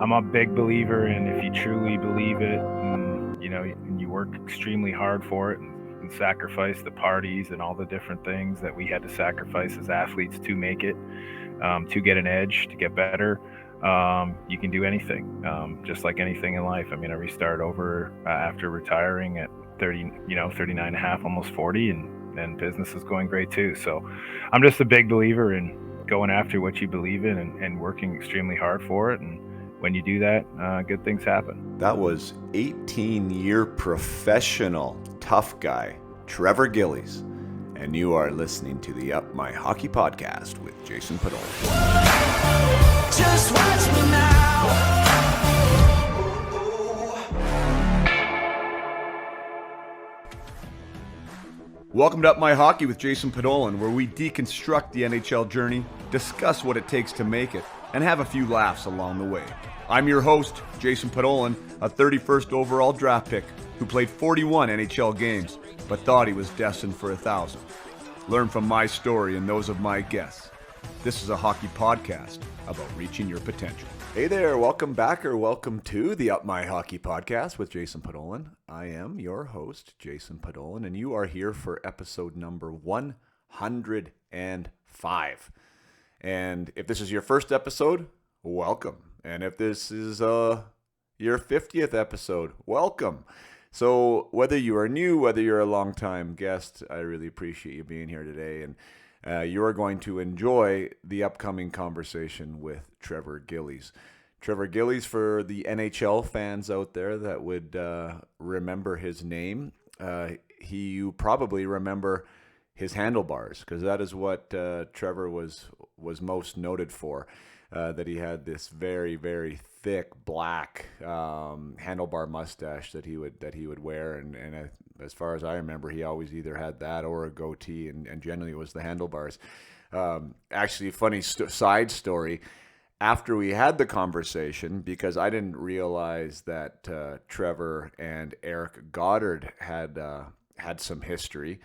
I'm a big believer in if you truly believe it, and you work extremely hard for it and sacrifice the parties and all the different things that we had to sacrifice as athletes to make it, to get an edge, to get better. You can do anything, just like anything in life. I mean, I restarted over after retiring at 30, 39 and a half, almost 40, and business is going great too. So I'm just a big believer in going after what you believe in and working extremely hard for it. And when you do that, good things happen. That was 18-year professional tough guy, Trevor Gillies. And you are listening to the Up My Hockey Podcast with Jason Podolak. Just watch me now. Welcome to Up My Hockey with Jason Podolak, where we deconstruct the NHL journey, discuss what it takes to make it, and have a few laughs along the way. I'm your host, Jason Podolak, a 31st overall draft pick who played 41 NHL games, but thought he was destined for 1,000. Learn from my story and those of my guests. This is a hockey podcast about reaching your potential. Hey there, welcome back or welcome to the Up My Hockey Podcast with Jason Podolak. I am your host, Jason Podolak, and you are here for episode number 105. And if this is your first episode, welcome. And if this is your 50th episode, welcome. So whether you are new, whether you're a long-time guest, I really appreciate you being here today. And you are going to enjoy the upcoming conversation with Trevor Gillies. Trevor Gillies, for the NHL fans out there that would remember his name, you probably remember his handlebars, because that is what Trevor was most noted for. That he had this very, very thick black handlebar mustache that he would wear, and as far as I remember, he always either had that or a goatee, and generally it was the handlebars. Actually, a funny side story. After we had the conversation, because I didn't realize that Trevor and Eric Goddard had some history.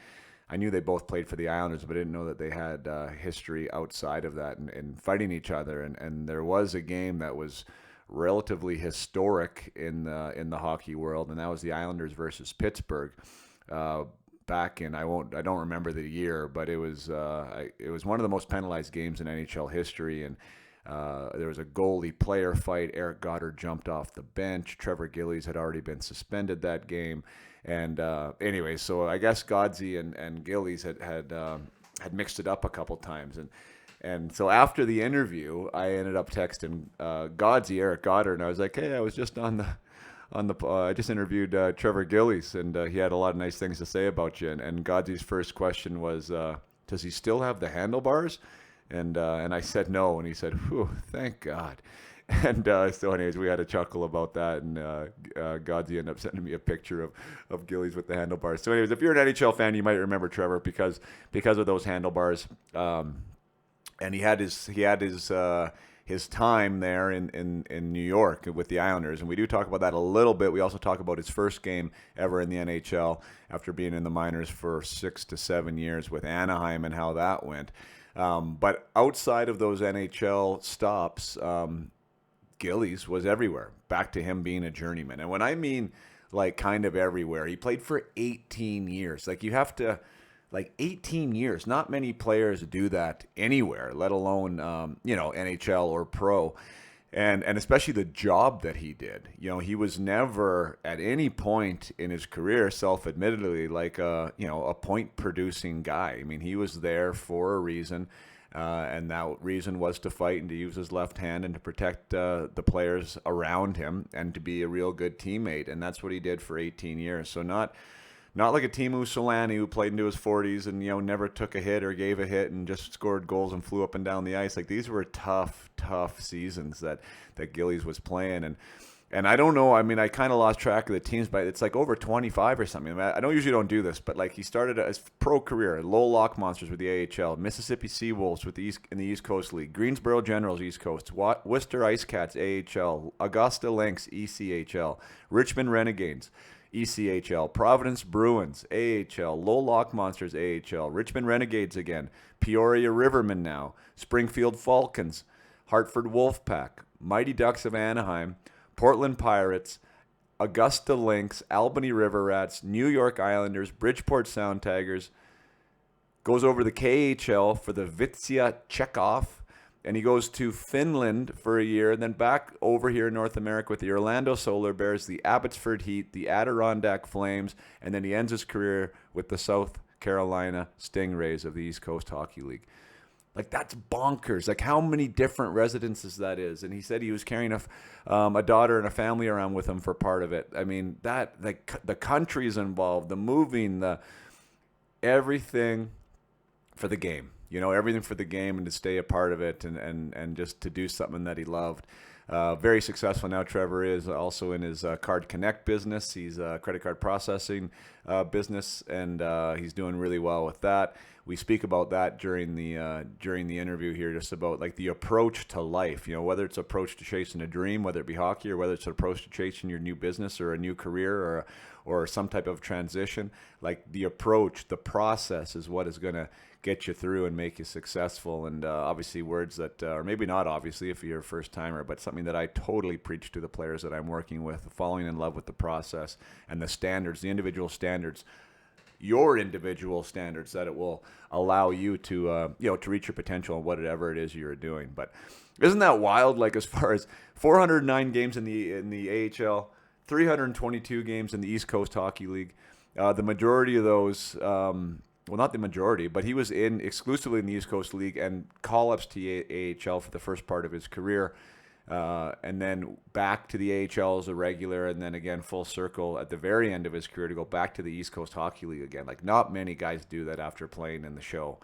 I knew they both played for the Islanders, but I didn't know that they had history outside of that and fighting each other. And there was a game that was relatively historic in the hockey world, and that was the Islanders versus Pittsburgh back in I don't remember the year, but it was one of the most penalized games in NHL history. And there was a goalie player fight. Eric Goddard jumped off the bench. Trevor Gillies had already been suspended that game. And anyway, so I guess Godsey and Gillies had mixed it up a couple times, and so after the interview, I ended up texting Godsey, Eric Goddard, and I was like, hey, I was just I just interviewed Trevor Gillies, and he had a lot of nice things to say about you. And Godsey's first question was, does he still have the handlebars? And I said no, and he said, whew, thank God. And so anyways, we had a chuckle about that, and Godsey ended up sending me a picture of Gillies with the handlebars. So anyways, if you're an NHL fan, you might remember Trevor because of those handlebars. And he had his time there in New York with the Islanders, and we do talk about that a little bit. We also talk about his first game ever in the NHL after being in the minors for 6 to 7 years with Anaheim and how that went. But outside of those NHL stops, Gillies was everywhere, back to him being a journeyman. And when I mean like kind of everywhere, he played for 18 years. Like 18 years. Not many players do that anywhere, let alone, NHL or pro. And especially the job that he did. You know, he was never at any point in his career, self-admittedly, like a point-producing guy. I mean, he was there for a reason. And that reason was to fight and to use his left hand and to protect the players around him and to be a real good teammate. And that's what he did for 18 years. So not like a Teemu Selanne who played into his 40s and never took a hit or gave a hit and just scored goals and flew up and down the ice. Like, these were tough seasons that Gillies was playing. And I don't know, I mean, I kind of lost track of the teams, but it's like over 25 or something. I usually don't do this, but like he started his pro career at Lowell Lock Monsters with the AHL, Mississippi Seawolves in the East Coast League, Greensboro Generals East Coast, Worcester Ice Cats AHL, Augusta Lynx ECHL, Richmond Renegades ECHL, Providence Bruins AHL, Lowell Lock Monsters AHL, Richmond Renegades again, Peoria Rivermen now, Springfield Falcons, Hartford Wolfpack, Mighty Ducks of Anaheim, Portland Pirates, Augusta Lynx, Albany River Rats, New York Islanders, Bridgeport Sound Tigers, goes over to the KHL for the Vitsia Chekhov, and he goes to Finland for a year, and then back over here in North America with the Orlando Solar Bears, the Abbotsford Heat, the Adirondack Flames, and then he ends his career with the South Carolina Stingrays of the East Coast Hockey League. Like, that's bonkers. Like, how many different residences that is. And he said he was carrying a daughter and a family around with him for part of it. I mean, that, like, the countries involved, the moving, the everything for the game. You know, everything for the game, and to stay a part of it, and just to do something that he loved. Very successful now. Trevor is also in his Card Connect business. He's a credit card processing business, and he's doing really well with that. We speak about that during the interview here, just about like the approach to life. You know, whether it's approach to chasing a dream, whether it be hockey, or whether it's an approach to chasing your new business or a new career or some type of transition. Like, the approach, the process is what is going to get you through and make you successful. And obviously words that, or maybe not obviously if you're a first timer, but something that I totally preach to the players that I'm working with, falling in love with the process and the standards, the individual standards, your individual standards that it will allow you to, to reach your potential and whatever it is you're doing. But isn't that wild? Like, as far as 409 games in the AHL, 322 games in the East Coast Hockey League, the majority of those, well, not the majority, but he was exclusively in the East Coast League and call-ups to the AHL for the first part of his career, and then back to the AHL as a regular, and then again full circle at the very end of his career to go back to the East Coast Hockey League again. Like, not many guys do that after playing in the show.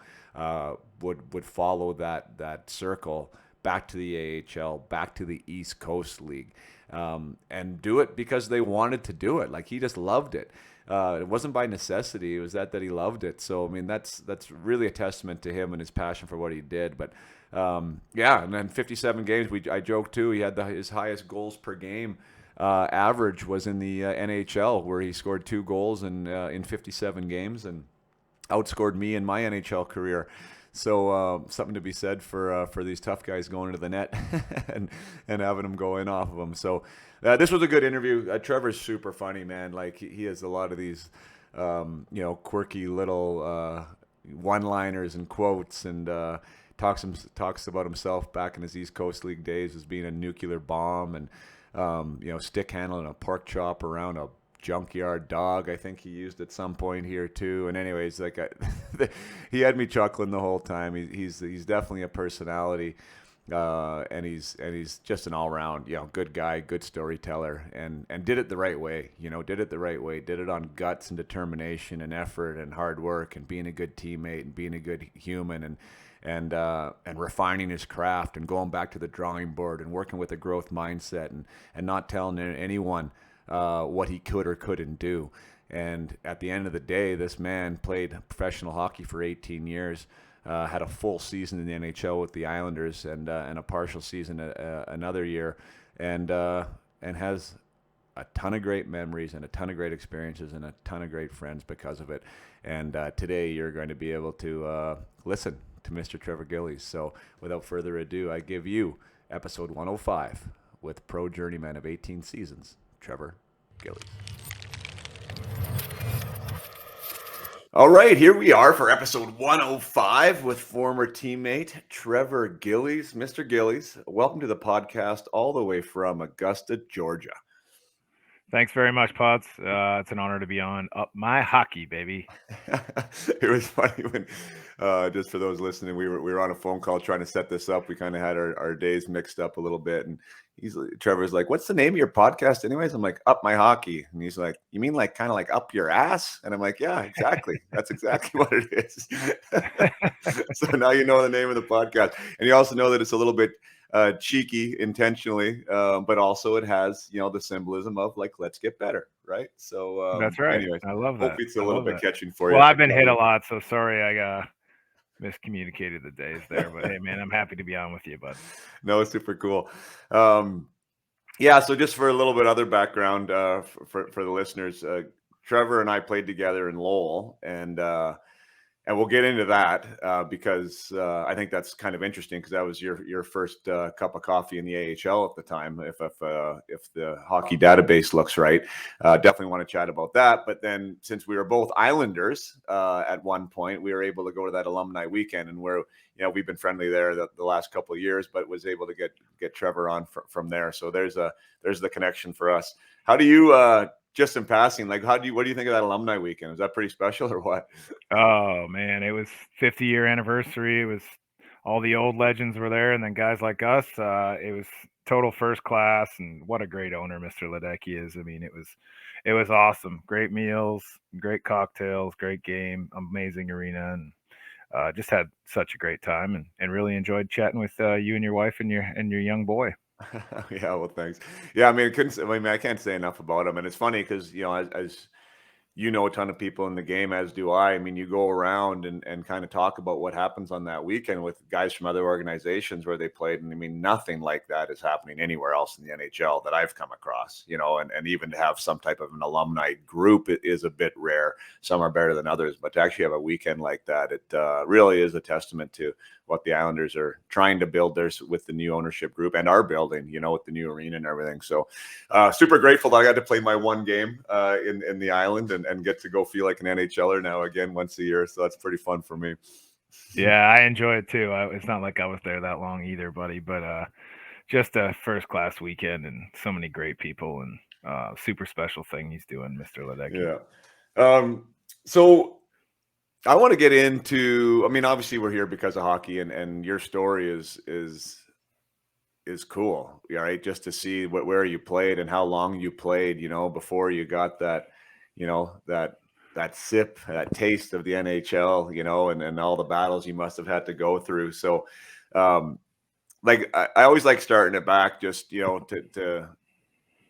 Would follow that circle back to the AHL, back to the East Coast League, and do it because they wanted to do it. Like, he just loved it. It wasn't by necessity. It was that he loved it. So, I mean, that's really a testament to him and his passion for what he did. But, yeah, and then 57 games. I joked, too. He had his highest goals per game average was in the NHL, where he scored 2 goals in 57 games and outscored me in my NHL career. So something to be said for these tough guys going into the net and having them go in off of them. So this was a good interview. Trevor's super funny, man. Like, he has a lot of these, quirky little one-liners and quotes, and talks about himself back in his East Coast League days as being a nuclear bomb, and stick handling a pork chop around a junkyard dog, I think he used at some point here too. And anyways, like, he had me chuckling the whole time. He's definitely a personality, and he's just an all-round good guy, good storyteller, and did it the right way. Did it on guts and determination and effort and hard work and being a good teammate and being a good human, and refining his craft and going back to the drawing board and working with a growth mindset, and not telling anyone what he could or couldn't do. And at the end of the day, this man played professional hockey for 18 years, had a full season in the NHL with the Islanders, and a partial season another year, and has a ton of great memories and a ton of great experiences and a ton of great friends because of it. And today you're going to be able to listen to Mr. Trevor Gillies. So without further ado, I give you episode 105 with pro journeyman of 18 seasons, Trevor Gillies. All right, here we are for episode 105 with former teammate Trevor Gillies. Mr. Gillies, welcome to the podcast all the way from Augusta, Georgia. Thanks very much, Pods. It's an honor to be on Up My Hockey, baby. It was funny when, just for those listening, we were on a phone call trying to set this up. We kind of had our days mixed up a little bit, and Trevor's like, "What's the name of your podcast, anyways?" I'm like, "Up My Hockey," and he's like, "You mean like kind of like up your ass?" And I'm like, "Yeah, exactly. That's exactly what it is." So now you know the name of the podcast, and you also know that it's a little bit cheeky intentionally, but also it has the symbolism of like, let's get better, right? So that's right. Anyways, I love that. Hope it's a little bit catching for you. Well, I've been hit a lot, so sorry I miscommunicated the days there. But hey, man, I'm happy to be on with you, bud. No, super cool. Yeah, so just for a little bit other background for the listeners, Trevor and I played together in Lowell, and And we'll get into that because I think that's kind of interesting because that was your first cup of coffee in the AHL at the time. If the hockey database looks right, definitely want to chat about that. But then since we were both Islanders at one point, we were able to go to that alumni weekend, and we've been friendly there the last couple of years, but was able to get Trevor on from there. So there's the connection for us. How do you just in passing, like what do you think of that alumni weekend? Is that pretty special or what? Oh man, it was 50-year anniversary. It was all the old legends were there, and then guys like us. It was total first class, and what a great owner Mr. Ledecky is. I mean, it was awesome. Great meals, great cocktails, great game, amazing arena, and just had such a great time, and really enjoyed chatting with you and your wife and your young boy. Yeah, well, thanks. Yeah, I mean, I can't say enough about him, and it's funny because as you know a ton of people in the game, as do I. I mean, you go around and kind of talk about what happens on that weekend with guys from other organizations where they played. And I mean, nothing like that is happening anywhere else in the NHL that I've come across, and even to have some type of an alumni group is a bit rare. Some are better than others, but to actually have a weekend like that, it really is a testament to what the Islanders are trying to build there with the new ownership group and are building, with the new arena and everything. So super grateful that I got to play my one game in the island and get to go feel like an NHLer now again once a year. So that's pretty fun for me. Yeah, I enjoy it too. It's not like I was there that long either, buddy, but just a first class weekend and so many great people and super special thing he's doing, Mr. Ledecky. Yeah. So I want to get into, I mean, obviously we're here because of hockey and your story is cool. Yeah, right. Just to see where you played and how long you played, before you got that, that sip, that taste of the NHL, and all the battles you must have had to go through. So, um, like I always like starting it back, just to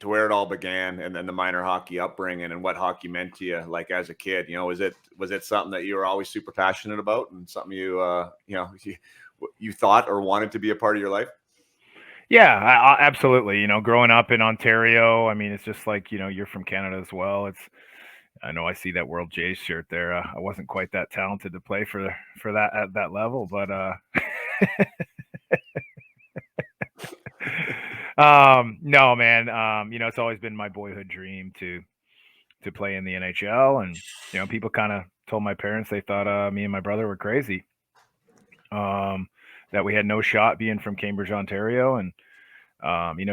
where it all began, and then the minor hockey upbringing and what hockey meant to you, like as a kid. Was it something that you were always super passionate about, and something you thought or wanted to be a part of your life? Yeah, absolutely. Growing up in Ontario, I mean, it's just like, you're from Canada as well. I know I see that World Jays shirt there. I wasn't quite that talented to play for that at that level, but no, man. It's always been my boyhood dream to play in the NHL, and people kind of told my parents they thought me and my brother were crazy. That we had no shot being from Cambridge, Ontario, and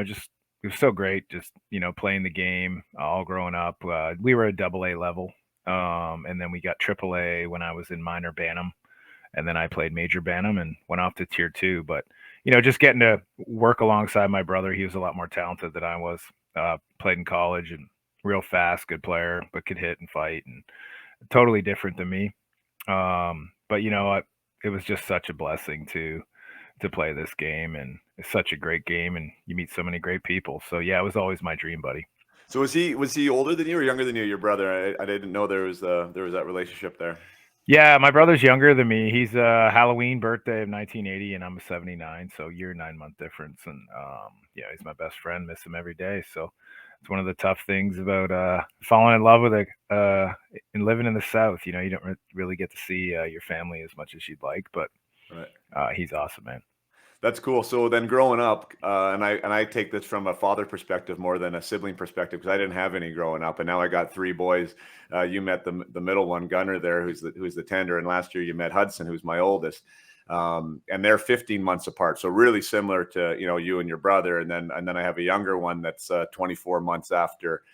just it was so great just playing the game all growing up. We were a double A level, and then we got triple A when I was in minor Bantam, and then I played major Bantam and went off to tier two. But just getting to work alongside my brother, he was a lot more talented than I was. Played in college and real fast, good player, but could hit and fight and totally different than me. But it was just such a blessing to play this game, and it's such a great game, and you meet so many great people. So yeah, it was always my dream, buddy. So was he older than you or younger than you? Your brother? I didn't know there was that relationship there. Yeah, my brother's younger than me. He's a Halloween birthday of 1980, and I'm a 79, so year 9 month difference. And yeah, he's my best friend. Miss him every day. So it's one of the tough things about falling in love with and living in the South. You don't really get to see your family as much as you'd like, but Right. he's awesome, man. That's cool. So then growing up, and I take this from a father perspective more than a sibling perspective because I didn't have any growing up, and now I got three boys. You met the middle one, Gunner, there, who's the tender, and last year you met Hudson, who's my oldest, and they're 15 months apart, so really similar to you and your brother, and then I have a younger one that's 24 months after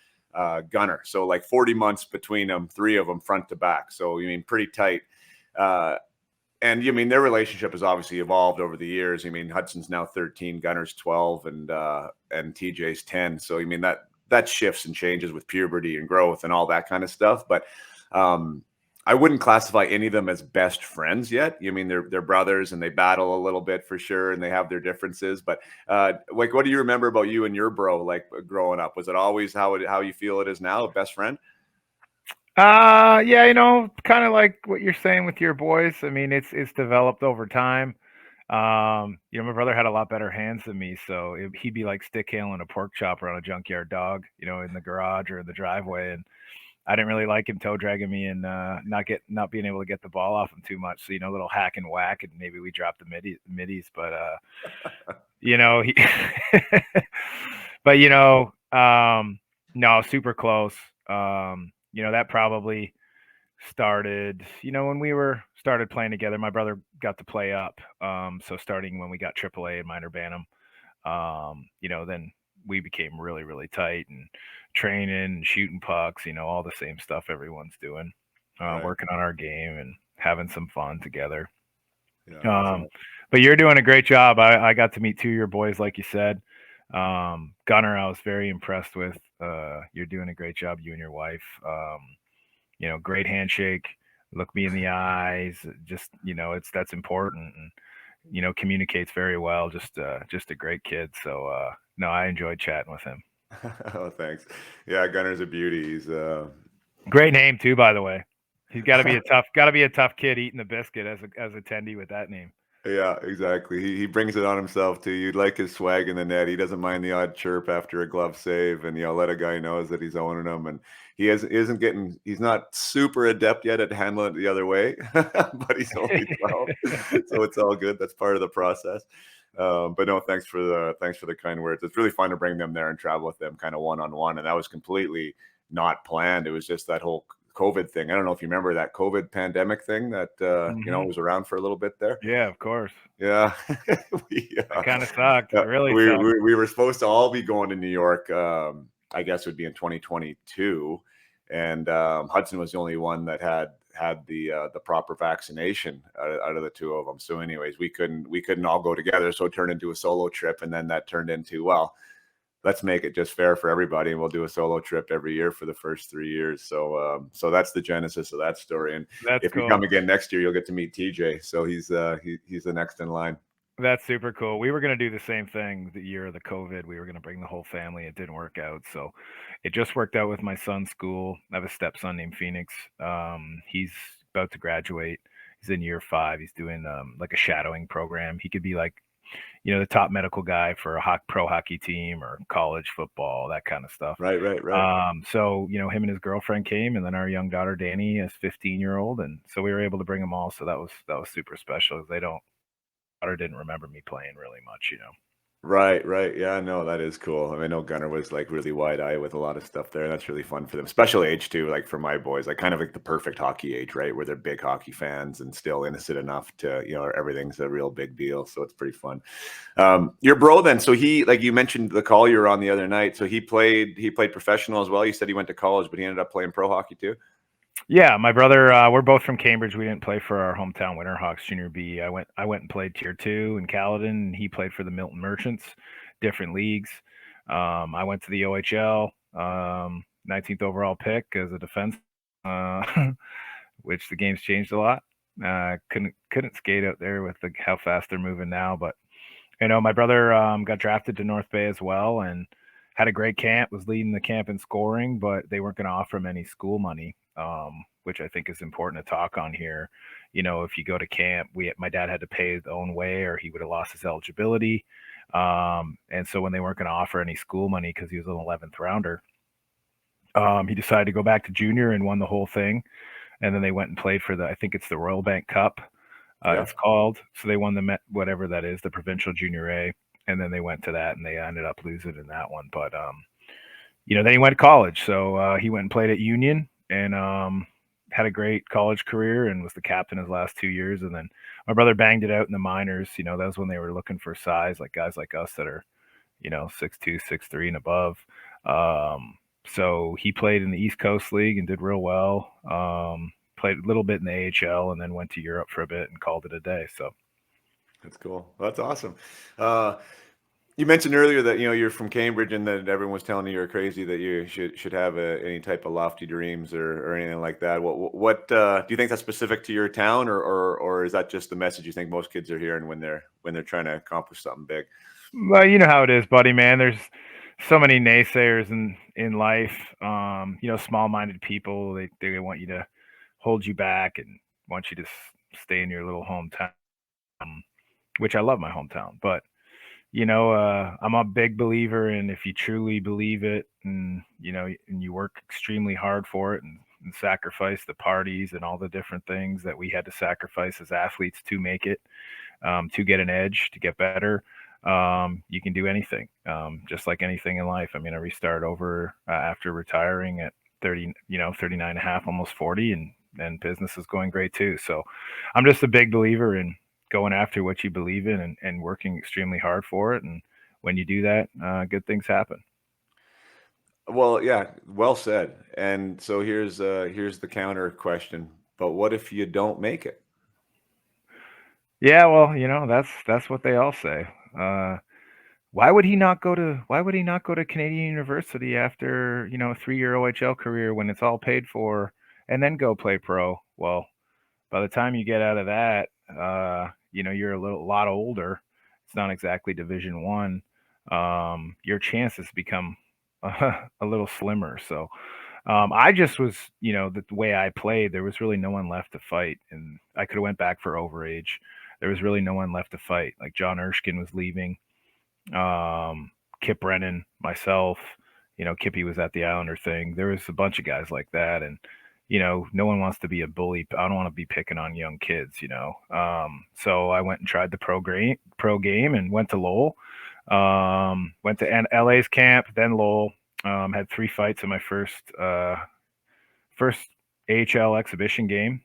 Gunner, so like 40 months between them, three of them front to back. So you mean pretty tight. Uh, and you mean their relationship has obviously evolved over the years. I mean Hudson's now 13, Gunner's 12, and TJ's 10. So you mean that shifts and changes with puberty and growth and all that kind of stuff. But I wouldn't classify any of them as best friends yet. You mean they're brothers and they battle a little bit for sure, and they have their differences. But like, what do you remember about you and your bro like growing up? Was it always how you feel it is now, a best friend? Yeah, kind of like what you're saying with your boys. I mean, it's developed over time. My brother had a lot better hands than me, so he'd be like stick handling a pork chopper on a junkyard dog, in the garage or in the driveway, and I didn't really like him toe dragging me and not being able to get the ball off him too much. So a little hack and whack, and maybe we dropped the middies. But he, but no, super close. That probably started, when we started playing together. My brother got to play up, so starting when we got AAA and minor bantam, then we became really, really tight and training and shooting pucks, all the same stuff everyone's doing, Right. working on our game and having some fun together. Yeah. Um, but you're doing a great job. I got to meet two of your boys, like you said. Gunner, I was very impressed with. You're doing a great job, you and your wife. Great handshake. Look me in the eyes. Just that's important, and communicates very well. Just a great kid. So no, I enjoyed chatting with him. Oh, thanks. Yeah, Gunner's a beauty. He's Great name too, by the way. He's got to be a tough kid eating the biscuit as a tendy with that name. Yeah, exactly. He brings it on himself too. You'd like his swag in the net. He doesn't mind the odd chirp after a glove save, and let a guy knows that he's owning him. And he's not super adept yet at handling it the other way, but he's only 12, so it's all good. That's part of the process. But no, thanks for the kind words. It's really fun to bring them there and travel with them, kind of one on one. And that was completely not planned. It was just that whole COVID thing. I don't know if you remember that COVID pandemic thing that was around for a little bit there. Yeah, of course. Yeah, It kind of sucked. It really we, sucked. we were supposed to all be going to New York. I guess it would be in 2022, and Hudson was the only one that had the proper vaccination out of the two of them. So, anyways, we couldn't all go together, so it turned into a solo trip, and then that turned into, well, let's make it just fair for everybody, and we'll do a solo trip every year for the first 3 years. So that's the genesis of that story. And That's if cool. you come again next year, you'll get to meet TJ. So he's the next in line. That's super cool. We were going to do the same thing the year of the COVID. We were going to bring the whole family. It didn't work out. So it just worked out with my son's school. I have a stepson named Phoenix. He's about to graduate. He's in year 5. He's doing like a shadowing program. He could be like, the top medical guy for a pro hockey team or college football, that kind of stuff. Right. So, him and his girlfriend came, and then our young daughter, Danny, is 15-year-old. And so we were able to bring them all. So that was super special. Daughter didn't remember me playing really much. Right. Yeah, no, that is cool. I know Gunner was like really wide-eyed with a lot of stuff there. That's really fun for them. Special age too, like for my boys, like kind of like the perfect hockey age, right? Where they're big hockey fans and still innocent enough to, everything's a real big deal. So it's pretty fun. Your bro then, so he, like you mentioned the call you were on the other night. So he played professional as well. You said he went to college, but he ended up playing pro hockey too. Yeah, my brother. We're both from Cambridge. We didn't play for our hometown Winterhawks Junior B. I went and played Tier 2 in Caledon, and he played for the Milton Merchants, different leagues. I went to the OHL, 19th overall pick as a defense, which the game's changed a lot. Couldn't skate out there with how fast they're moving now, but my brother got drafted to North Bay as well and had a great camp, was leading the camp in scoring, but they weren't going to offer him any school money, which I think is important to talk on here. If you go to camp, my dad had to pay his own way or he would have lost his eligibility. And so when they weren't going to offer any school money because he was an 11th rounder, he decided to go back to junior and won the whole thing. And then they went and played for I think it's the Royal Bank Cup. It's called. So they won the whatever that is, the provincial junior A, and then they went to that and they ended up losing in that one. But then he went to college. So he went and played at Union and had a great college career and was the captain his last 2 years. And then my brother banged it out in the minors. That was when they were looking for size, like guys like us that are 6'2", 6'3", and above. So he played in the East Coast League and did real well. Played a little bit in the ECHL and then went to Europe for a bit and called it a day. So that's cool. That's awesome. You mentioned earlier that you're from Cambridge and that everyone was telling you you're crazy, that you should have any type of lofty dreams or anything like that. What do you think that's specific to your town, or is that just the message you think most kids are hearing when they're trying to accomplish something big? Well, you know how it is, buddy, man. There's so many naysayers in life. Small-minded people. They want you to hold you back and want you to stay in your little hometown, which I love my hometown. But I'm a big believer in if you truly believe it and, and you work extremely hard for it and sacrifice the parties and all the different things that we had to sacrifice as athletes to make it, to get an edge, to get better. You can do anything, just like anything in life. I mean, I restarted over after retiring at 30, 39 and a half, almost 40, and business is going great too. So I'm just a big believer in going after what you believe in and working extremely hard for it. And when you do that, good things happen. Well, yeah, well said. And so here's the counter question. But what if you don't make it? Yeah, well, that's what they all say. Why would he not go to Canadian University after, a 3-year OHL career when it's all paid for and then go play pro? Well, by the time you get out of that, you're lot older. It's not exactly Division 1. Your chances become a little slimmer. So, I just was, the way I played, there was really no one left to fight, and I could have went back for overage. There was really no one left to fight. Like John Erskine was leaving, Kip Brennan, myself. Kippy was at the Islander thing. There was a bunch of guys like that, and no one wants to be a bully. I don't want to be picking on young kids. So I went and tried the pro game, and went to Lowell. Went to LA's camp, then Lowell. Had 3 fights in my first AHL exhibition game,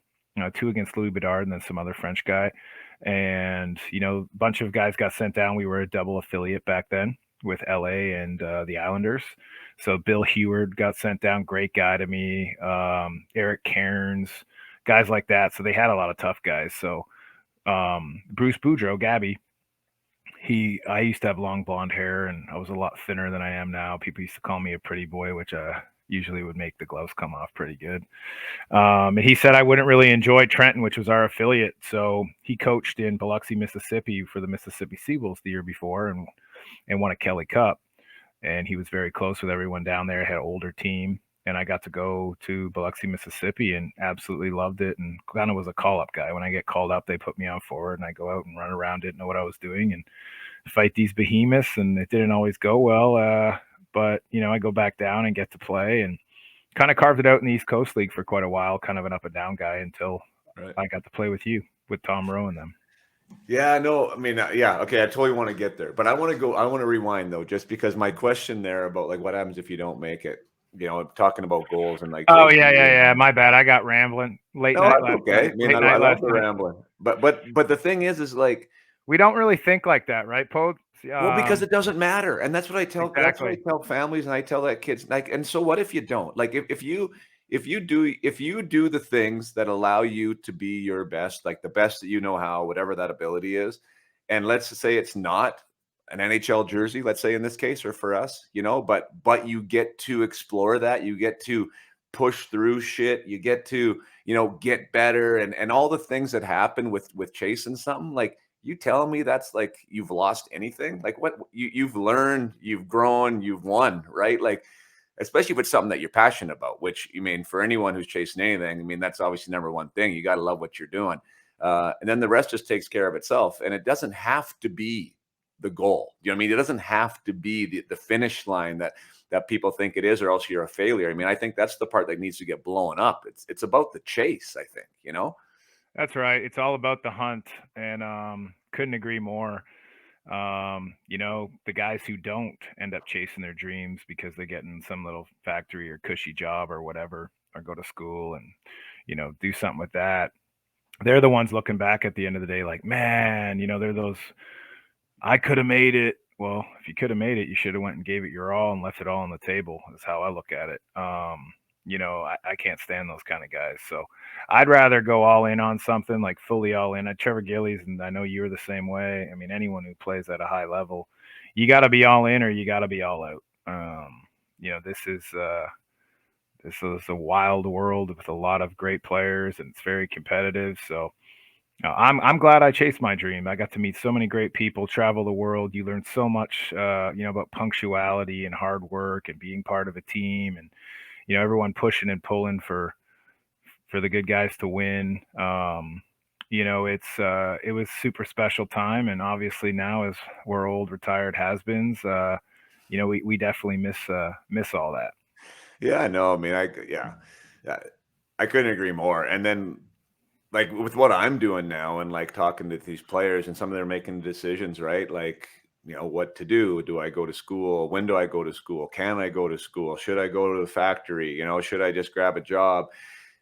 2 against Louis Bedard and then some other French guy. And, a bunch of guys got sent down. We were a double affiliate back then with LA and the Islanders. So Bill Heward got sent down, great guy to me. Eric Cairns, guys like that. So they had a lot of tough guys. So Bruce Boudreau, Gabby, I used to have long blonde hair and I was a lot thinner than I am now. People used to call me a pretty boy, which usually would make the gloves come off pretty good. And he said I wouldn't really enjoy Trenton, which was our affiliate. So he coached in Biloxi, Mississippi for the Mississippi Seawolves the year before and won a Kelly Cup. And he was very close with everyone down there, had an older team. And I got to go to Biloxi, Mississippi and absolutely loved it and kind of was a call up guy. When I get called up, they put me on forward and I go out and run around it, know what I was doing and fight these behemoths. And it didn't always go well. But, I go back down and get to play and kind of carved it out in the East Coast League for quite a while, kind of an up and down guy until I got to play with you, with Tom Rowe and them. Yeah, no, I mean, yeah, okay, I totally want to get there, but I want to rewind though, just because my question there about like what happens if you don't make it, talking about goals and like. Oh yeah. My bad. I got rambling. Late No, night that's last okay. night. I mean, Late I night love last the night. rambling, but the thing is like we don't really think like that, right, Poe? Well, because it doesn't matter, and that's what I tell. Exactly. That's what I tell families, and I tell that kids like. And so, what if you don't? Like, if you do the things that allow you to be your best, like the best that you know how, whatever that ability is, and let's say it's not an NHL jersey, let's say in this case, or for us, but you get to explore that, you get to push through shit, you get to get better, and all the things that happen with chasing something like you telling me that's like you've lost anything? Like what you've learned, you've grown, you've won, right? Like, especially if it's something that you're passionate about, which I mean, for anyone who's chasing anything, I mean, that's obviously number one thing. You got to love what you're doing. And then the rest just takes care of itself. And it doesn't have to be the goal. You know what I mean? It doesn't have to be the finish line that people think it is, or else you're a failure. I mean, I think that's the part that needs to get blown up. It's about the chase, I think. That's right. It's all about the hunt, and couldn't agree more. The guys who don't end up chasing their dreams because they get in some little factory or cushy job or whatever, or go to school and, do something with that. They're the ones looking back at the end of the day like, man, they're those, I could have made it. Well, if you could have made it, you should have went and gave it your all and left it all on the table. Is how I look at it. I can't stand those kind of guys. So I'd rather go all in on something, like fully all in. Trevor Gillies, and I know you're the same way. I mean, anyone who plays at a high level, you got to be all in or you got to be all out. This is a wild world with a lot of great players, and it's very competitive. So I'm glad I chased my dream. I got to meet so many great people, travel the world. You learn so much, about punctuality and hard work and being part of a team, and everyone pushing and pulling for the good guys to win. it was super special time, and obviously now as we're old retired has-beens, we definitely miss all that. Yeah, no, I mean, yeah, I couldn't agree more. And then, like with what I'm doing now, and like talking to these players, and some of them are making decisions, right? Like, what to do. Do I go to school? When do I go to school? Can I go to school? Should I go to the factory? Should I just grab a job?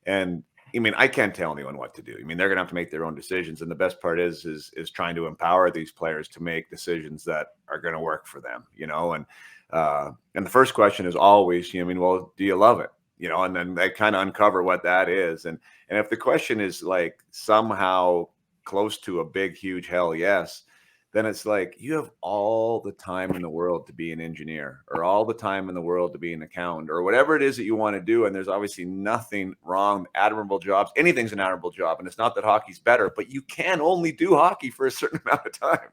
And I mean, I can't tell anyone what to do. I mean, they're gonna have to make their own decisions. And the best part is trying to empower these players to make decisions that are gonna work for them, and the first question is always, well, do you love it? And then they kind of uncover what that is. And if the question is like somehow close to a big, huge hell yes, then it's like you have all the time in the world to be an engineer, or all the time in the world to be an accountant, or whatever it is that you want to do. And there's obviously nothing wrong. Admirable jobs, anything's an admirable job. And it's not that hockey's better, but you can only do hockey for a certain amount of time.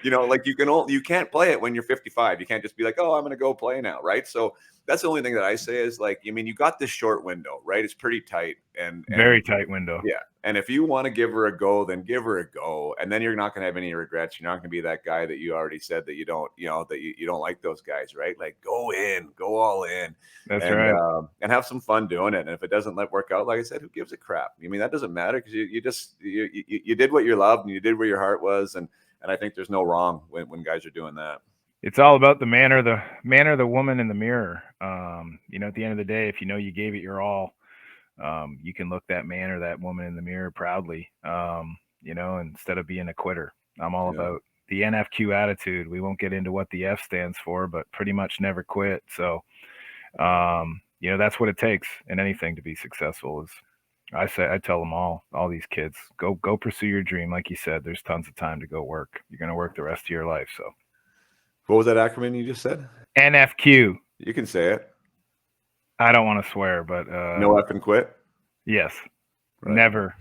Like you can't play it when you're 55. You can't just be like, oh, I'm going to go play now. Right. So that's the only thing that I say is like, you got this short window, right? It's pretty tight, and Very tight window. yeah. And if you want to give her a go, then give her a go. And then you're not going to have any regrets. You're not going to be that guy that you already said that you don't, that you don't like those guys, right? Like go all in, That's and right. and have some fun doing it. And if it doesn't work out, like I said, who gives a crap? I mean, that doesn't matter, because you did what you loved, and you did where your heart was. And I think there's no wrong when guys are doing that. It's all about the man or the woman in the mirror. At the end of the day, if you gave it your all, you can look that man or that woman in the mirror proudly, instead of being a quitter. I'm all about the NFQ attitude. We won't get into what the F stands for, but pretty much never quit. So, that's what it takes in anything to be successful. Is I tell them all these kids, go pursue your dream. Like you said, there's tons of time to go work. You're going to work the rest of your life. So, what was that acronym you just said? NFQ. You can say it. I don't want to swear, but no F and quit. Yes. Right. Never.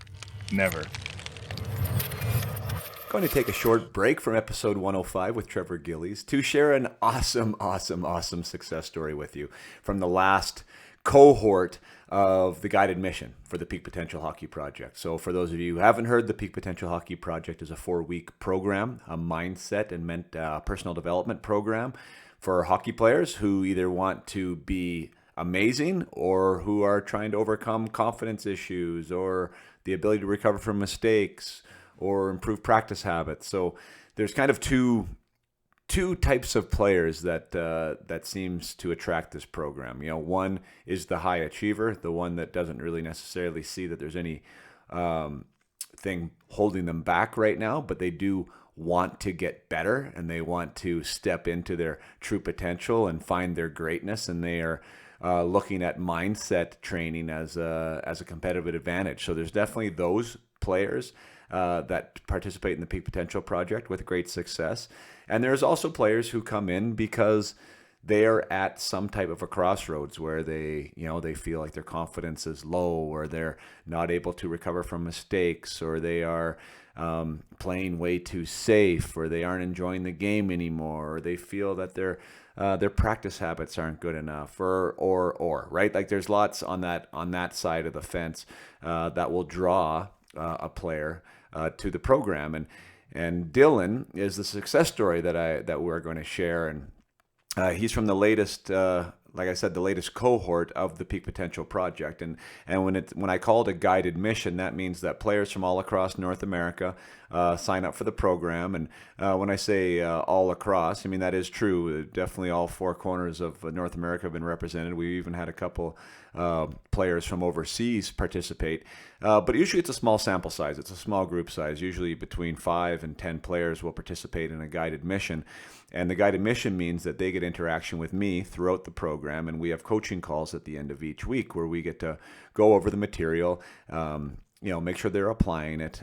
Going to take a short break from episode 105 with Trevor Gillies to share an awesome success story with you from the last cohort of the guided mission for the Peak Potential Hockey Project. So for those of you who haven't heard, the Peak Potential Hockey Project is a 4-week program, a mindset and personal development program for hockey players who either want to be amazing or who are trying to overcome confidence issues or the ability to recover from mistakes or improve practice habits. So there's kind of two types of players that seems to attract this program. One is the high achiever, the one that doesn't really necessarily see that there's any thing holding them back right now, but they do want to get better and they want to step into their true potential and find their greatness, and they are looking at mindset training as a competitive advantage. So there's definitely those players that participate in the Peak Potential Project with great success. And there's also players who come in because they are at some type of a crossroads where they feel like their confidence is low, or they're not able to recover from mistakes, or they are playing way too safe, or they aren't enjoying the game anymore, or they feel that their practice habits aren't good enough, or right? Like there's lots on that side of the fence that will draw a player to the program, and Dylan is the success story that we're going to share, and he's from the latest, like I said, the latest cohort of the Peak Potential Project, and when I call it a guided mission, that means that players from all across North America sign up for the program, and when I say all across, I mean that is true. Definitely, all four corners of North America have been represented. We even had a couple players from overseas participate, but usually it's a small sample size. It's a small group size. Usually between 5 and 10 players will participate in a guided mission. And the guided mission means that they get interaction with me throughout the program, and we have coaching calls at the end of each week where we get to go over the material, make sure they're applying it,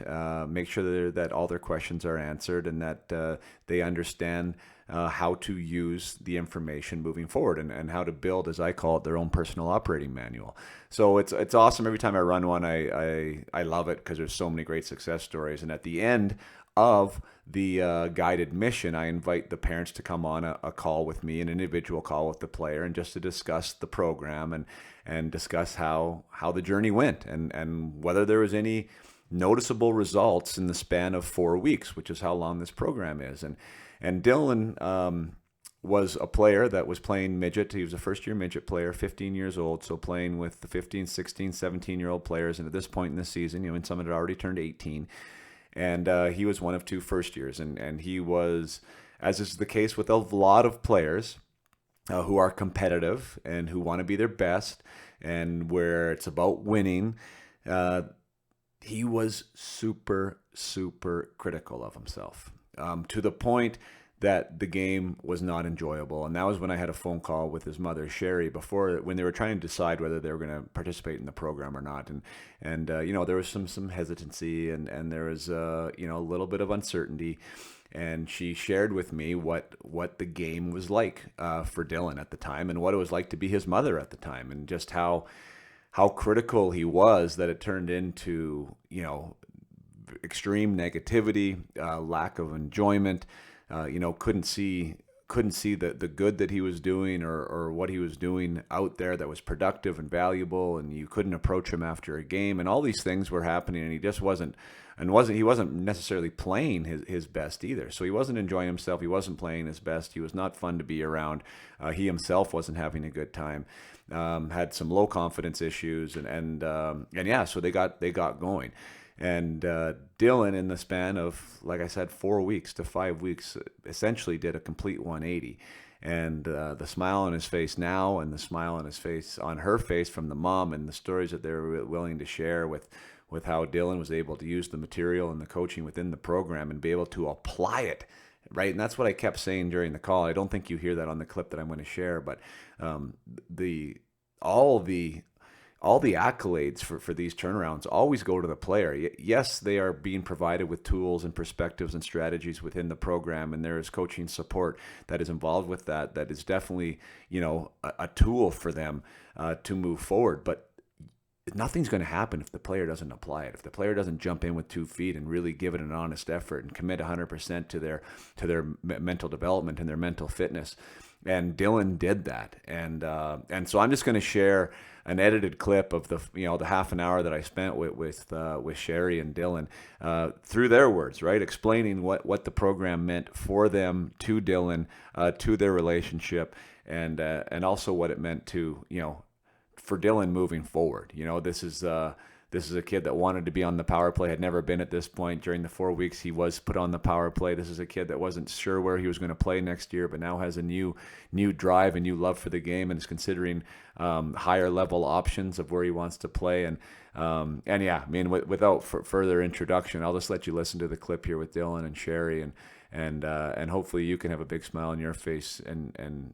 make sure that all their questions are answered, and that they understand how to use the information moving forward, and how to build, as I call it, their own personal operating manual. So it's awesome. Every time I run one, I love it because there's so many great success stories. And at the end of the guided mission, I invite the parents to come on a call with me, an individual call with the player, and just to discuss the program and discuss how the journey went, and whether there was any noticeable results in the span of 4 weeks, which is how long this program is. And Dylan was a player that was playing midget. He was a first-year midget player, 15 years old, so playing with the 15, 16, 17-year-old players. And at this point in the season, and some had already turned 18. And he was one of 2 first years. And he was, as is the case with a lot of players who are competitive and who want to be their best and where it's about winning, he was super, super critical of himself, to the point that the game was not enjoyable. And that was when I had a phone call with his mother, Sherry, when they were trying to decide whether they were going to participate in the program or not. And there was some hesitancy and there was a little bit of uncertainty. And she shared with me what the game was like for Dylan at the time, and what it was like to be his mother at the time, and just how critical he was, that it turned into extreme negativity, lack of enjoyment. Couldn't see the good that he was doing or what he was doing out there that was productive and valuable, and you couldn't approach him after a game, and all these things were happening, and he just wasn't necessarily playing his best either. So he wasn't enjoying himself. He wasn't playing his best. He was not fun to be around. He himself wasn't having a good time. Had some low confidence issues, and so they got going. And Dylan, in the span of, like I said, 4 weeks to 5 weeks, essentially did a complete 180. And the smile on his face now, and the smile on her face from the mom, and the stories that they're willing to share with how Dylan was able to use the material and the coaching within the program and be able to apply it, right? And that's what I kept saying during the call. I don't think you hear that on the clip that I'm going to share, but all the accolades for these turnarounds always go to the player. Yes, they are being provided with tools and perspectives and strategies within the program, and there is coaching support that is involved with that is definitely, a tool for them to move forward. But nothing's going to happen if the player doesn't apply it. If the player doesn't jump in with 2 feet and really give it an honest effort and commit 100% to their mental development and their mental fitness. And Dylan did that. And so I'm just going to share an edited clip of the half an hour that I spent with Sherry and Dylan through their words, right, explaining what the program meant for them, to Dylan, to their relationship, and also what it meant to for Dylan moving forward. This is a kid that wanted to be on the power play, had never been at this point. During the 4 weeks he was put on the power play. This is a kid that wasn't sure where he was going to play next year, but now has a new drive, a new love for the game, and is considering higher level options of where he wants to play. Without further introduction, I'll just let you listen to the clip here with Dylan and Sherry, and hopefully you can have a big smile on your face and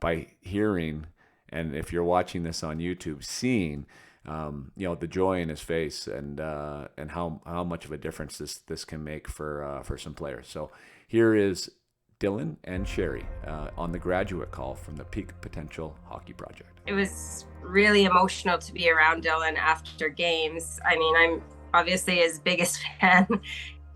by hearing, and if you're watching this on YouTube, seeing the joy in his face and how much of a difference this can make for some players. So here is Dylan and Sherry on the graduate call from the Peak Potential Hockey Project. It was really emotional to be around Dylan after games. I mean, I'm obviously his biggest fan.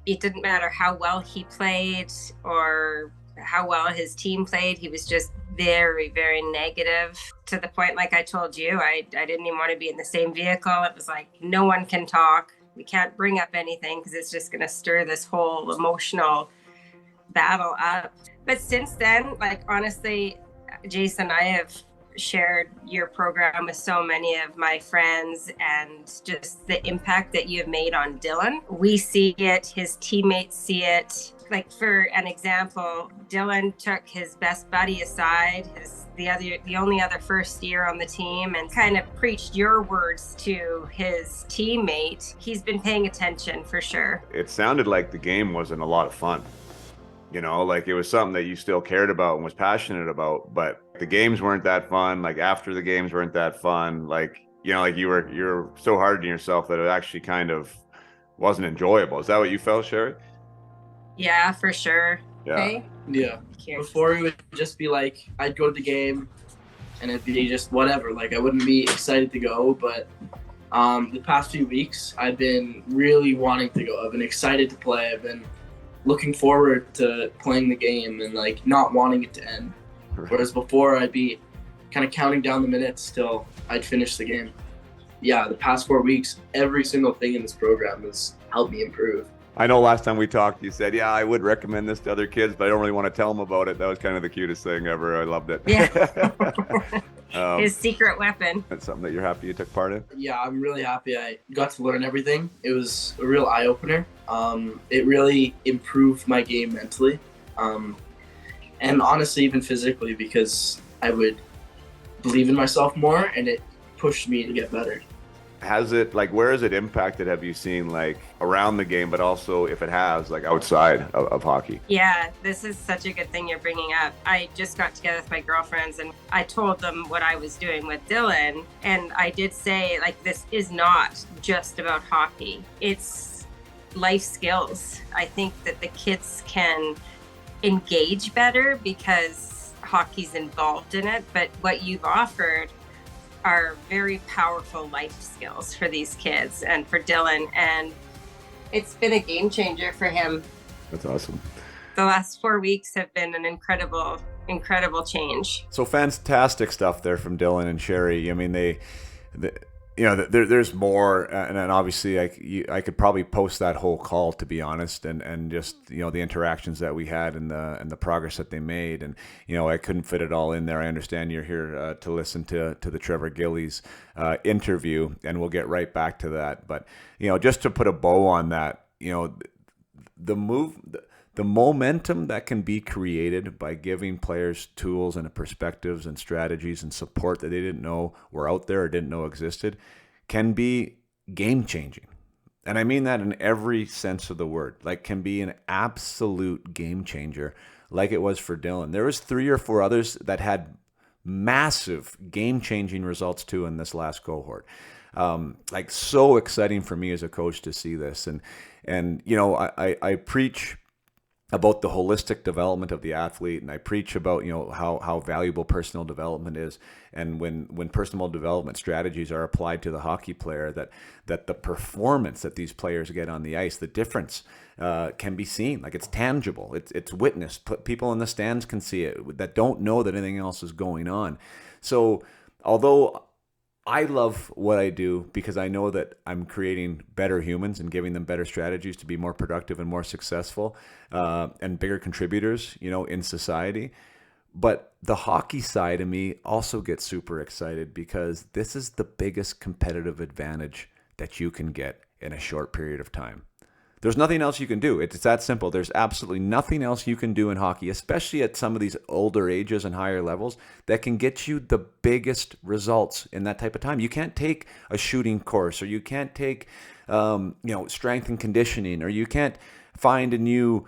It didn't matter how well he played or how well his team played. He was just very, very negative, to the point, like I told you, I didn't even want to be in the same vehicle. It was like, no one can talk. We can't bring up anything because it's just going to stir this whole emotional battle up. But since then, like, honestly, Jason, I have shared your program with so many of my friends, and just the impact that you have made on Dylan. We see it, his teammates see it. Like, for an example, Dylan took his best buddy aside, the only other first year on the team, and kind of preached your words to his teammate. He's been paying attention for sure. It sounded like the game wasn't a lot of fun. Like it was something that you still cared about and was passionate about, but the games weren't that fun. Like after the games weren't that fun. Like you were so hard on yourself that it actually kind of wasn't enjoyable. Is that what you felt, Sherry? Yeah, for sure. Yeah. Okay? Yeah. Before it would just be like, I'd go to the game and it'd be just whatever. Like I wouldn't be excited to go, but the past few weeks I've been really wanting to go. I've been excited to play. I've been looking forward to playing the game and like not wanting it to end. Whereas before I'd be kind of counting down the minutes till I'd finish the game. yeah, the past 4 weeks, every single thing in this program has helped me improve. I know last time we talked, you said, yeah, I would recommend this to other kids, but I don't really want to tell them about it. That was kind of the cutest thing ever. I loved it. Yeah. His secret weapon. That's something that you're happy you took part in? Yeah, I'm really happy I got to learn everything. It was a real eye-opener. It really improved my game mentally. And honestly, even physically, because I would believe in myself more, and it pushed me to get better. Has it, like, where has it impacted, have you seen, like, around the game, but also, if it has, like, outside of hockey? Yeah, this is such a good thing you're bringing up. I just got together with my girlfriends, and I told them what I was doing with Dylan. And I did say, like, this is not just about hockey. It's life skills. I think that the kids can engage better because hockey's involved in it. But what you've offered are very powerful life skills for these kids and for Dylan, and it's been a game changer for him. That's awesome. The last 4 weeks have been an incredible change. So fantastic stuff there from Dylan and Sherry. I mean, there's more, and obviously I could probably post that whole call, to be honest, and just, the interactions that we had and the progress that they made, and I couldn't fit it all in there. I understand you're here to listen to the Trevor Gillies interview, and we'll get right back to that. But just to put a bow on that, the momentum that can be created by giving players tools and perspectives and strategies and support that they didn't know were out there or didn't know existed can be game changing. And I mean that in every sense of the word. Like, can be an absolute game changer, like it was for Dylan. There was 3 or 4 others that had massive game changing results too in this last cohort. Like, so exciting for me as a coach to see this. And I preach about the holistic development of the athlete, and I preach about how valuable personal development is, and when personal development strategies are applied to the hockey player, that the performance that these players get on the ice, the difference can be seen. Like, it's tangible, it's witnessed. People in the stands can see it that don't know that anything else is going on. So although I love what I do, because I know that I'm creating better humans and giving them better strategies to be more productive and more successful and bigger contributors, in society. But the hockey side of me also gets super excited, because this is the biggest competitive advantage that you can get in a short period of time. There's nothing else you can do. It's that simple. There's absolutely nothing else you can do in hockey, especially at some of these older ages and higher levels, that can get you the biggest results in that type of time. You can't take a shooting course, or you can't take, strength and conditioning, or you can't find a new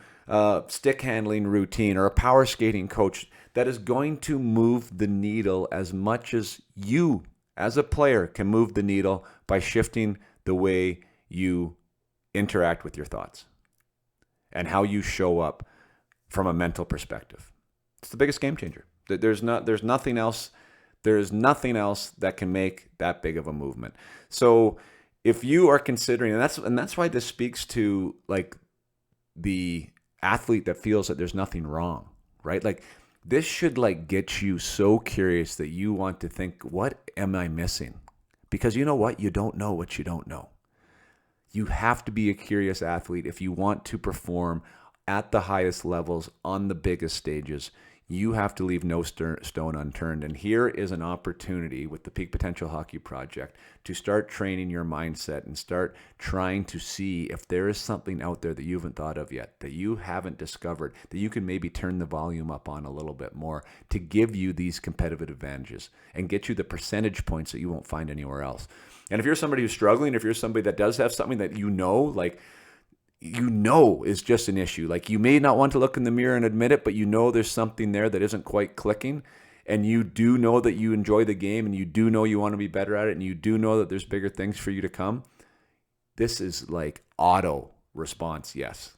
stick handling routine or a power skating coach that is going to move the needle as much as you, as a player, can move the needle by shifting the way you interact with your thoughts and how you show up from a mental perspective. It's the biggest game changer. There's nothing else that can make that big of a movement. So if you are considering, and that's why this speaks to, like, the athlete that feels that there's nothing wrong, right? Like, this should, like, get you so curious that you want to think, what am I missing? Because you know what? You don't know what you don't know. You have to be a curious athlete if you want to perform at the highest levels on the biggest stages. You have to leave no stone unturned. And here is an opportunity with the Peak Potential Hockey Project to start training your mindset and start trying to see if there is something out there that you haven't thought of yet, that you haven't discovered, that you can maybe turn the volume up on a little bit more to give you these competitive advantages and get you the percentage points that you won't find anywhere else. And if you're somebody who's struggling, if you're somebody that does have something that is just an issue, like, you may not want to look in the mirror and admit it, but there's something there that isn't quite clicking, and you do know that you enjoy the game, and you do know you want to be better at it, and you do know that there's bigger things for you to come, this is like auto response, yes.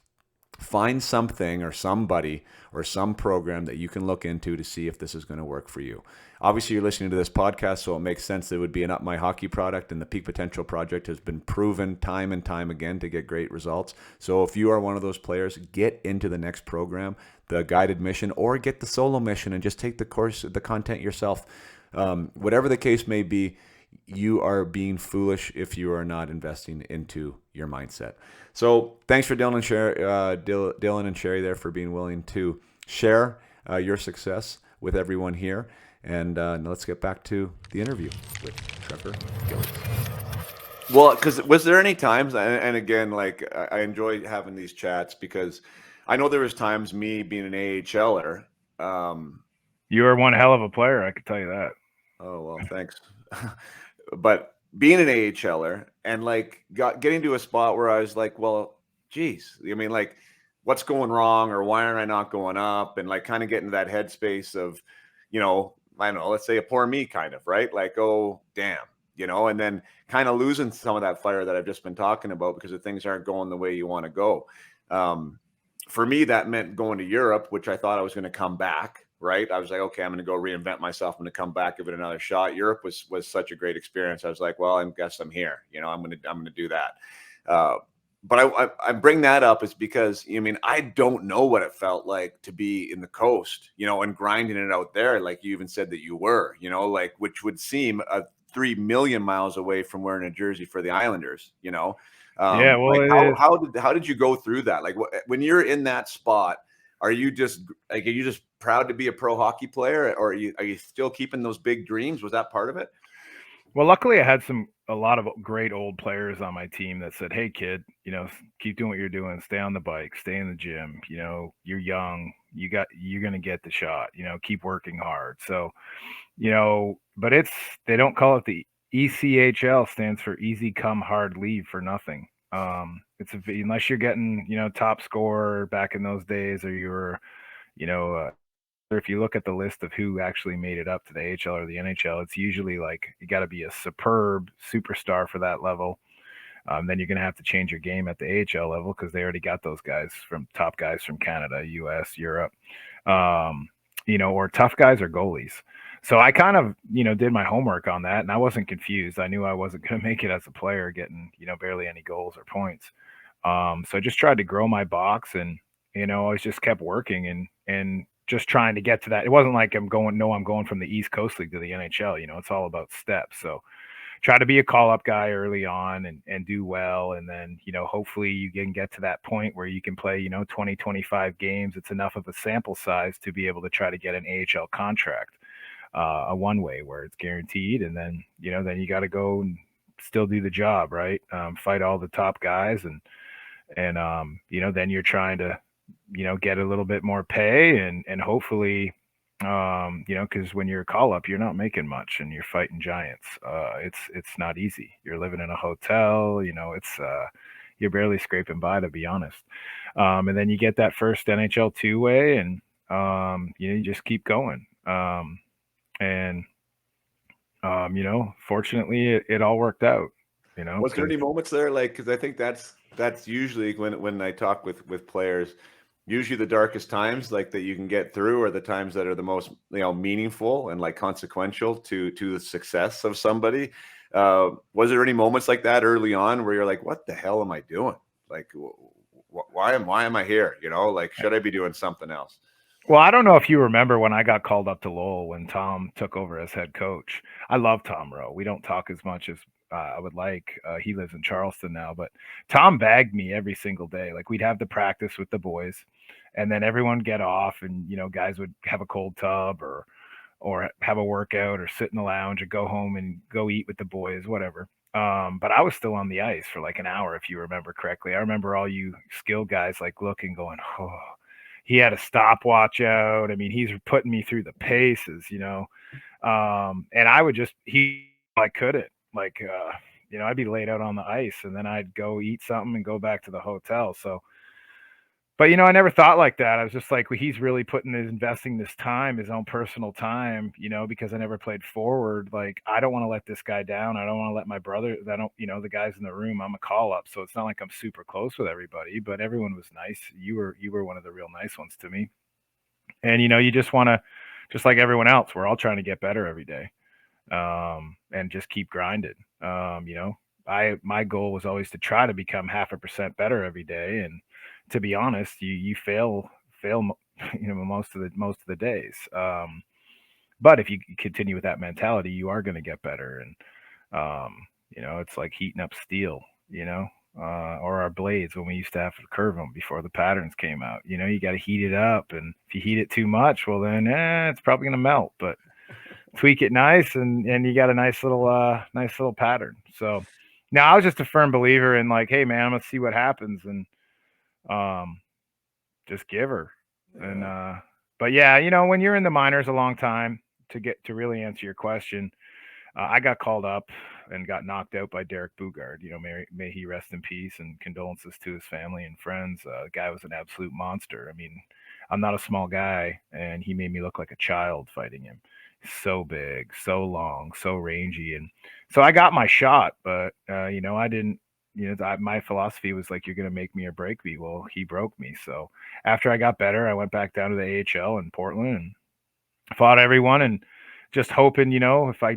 Find something or somebody or some program that you can look into to see if this is going to work for you. Obviously, you're listening to this podcast, so it makes sense that it would be an Up My Hockey product, and the Peak Potential Project has been proven time and time again to get great results. So if you are one of those players, get into the next program, the guided mission, or get the solo mission and just take the course, the content yourself. Whatever the case may be, you are being foolish if you are not investing into your mindset. So thanks for Dylan and Sherry there for being willing to share your success with everyone here. And let's get back to the interview with Trevor Gillies. Well, because was there any times, and again, like I enjoy having these chats because I know there was times me being an AHLer. You were one hell of a player, I could tell you that. Oh, well, thanks. But being an AHLer and like getting to a spot where I was like, well, geez, I mean, like, what's going wrong or why aren't I not going up? And like kind of getting to that headspace of, you know, I don't know, let's say a poor me kind of, right? Like, oh, damn, you know, and then kind of losing some of that fire that I've just been talking about because the things aren't going the way you want to go. For me, that meant going to Europe, which I thought I was going to come back. Right. I was like, okay, I'm going to go reinvent myself. I'm going to come back, give it another shot. Europe was such a great experience. I was like, well, I guess I'm here. You know, I'm going to do that. But I bring that up is because, I mean, I don't know what it felt like to be in the coast, you know, and grinding it out there. Like you even said that you were, you know, like, which would seem 3 million miles away from wearing a jersey for the Islanders, you know? Yeah. Well, like how did you go through that? Like when you're in that spot, are you just proud to be a pro hockey player, or are you still keeping those big dreams? Was that part of it? Well, luckily I had a lot of great old players on my team that said, "Hey kid, you know, keep doing what you're doing, stay on the bike, stay in the gym, you know, you're young, you're going to get the shot, you know, keep working hard." So, you know, but they don't call it the ECHL, stands for easy come hard leave for nothing. Unless you're getting, you know, top scorer back in those days, or you were, you know, or if you look at the list of who actually made it up to the AHL or the NHL, it's usually like you got to be a superb superstar for that level. Then you're going to have to change your game at the AHL level because they already got those top guys from Canada, US, Europe, you know, or tough guys or goalies. So I kind of, you know, did my homework on that, and I wasn't confused. I knew I wasn't going to make it as a player, getting, you know, barely any goals or points. So I just tried to grow my box, and, you know, I just kept working and just trying to get to that. It wasn't like I'm going from the East Coast League to the NHL. You know, it's all about steps. So try to be a call-up guy early on and do well, and then, you know, hopefully you can get to that point where you can play, you know, 20, 25 games. It's enough of a sample size to be able to try to get an AHL contract, a one-way where it's guaranteed, and then, you know, then you got to go and still do the job, right? Fight all the top guys, and you know, then you're trying to, you know, get a little bit more pay, and hopefully, you know, because when you're a call up, you're not making much and you're fighting giants. It's not easy. You're living in a hotel, you know, you're barely scraping by, to be honest. And then you get that first NHL two-way, and you know, you just keep going. And you know, fortunately it all worked out, you know. Was there any moments there, like, because I think that's usually when I talk with players, usually the darkest times, like, that you can get through, are the times that are the most, you know, meaningful and like consequential to the success of somebody. Was there any moments like that early on where you're like, what the hell am I doing? Like, why am I here? You know, like, should I be doing something else? Well, I don't know if you remember when I got called up to Lowell when Tom took over as head coach. I love Tom Rowe. We don't talk as much as I would like. He lives in Charleston now, but Tom bagged me every single day. Like, we'd have the practice with the boys, and then everyone get off, and, you know, guys would have a cold tub or have a workout or sit in the lounge or go home and go eat with the boys, whatever. But I was still on the ice for like an hour, if you remember correctly. I remember all you skill guys like looking, going, oh, he had a stopwatch out. I mean, he's putting me through the paces, you know. And I would I couldn't, like, you know, I'd be laid out on the ice, and then I'd go eat something and go back to the hotel. So, but, you know, I never thought like that. I was just like, well, he's really investing this time, his own personal time, you know, because I never played forward. Like, I don't want to let this guy down. I don't want to let my brother, you know, the guys in the room, I'm a call up. So it's not like I'm super close with everybody, but everyone was nice. You were one of the real nice ones to me. And, you know, you just want to, just like everyone else, we're all trying to get better every day, and just keep grinding. You know, my goal was always to try to become 0.5% better every day. And to be honest, you fail, you know, most of the days. But if you continue with that mentality, you are going to get better. It's like heating up steel, or our blades when we used to have to curve them before the patterns came out. You got to heat it up, and if you heat it too much, well then it's probably gonna melt. But tweak it nice, and you got a nice little pattern. So now I was just a firm believer in like, hey man, let's see what happens, and just give her. Yeah. And but yeah, when you're in the minors a long time, to really answer your question, I got called up and got knocked out by Derek Bugard. May he rest in peace, and condolences to his family and friends. The guy was an absolute monster. I mean, I'm not a small guy, and he made me look like a child fighting him. So big, so long, so rangy, and so I got my shot, but I didn't. My philosophy was like, you're going to make me or break me. Well, he broke me. So after I got better, I went back down to the AHL in Portland and fought everyone, and just hoping, if I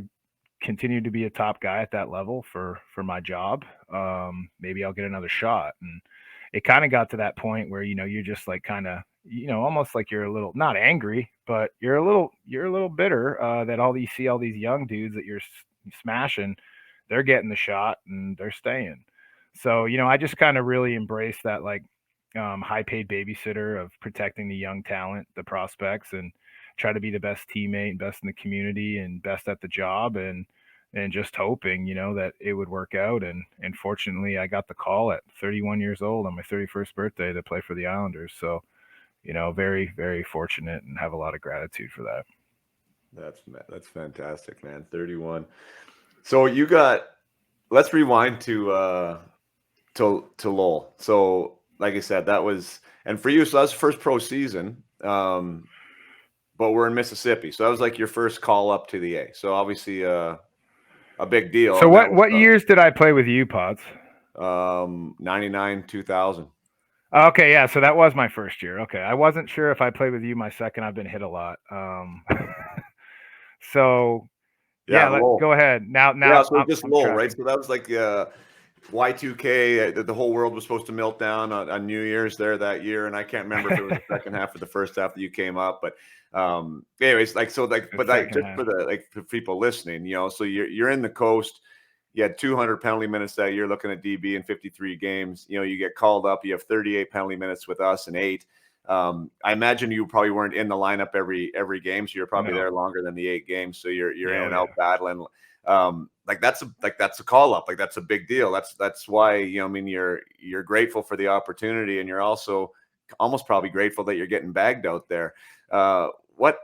continue to be a top guy at that level for my job, maybe I'll get another shot. And it kind of got to that point where you're just like kind of almost like you're a little, not angry, but you're a little bitter that you see all these young dudes that you're smashing, they're getting the shot and they're staying. So I just kind of really embraced that, like, high paid babysitter of protecting the young talent, the prospects, and try to be the best teammate and best in the community and best at the job, and just hoping, that it would work out. And fortunately, I got the call at 31 years old on my 31st birthday to play for the Islanders. So, very, very fortunate, and have a lot of gratitude for that. That's fantastic, man. 31. So let's rewind to Lowell. So like I said, that was, and for you, so that was first pro season. But we're in Mississippi, so that was like your first call up to the A. So obviously, a big deal. So what years did I play with you, Pods? 99, 2000. Okay, yeah. So that was my first year. Okay, I wasn't sure if I played with you my second. I've been hit a lot. So yeah, go ahead. Now, yeah. So just Lowell, right? So that was like Y2K, the whole world was supposed to melt down on New Year's there that year, and I can't remember if it was the second half or the first half that you came up, but anyways, just for people listening, so you're in the coast, you had 200 penalty minutes that year looking at DB in 53 games, you get called up, you have 38 penalty minutes with us and 8. I imagine you probably weren't in the lineup every game, so you're probably there longer than the 8 games, so you're in and out battling. That's a call up, like that's a big deal. That's why you're grateful for the opportunity, and you're also almost probably grateful that you're getting bagged out there. What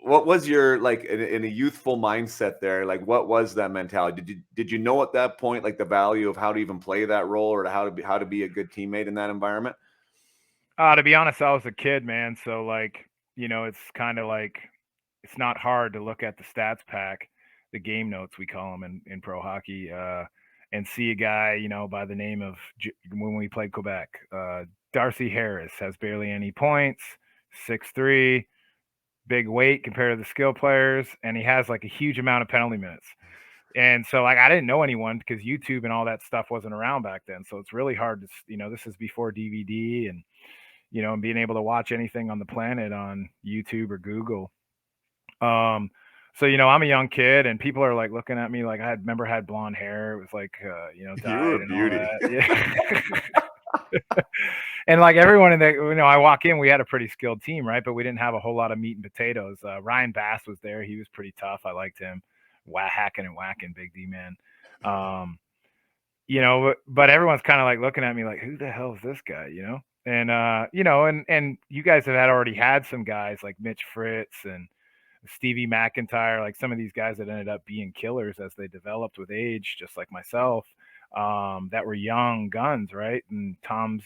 was your, like, in a youthful mindset there? Like, what was that mentality? Did you know at that point, like, the value of how to even play that role, or how to be a good teammate in that environment? To be honest, I was a kid, man. So like, it's kind of like, it's not hard to look at the stats pack, the game notes we call them in pro hockey, and see a guy, by the name of, when we played Quebec, Darcy Harris has barely any points, 6'3", big weight compared to the skill players, and he has like a huge amount of penalty minutes. And so, like, I didn't know anyone because YouTube and all that stuff wasn't around back then. So it's really hard to, this is before DVD and, and being able to watch anything on the planet on YouTube or Google. So, I'm a young kid, and people are like looking at me like I had blonde hair. It was like, dyed. You were a beauty. Yeah. And like everyone in the, I walk in, we had a pretty skilled team, right? But we didn't have a whole lot of meat and potatoes. Ryan Bass was there. He was pretty tough. I liked him. Hacking and whacking, big D man. But everyone's kind of like looking at me like, who the hell is this guy? And and you guys have already had some guys like Mitch Fritz and Stevie McIntyre, like some of these guys that ended up being killers as they developed with age, just like myself, that were young guns, right? And Tom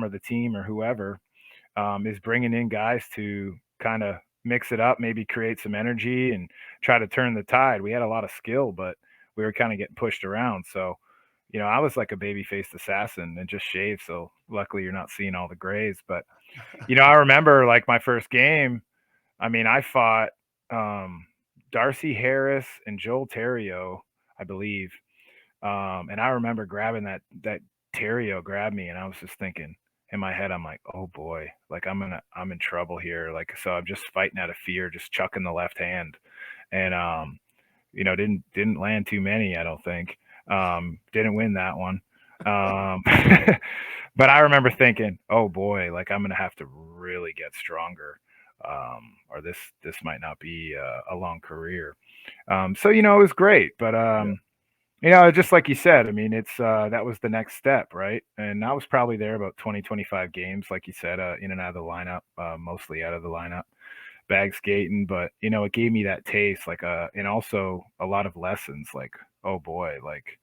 or the team or whoever is bringing in guys to kind of mix it up, maybe create some energy and try to turn the tide. We had a lot of skill, but we were kind of getting pushed around. So, I was like a baby-faced assassin and just shaved. So luckily you're not seeing all the grays. But, I remember like my first game, I mean, I fought Darcy Harris and Joel Theriault, I believe. And I remember grabbing that Theriault grabbed me, and I was just thinking in my head, I'm like, oh boy, like I'm in trouble here. Like, so I'm just fighting out of fear, just chucking the left hand. And Didn't land too many, I don't think. Didn't win that one. Um, but I remember thinking, oh boy, like I'm gonna have to really get stronger, or this might not be a long career. So it was great, but just like you said, I mean, it's that was the next step, right? And I was probably there about 20-25 games, like you said, in and out of the lineup, mostly out of the lineup, bag skating. But it gave me that taste, like and also a lot of lessons, like, oh boy, like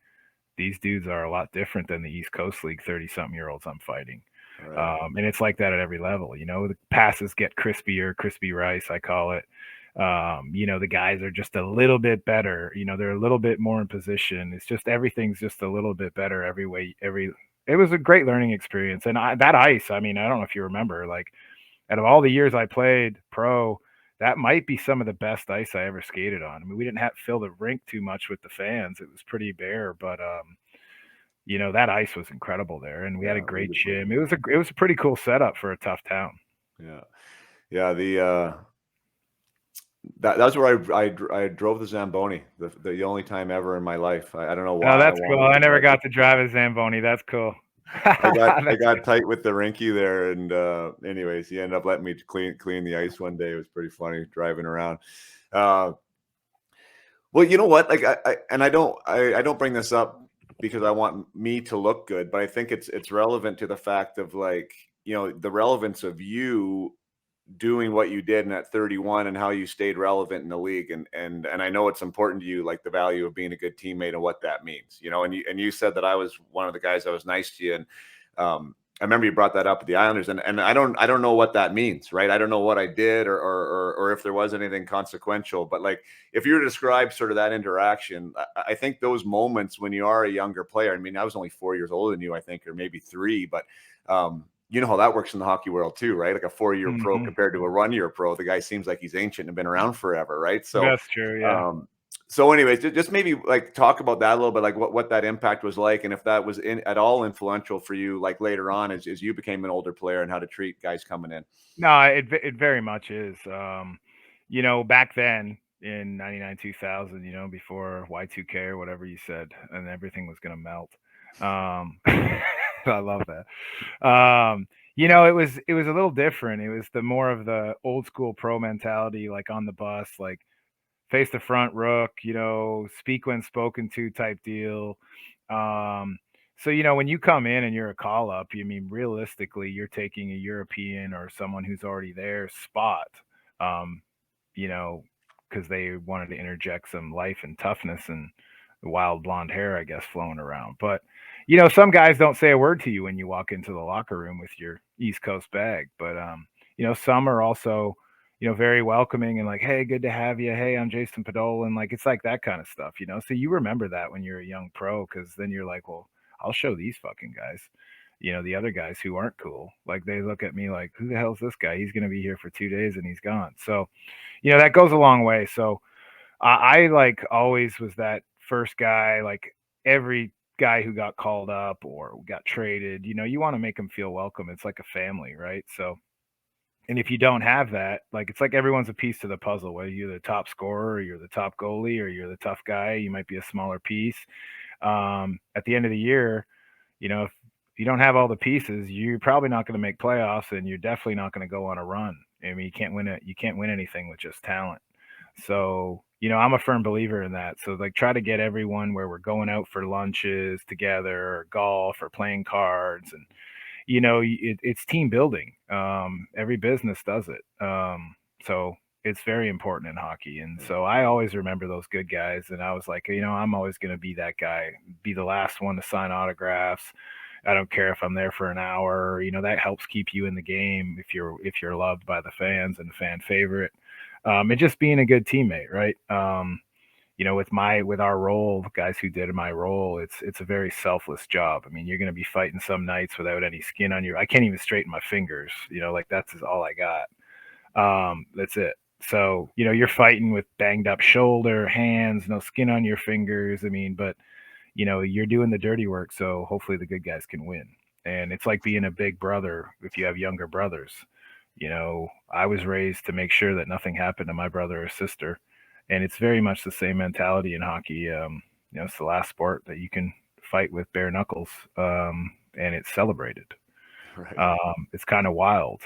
these dudes are a lot different than the East Coast League 30-something-year-olds I'm fighting. Right. And it's like that at every level. The passes get crispier, crispy rice, I call it. The guys are just a little bit better. They're a little bit more in position. It's just everything's just a little bit better every way. It was a great learning experience. And that ice, I mean, I don't know if you remember, like out of all the years I played pro, that might be some of the best ice I ever skated on. I mean, we didn't have to fill the rink too much with the fans. It was pretty bare, but that ice was incredible there, and we had a great gym. It was a pretty cool setup for a tough town. Yeah, yeah. That's where I drove the Zamboni, the only time ever in my life. I don't know why. Oh, that's cool. I never got to drive a Zamboni. That's cool. I got tight with the rinky there, and anyways, he ended up letting me clean the ice one day. It was pretty funny driving around. Well, you know what? Like I don't bring this up because I want me to look good, but I think it's relevant to the fact of like, the relevance of you doing what you did in at 31 and how you stayed relevant in the league. And I know it's important to you, like the value of being a good teammate and what that means, and you said that I was one of the guys that was nice to you. And I remember you brought that up at the Islanders, and I don't know what that means, right? I don't know what I did or if there was anything consequential, but like, if you were to describe sort of that interaction, I think those moments when you are a younger player, I mean, I was only 4 years older than you, I think, or maybe 3, but you know how that works in the hockey world too, right? Like a 4-year pro compared to a 1-year pro, the guy seems like he's ancient and been around forever, right? So that's true. Yeah. So anyways, just maybe like talk about that a little bit, like what that impact was like, and if that was at all influential for you, like later on as you became an older player and how to treat guys coming in. No, it very much is. Back then in 99, 2000, before Y2K or whatever you said, and everything was going to melt. I love that. It was a little different. It was the more of the old school pro mentality, like on the bus, like face the front rook, speak when spoken to type deal. So, when you come in and you're a call up, realistically, you're taking a European or someone who's already there spot, um, because they wanted to interject some life and toughness and wild blonde hair, I guess, flowing around. But, some guys don't say a word to you when you walk into the locker room with your East Coast bag. But, some are also, very welcoming and like, hey, good to have you. Hey, I'm Jason Podol. And like, it's like that kind of stuff, so you remember that when you're a young pro, because then you're like, well, I'll show these fucking guys, the other guys who aren't cool. Like they look at me like, who the hell's this guy? He's going to be here for 2 days and he's gone. So, that goes a long way. So I like always was that first guy, like every guy who got called up or got traded, you want to make them feel welcome. It's like a family, right? So, and if you don't have that, like it's like everyone's a piece to the puzzle, whether you're the top scorer or you're the top goalie or you're the tough guy, you might be a smaller piece. At the end of the year, if you don't have all the pieces, you're probably not going to make playoffs and you're definitely not going to go on a run. I mean, you can't win anything with just talent. So, I'm a firm believer in that. So like try to get everyone where we're going out for lunches together or golf or playing cards and it's team building. Every business does it. So it's very important in hockey. And so I always remember those good guys. And I was like, I'm always going to be that guy, be the last one to sign autographs. I don't care if I'm there for an hour, that helps keep you in the game if you're loved by the fans and a fan favorite. And just being a good teammate, right? With our role, guys who did my role, it's a very selfless job. I mean, you're going to be fighting some nights without any skin on you. I can't even straighten my fingers, like that's all I got. That's it. So, you're fighting with banged up shoulder, hands, no skin on your fingers. I mean, but you're doing the dirty work. So hopefully the good guys can win. And it's like being a big brother if you have younger brothers. I was raised to make sure that nothing happened to my brother or sister. And it's very much the same mentality in hockey. It's the last sport that you can fight with bare knuckles, and it's celebrated. Right. It's kind of wild.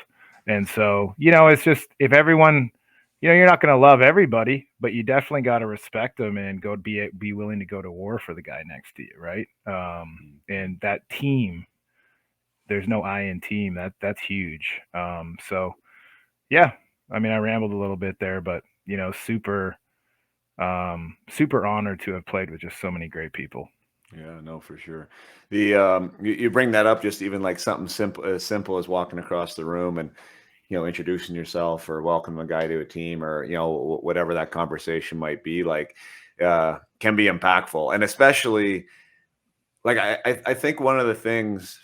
And so, it's just, if everyone, you're not going to love everybody, but you definitely got to respect them and be willing to go to war for the guy next to you. Right. And that team, there's no I in team. That's huge. So yeah, I mean, I rambled a little bit there, but super honored to have played with just so many great people. Yeah, no, for sure. The you bring that up, just even like something simple as walking across the room and introducing yourself or welcoming a guy to a team, or whatever that conversation might be like, can be impactful. And especially, like, I think one of the things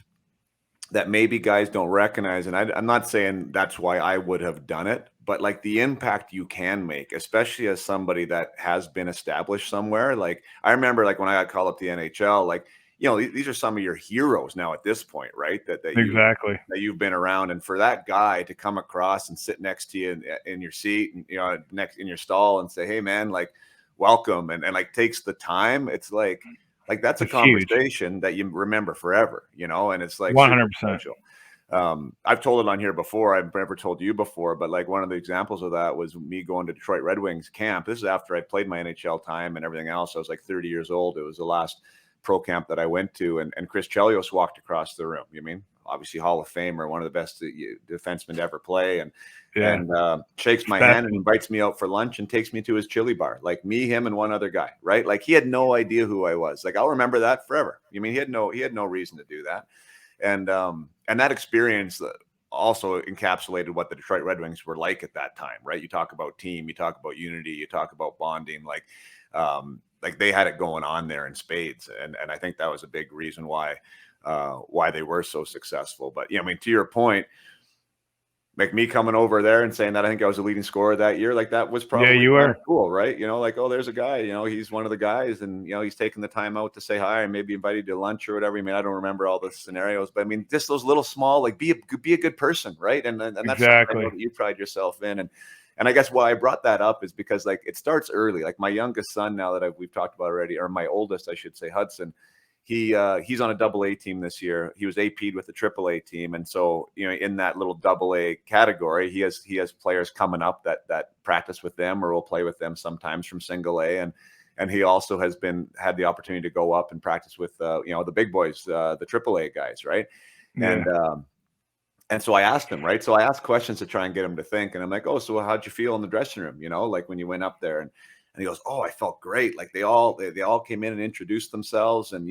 that maybe guys don't recognize, and I'm not saying that's why I would have done it, but like the impact you can make, especially as somebody that has been established somewhere. Like, I remember, like, when I got called up to the NHL, like, these are some of your heroes now at this point, right? That Exactly. you've been around, and for that guy to come across and sit next to you in your seat, and next in your stall, and say, "Hey, man, like, welcome," and like takes the time. It's like that's a It's huge. conversation that you remember forever, and it's like 100%. super special. I've told it on here before. I've never told you before, but like one of the examples of that was me going to Detroit Red Wings camp. This is after I played my NHL time and everything else. I was like 30 years old. It was the last pro camp that I went to, and Chris Chelios walked across the room. Obviously Hall of Famer, one of the best defensemen to ever play, and shakes my hand and invites me out for lunch and takes me to his chili bar. Like, me, him, and one other guy, right? Like, he had no idea who I was. Like, I'll remember that forever. He had no reason to do that. And that experience also encapsulated what the Detroit Red Wings were like at that time, right? You talk about team, you talk about unity, you talk about bonding, like they had it going on there in spades. And I think that was a big reason why they were so successful. But yeah, I mean, to your point, like me coming over there and saying that I think I was the leading scorer that year, like that was probably you were cool, right? Like, oh, there's a guy, he's one of the guys, and he's taking the time out to say hi and maybe invite you to lunch or whatever. I mean, I don't remember all the scenarios, but I mean, just those little small, like, be a good person, right? And that's something I know that you pride yourself in. And I guess why I brought that up is because, like, it starts early. Like, my youngest son, now that we've talked about already, or my oldest, I should say, Hudson. He's on a AA team this year. He was AP'd with the AAA team, and so in that little AA category, he has players coming up that practice with them or will play with them sometimes from single A, and he also has had the opportunity to go up and practice with the big boys, the AAA guys, right? Yeah. And so I asked him, right? So I asked questions to try and get him to think, and I'm like, "Oh, so how'd you feel in the dressing room? Like when you went up there?" And he goes, "Oh, I felt great. Like they all came in and introduced themselves, and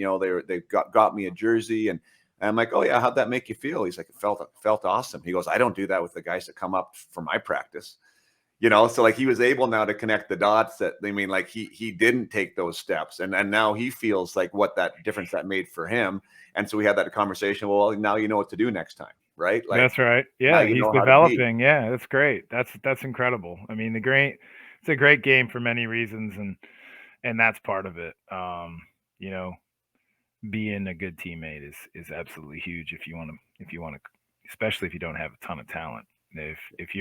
they got me a jersey." And I'm like, "Oh yeah, how'd that make you feel?" He's like, "It felt awesome." He goes, "I don't do that with the guys that come up for my practice." So like he was able now to connect the dots that like he didn't take those steps, and now he feels like what that difference that made for him. And so we had that conversation. Well, now you know what to do next time, right? Like, that's right. Yeah, he's developing. Yeah, that's great. That's incredible. I mean, it's a great game for many reasons, and that's part of it. Being a good teammate is absolutely huge if you want to, especially if you don't have a ton of talent. If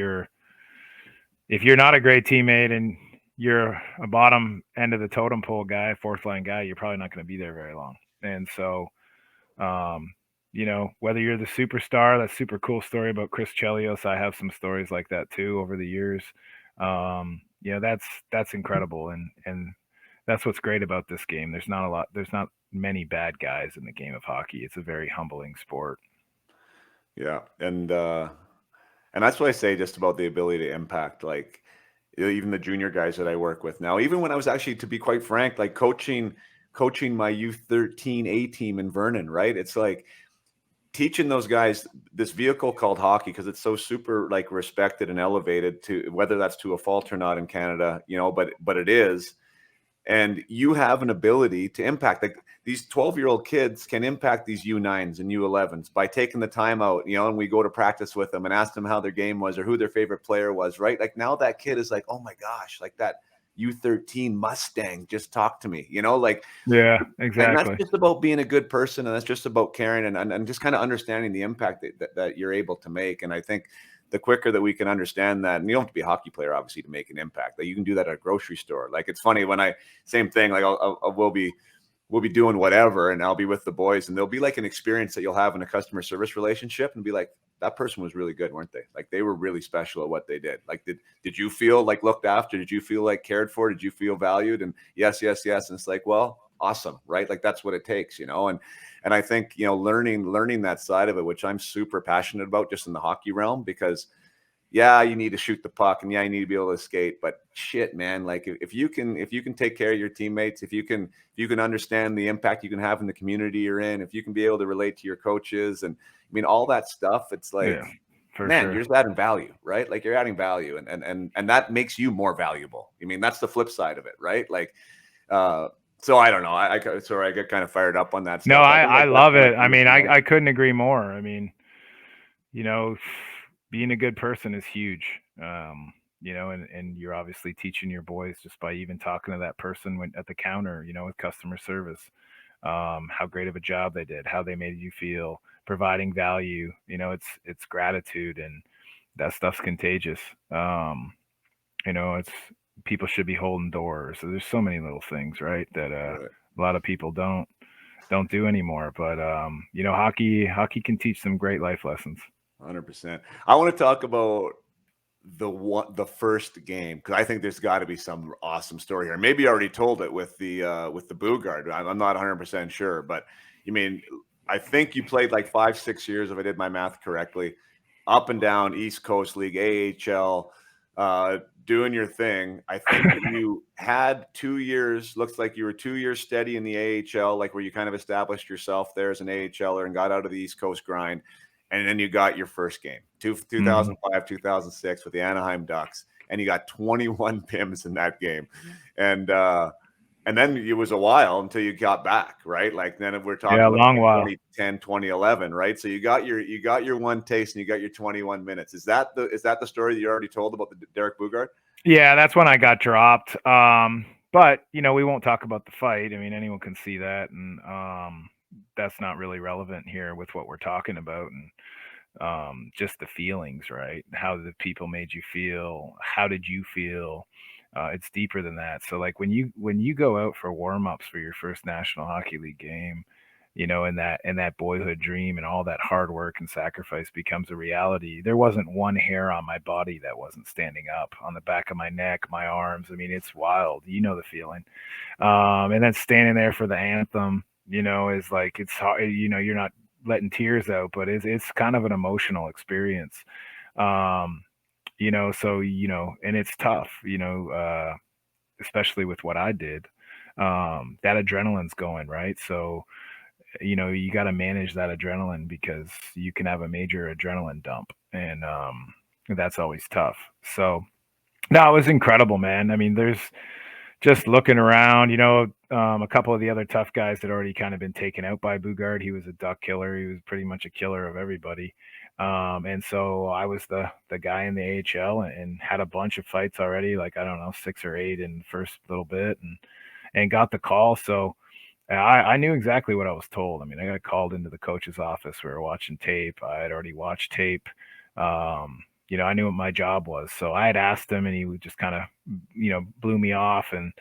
you're not a great teammate and you're a bottom end of the totem pole guy, fourth line guy, you're probably not going to be there very long. And so, whether you're the superstar, that's super cool story about Chris Chelios. I have some stories like that too over the years. That's incredible. And that's what's great about this game. There's not many bad guys in the game of hockey. It's a very humbling sport. Yeah. And that's what I say just about the ability to impact, like, even the junior guys that I work with now, even when I was actually, to be quite frank, like coaching my U13 A team in Vernon, right? It's like teaching those guys this vehicle called hockey, because it's so super like respected and elevated, to whether that's to a fault or not in Canada, but it is. And you have an ability to impact, like, these 12-year-old kids can impact these U9s and U11s by taking the time out, and we go to practice with them and ask them how their game was or who their favorite player was, right? Like, now that kid is like, oh my gosh, like that U13 Mustang just talked to me, like, yeah, exactly. And that's just about being a good person, and that's just about caring and just kind of understanding the impact that you're able to make. And I think the quicker that we can understand that, and you don't have to be a hockey player, obviously, to make an impact. Like you can do that at a grocery store. Like it's funny when same thing, like we'll be doing whatever and I'll be with the boys and there'll be like an experience that you'll have in a customer service relationship and be like, that person was really good, weren't they? Like they were really special at what they did. Like, did you feel like looked after? Did you feel like cared for? Did you feel valued? And yes. And it's like, well, awesome. Right. Like that's what it takes, and I think, learning that side of it, which I'm super passionate about just in the hockey realm, because yeah, you need to shoot the puck and yeah, you need to be able to skate, but shit, man, like if you can take care of your teammates, if you can understand the impact you can have in the community you're in, if you can be able to relate to your coaches and all that stuff, it's like, man, sure. you're just adding value, right? Like you're adding value and that makes you more valuable. That's the flip side of it, right? Like, so I don't know. I get kind of fired up on that stuff. No, I love it. I couldn't agree more. Being a good person is huge. And you're obviously teaching your boys just by even talking to that person at the counter, with customer service, how great of a job they did, how they made you feel, providing value. It's gratitude, and that stuff's contagious. It's people should be holding doors. So there's so many little things, right, that a lot of people don't do anymore. But hockey can teach some great life lessons. 100%. I want to talk about the first game, because I think there's got to be some awesome story here. Maybe you already told it with the Bugard. I'm not 100% sure, but I think you played like 5-6 years, if I did my math correctly, up and down East Coast League, AHL, doing your thing. I think you had 2 years. Looks like you were 2 years steady in the AHL, like where you kind of established yourself there as an AHLer and got out of the East Coast grind. And then you got your first game, 2005, 2006 with the Anaheim Ducks, and you got 21 PIMs in that game. And then it was a while until you got back, right? Like then we're talking about long while. 2010, 2011, right? So you got your one taste and you got your 21 minutes. Is that the story that you already told about the Derek Bugard? Yeah, that's when I got dropped. But we won't talk about the fight. Anyone can see that, and that's not really relevant here with what we're talking about, and just the feelings, right? How the people made you feel. How did you feel? It's deeper than that. So like when you go out for warm-ups for your first National Hockey League game, and that boyhood dream and all that hard work and sacrifice becomes a reality. There wasn't one hair on my body that wasn't standing up, on the back of my neck, my arms. It's wild. The feeling. And then standing there for the anthem, is like, it's hard, you're not letting tears out, but it's kind of an emotional experience. So, and it's tough, especially with what I did. That adrenaline's going, right? So, you got to manage that adrenaline, because you can have a major adrenaline dump, and that's always tough. So, no, it was incredible, man. There's just looking around, a couple of the other tough guys had already kind of been taken out by Bugard. He was a duck killer. He was pretty much a killer of everybody. And so I was the guy in the AHL and had a bunch of fights already, like, I don't know, 6 or 8 in the first little bit, and got the call. So I knew exactly what I was told. I got called into the coach's office. We were watching tape. I had already watched tape. I knew what my job was. So I had asked him, and he would just kind of, blew me off. And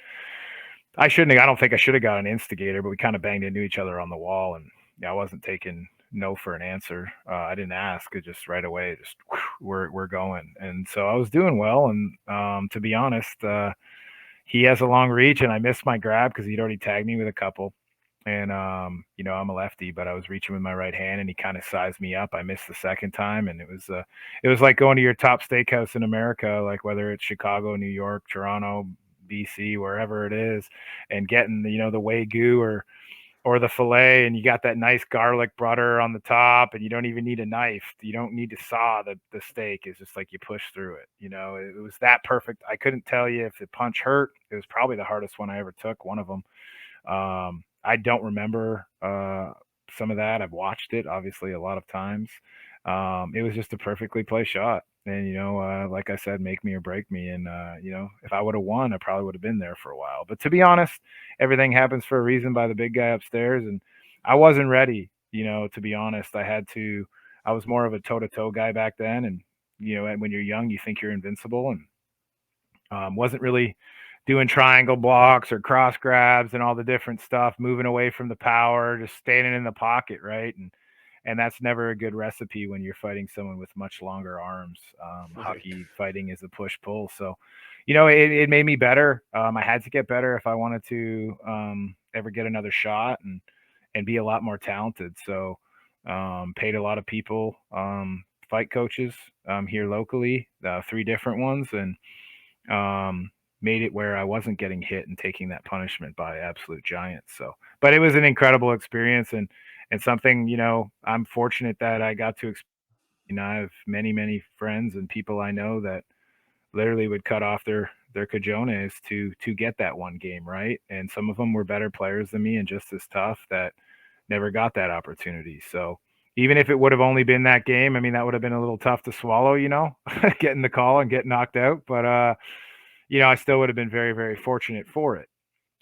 I don't think I should have got an instigator, but we kind of banged into each other on the wall. And I wasn't taking no for an answer. I didn't ask. It just right away, just we're going. And so I was doing well. And to be honest, he has a long reach, and I missed my grab because he'd already tagged me with a couple. And, I'm a lefty, but I was reaching with my right hand, and he kind of sized me up. I missed the second time, and it was like going to your top steakhouse in America, like whether it's Chicago, New York, Toronto, BC, wherever it is, and getting the Wagyu or the filet, and you got that nice garlic butter on the top, and you don't even need a knife. You don't need to saw the steak. It's just like you push through it. It was that perfect. I couldn't tell you if the punch hurt. It was probably the hardest one I ever took, one of them. I don't remember some of that. I've watched it, obviously, a lot of times. It was just a perfectly placed shot. And, like I said, make me or break me. And, if I would have won, I probably would have been there for a while. But to be honest, everything happens for a reason by the big guy upstairs. And I wasn't ready, to be honest. I was more of a toe-to-toe guy back then. And when you're young, you think you're invincible, and wasn't really doing triangle blocks or cross grabs and all the different stuff, moving away from the power, just standing in the pocket, right? And that's never a good recipe when you're fighting someone with much longer arms. Right. Hockey fighting is a push pull, so it made me better. I had to get better if I wanted to ever get another shot and be a lot more talented. So paid a lot of people, fight coaches here locally, 3 different ones, and made it where I wasn't getting hit and taking that punishment by absolute giants. So, but it was an incredible experience and something, I'm fortunate that I got to I have many friends and people I know that literally would cut off their cojones to get that one game, right? And some of them were better players than me and just as tough that never got that opportunity. So, even if it would have only been that game, I mean, that would have been a little tough to swallow, getting the call and getting knocked out. But I still would have been very fortunate for it.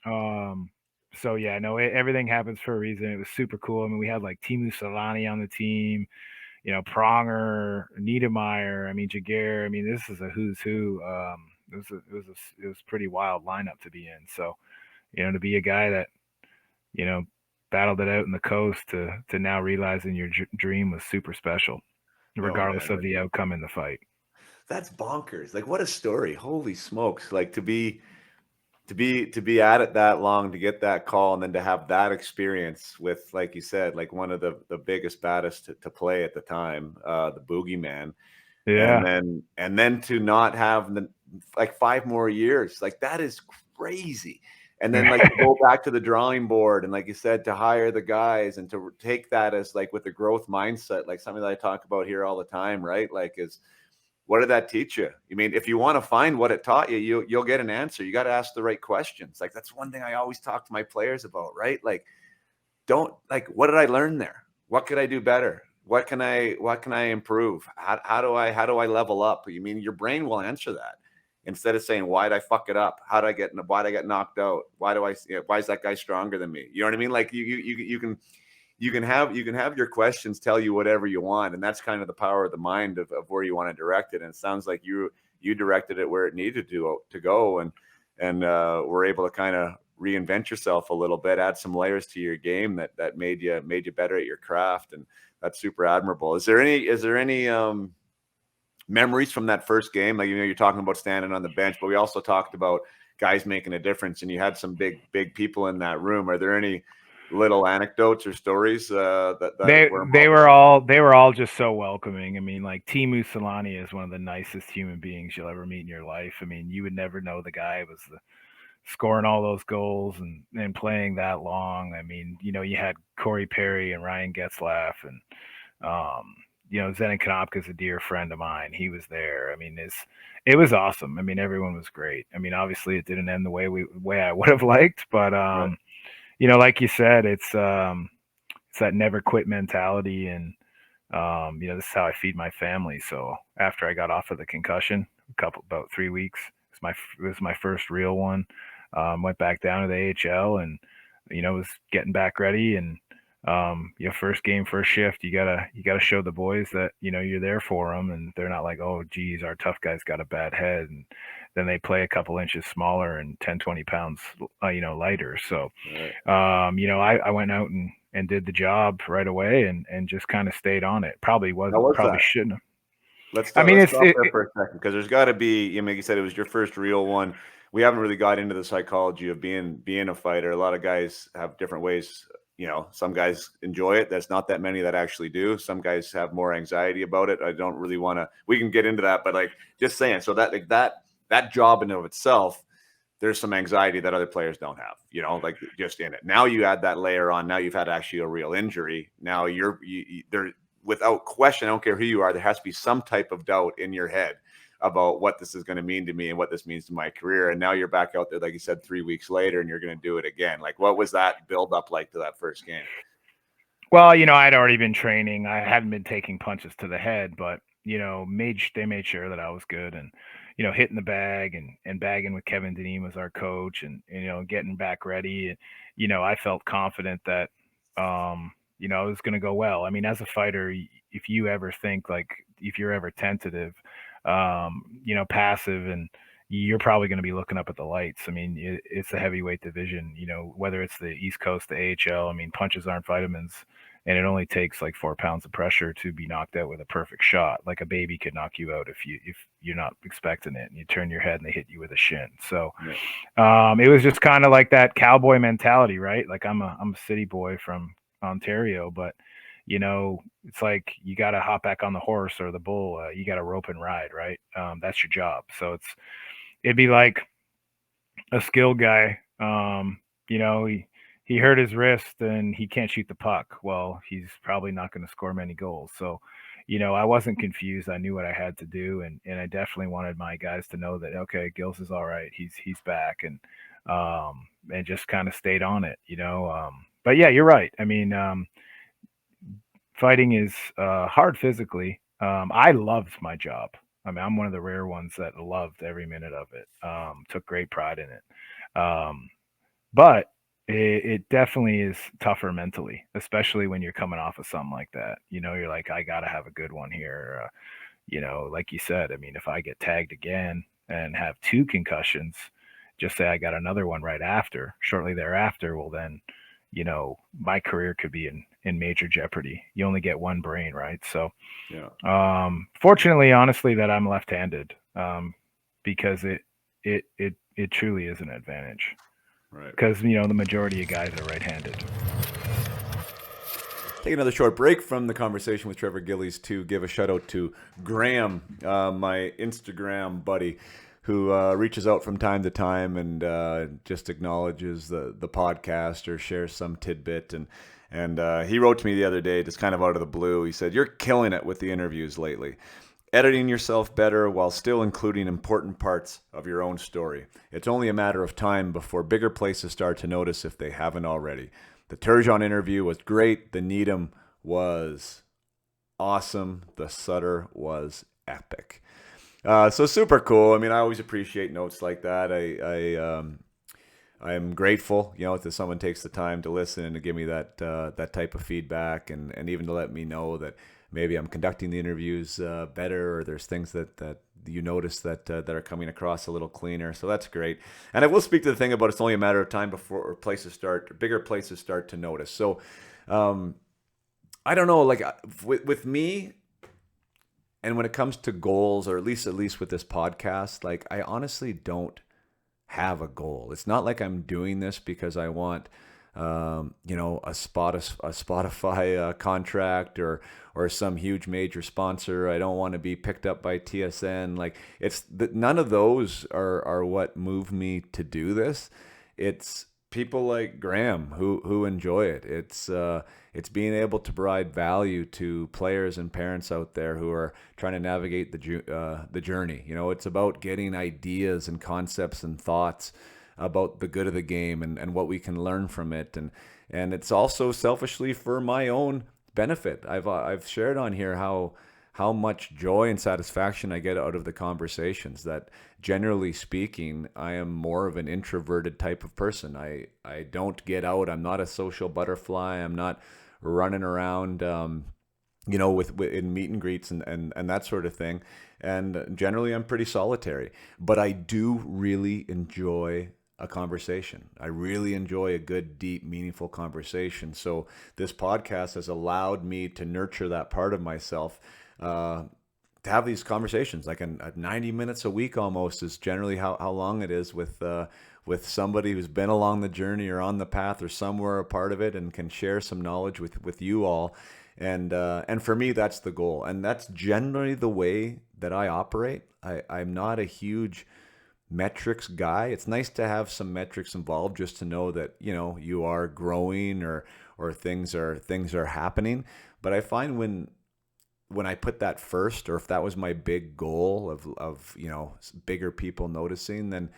So yeah, no, everything happens for a reason. It was super cool. I mean, we had like Timu Solani on the team, Pronger, Niedermeyer. I mean, Jaguar. I mean, this is a who's who. It was pretty wild lineup to be in. So, to be a guy that, battled it out in the coast to now realizing your dream was super special, regardless of the outcome in the fight. That's bonkers. Like, what a story. Holy smokes. Like to be at it that long, to get that call, and then to have that experience with, like you said, like one of the biggest, baddest to play at the time, the boogeyman. Yeah. And then to not have like 5 more years, like that is crazy. And then like to go back to the drawing board and, like you said, to hire the guys and to take that as like with the growth mindset, like something that I talk about here all the time, right? Like what did that teach you? I mean, if you want to find what it taught you, you'll get an answer. You got to ask the right questions. Like that's one thing I always talk to my players about, right? Like, what did I learn there? What could I do better? What can I improve? How do I level up? You mean your brain will answer that instead of saying, why did I fuck it up? Why did I get knocked out? Why is that guy stronger than me? You know what I mean? Like you can have your questions tell you whatever you want, and that's kind of the power of the mind of where you want to direct it. And it sounds like you directed it where it needed to go, and were able to kind of reinvent yourself a little bit, add some layers to your game that made you better at your craft, and that's super admirable. Is there any memories from that first game? Like, you're talking about standing on the bench, but we also talked about guys making a difference, and you had some big people in that room. Are there any little anecdotes or stories they were all just so welcoming? I mean, like Timu Solani is one of the nicest human beings you'll ever meet in your life. I mean, you would never know the guy was scoring all those goals and playing that long. I mean, you had Corey Perry and Ryan Getzlaff and Zenon Konopka is a dear friend of mine. He was there. I mean, it was awesome. I mean, everyone was great. I mean, obviously it didn't end the way I would have liked, but right. Like you said, it's that never quit mentality, and this is how I feed my family. So after I got off of the concussion, about 3 weeks, it was my first real one. Went back down to the ECHL and was getting back ready, and first game, first shift, you gotta show the boys that you're there for them, and they're not like, oh geez, our tough guy's got a bad head, and then they play a couple inches smaller and 10-20 pounds lighter. So right. I went out and did the job right away and just kind of stayed on it. Probably shouldn't have. Let's stop there for a second, because there's got to be, like you said, it was your first real one. We haven't really got into the psychology of being a fighter. A lot of guys have different ways. Some guys enjoy it. There's not that many that actually do. Some guys have more anxiety about it. I don't really want to. We can get into that, but like just saying, so that job in and of itself, there's some anxiety that other players don't have. Like just in it. Now you add that layer on. Now you've had actually a real injury. Now there. Without question, I don't care who you are, there has to be some type of doubt in your head about what this is going to mean to me and what this means to my career. And now you're back out there, like you said, 3 weeks later, and you're going to do it again. Like, what was that build up like to that first game? Well, I'd already been training. I hadn't been taking punches to the head, but they made sure that I was good, and hitting the bag and bagging with Kevin Deneen was our coach, and getting back ready. And I felt confident that it was going to go well. I mean, as a fighter, if you ever think like if you're ever tentative, passive, and you're probably going to be looking up at the lights. I mean, it's a heavyweight division, whether it's the East Coast, the AHL. I mean, punches aren't vitamins, and it only takes like 4 pounds of pressure to be knocked out with a perfect shot. Like a baby could knock you out if you're not expecting it, and you turn your head and they hit you with a shin. So, it was just kind of like that cowboy mentality, right? Like I'm a city boy from Ontario, but it's like you got to hop back on the horse or the bull. You got to rope and ride, right? That's your job. So it'd be like a skilled guy. He hurt his wrist and he can't shoot the puck. Well, he's probably not going to score many goals. So, I wasn't confused. I knew what I had to do, and I definitely wanted my guys to know that okay, Gills is all right. He's back, and just kind of stayed on it. But yeah, you're right. I mean, fighting is hard physically. I loved my job. I mean, I'm one of the rare ones that loved every minute of it. Took great pride in it. But it definitely is tougher mentally, especially when you're coming off of something like that. You're like, I got to have a good one here. Like you said, I mean, if I get tagged again and have 2 concussions, just say I got another one shortly thereafter, well, then, my career could be in major jeopardy. You only get one brain, right? So, fortunately, honestly, that I'm left-handed, because it truly is an advantage. Right. Because, the majority of guys are right-handed. Take another short break from the conversation with Trevor Gillies to give a shout out to Graham, my Instagram buddy, who reaches out from time to time and just acknowledges the podcast or shares some tidbit. And he wrote to me the other day, just kind of out of the blue. He said, "You're killing it with the interviews lately. Editing yourself better while still including important parts of your own story. It's only a matter of time before bigger places start to notice if they haven't already. The Turgeon interview was great. The Needham was awesome. The Sutter was epic." So super cool. I mean, I always appreciate notes like that. I am grateful, that someone takes the time to listen and to give me that type of feedback, and even to let me know that maybe I'm conducting the interviews better, or there's things that you notice that are coming across a little cleaner. So that's great. And I will speak to the thing about it's only a matter of time before bigger places start to notice. So I don't know, like with me, and when it comes to goals, or at least with this podcast, like I honestly don't have a goal. It's not like I'm doing this because I want a Spotify contract or some huge major sponsor. I don't want to be picked up by TSN. Like none of those are what move me to do this. It's people like Graham who enjoy it. It's being able to provide value to players and parents out there who are trying to navigate the journey. It's about getting ideas and concepts and thoughts about the good of the game and what we can learn from it, and it's also selfishly for my own benefit. I've shared on here how much joy and satisfaction I get out of the conversations. That generally speaking, I am more of an introverted type of person. I don't get out. I'm not a social butterfly. I'm not running around with in meet and greets and that sort of thing. And generally I'm pretty solitary, but I do really enjoy a conversation. I really enjoy a good, deep, meaningful conversation. So this podcast has allowed me to nurture that part of myself, to have these conversations, like 90 minutes a week almost is generally how long it is with somebody who's been along the journey or on the path or somewhere a part of it and can share some knowledge with you all. And for me, that's the goal. And that's generally the way that I operate. I'm not a huge metrics guy. It's nice to have some metrics involved just to know that, you are growing or things are happening. But I find when I put that first, or if that was my big goal of bigger people noticing, then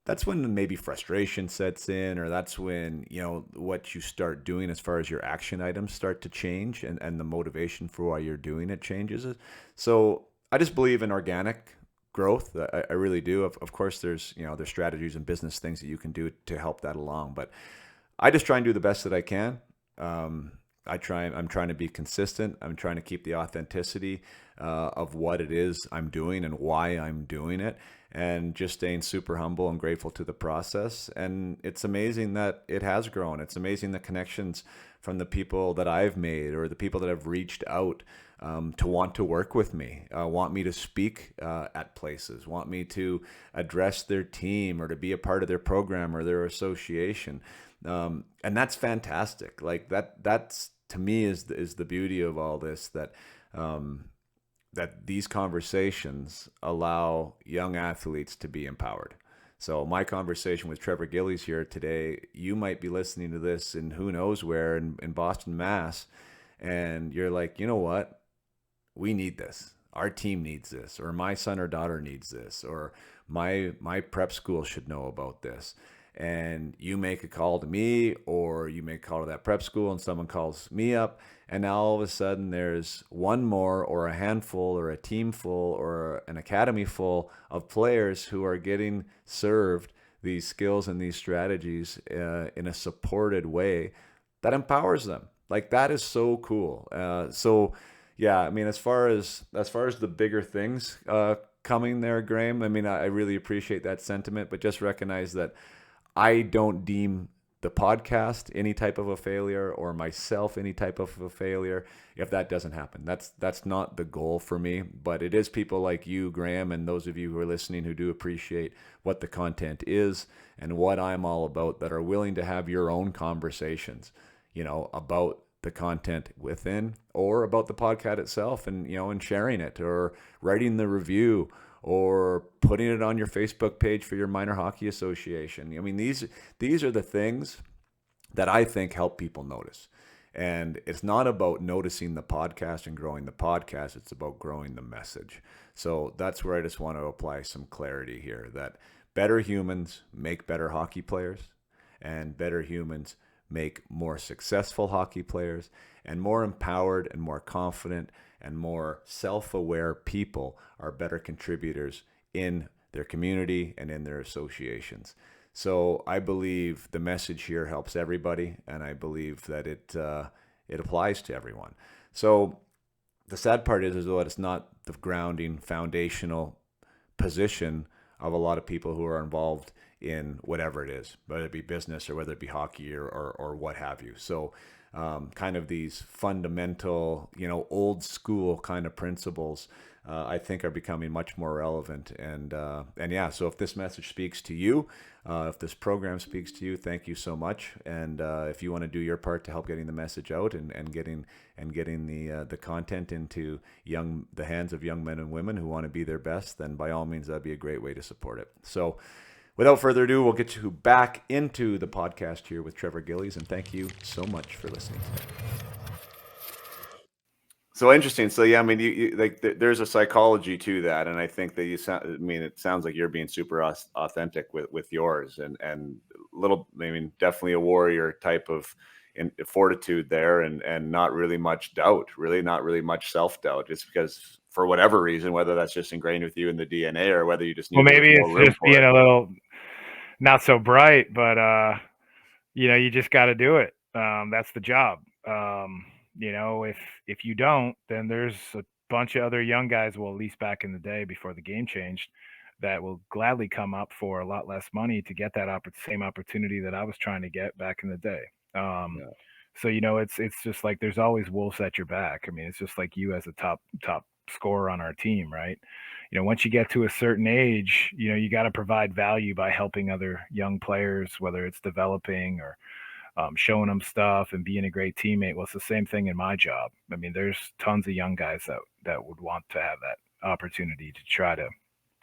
that's when maybe frustration sets in, or that's when, what you start doing as far as your action items start to change, and the motivation for why you're doing it changes. So I just believe in organic growth. I really do. Of course, there's strategies and business things that you can do to help that along, but I just try and do the best that I can. I'm trying to be consistent. I'm trying to keep the authenticity of what it is I'm doing and why I'm doing it, and just staying super humble and grateful to the process. And it's amazing that it has grown. It's amazing the connections from the people that I've made, or the people that have reached out to want to work with me, want me to speak at places, want me to address their team or to be a part of their program or their association. And that's fantastic. Like that's to me is the beauty of all this, that that these conversations allow young athletes to be empowered. So my conversation with Trevor Gillies here today, you might be listening to this in who knows where in Boston, Mass, and you're like, you know what? We need this. Our team needs this, or my son or daughter needs this, or my prep school should know about this. And you make a call to me, or you make a call to that prep school, and someone calls me up, and now all of a sudden there's one more, or a handful, or a team full, or an academy full of players who are getting served these skills and these strategies in a supported way that empowers them. Like, that is so cool. So yeah, I mean, as far as the bigger things coming there, Graham, I mean, I really appreciate that sentiment, but just recognize that I don't deem the podcast any type of a failure, or myself any type of a failure, if that doesn't happen. That's not the goal for me, but it is people like you, Graham, and those of you who are listening who do appreciate what the content is and what I'm all about, that are willing to have your own conversations, about the content within, or about the podcast itself, and and sharing it, or writing the review, or putting it on your Facebook page for your minor hockey association. I mean, these are the things that I think help people notice. And it's not about noticing the podcast and growing the podcast, it's about growing the message. So that's where I just want to apply some clarity here, that better humans make better hockey players, and better humans make more successful hockey players, and more empowered and more confident and more self-aware people are better contributors in their community and in their associations. So I believe the message here helps everybody, and I believe that it applies to everyone. So the sad part is that it's not the grounding, foundational position of a lot of people who are involved in whatever it is, whether it be business or whether it be hockey or what have you. So kind of these fundamental, old school kind of principles, I think are becoming much more relevant. And yeah, so if this message speaks to you, if this program speaks to you, thank you so much. And if you want to do your part to help getting the message out and getting the content into the hands of young men and women who want to be their best, then by all means, that'd be a great way to support it. So without further ado, we'll get you back into the podcast here with Trevor Gillies, and thank you so much for listening today. So interesting. So yeah, I mean, you like there's a psychology to that, and I think that it sounds like you're being super authentic with yours, and definitely a warrior type of fortitude there, and not really much doubt, really not really much self-doubt, just because for whatever reason, whether that's just ingrained with you in the DNA or whether you just need maybe it's just being a little not so bright, but you just got to do it. That's the job. If you don't, then there's a bunch of other young guys, well, at least back in the day before the game changed, that will gladly come up for a lot less money to get that same opportunity that I was trying to get back in the day. So it's just like there's always wolves at your back. I mean, it's just like you as a top scorer on our team, right? Once you get to a certain age, you got to provide value by helping other young players, whether it's developing or showing them stuff and being a great teammate. Well, it's the same thing in my job. I mean, there's tons of young guys that would want to have that opportunity to try to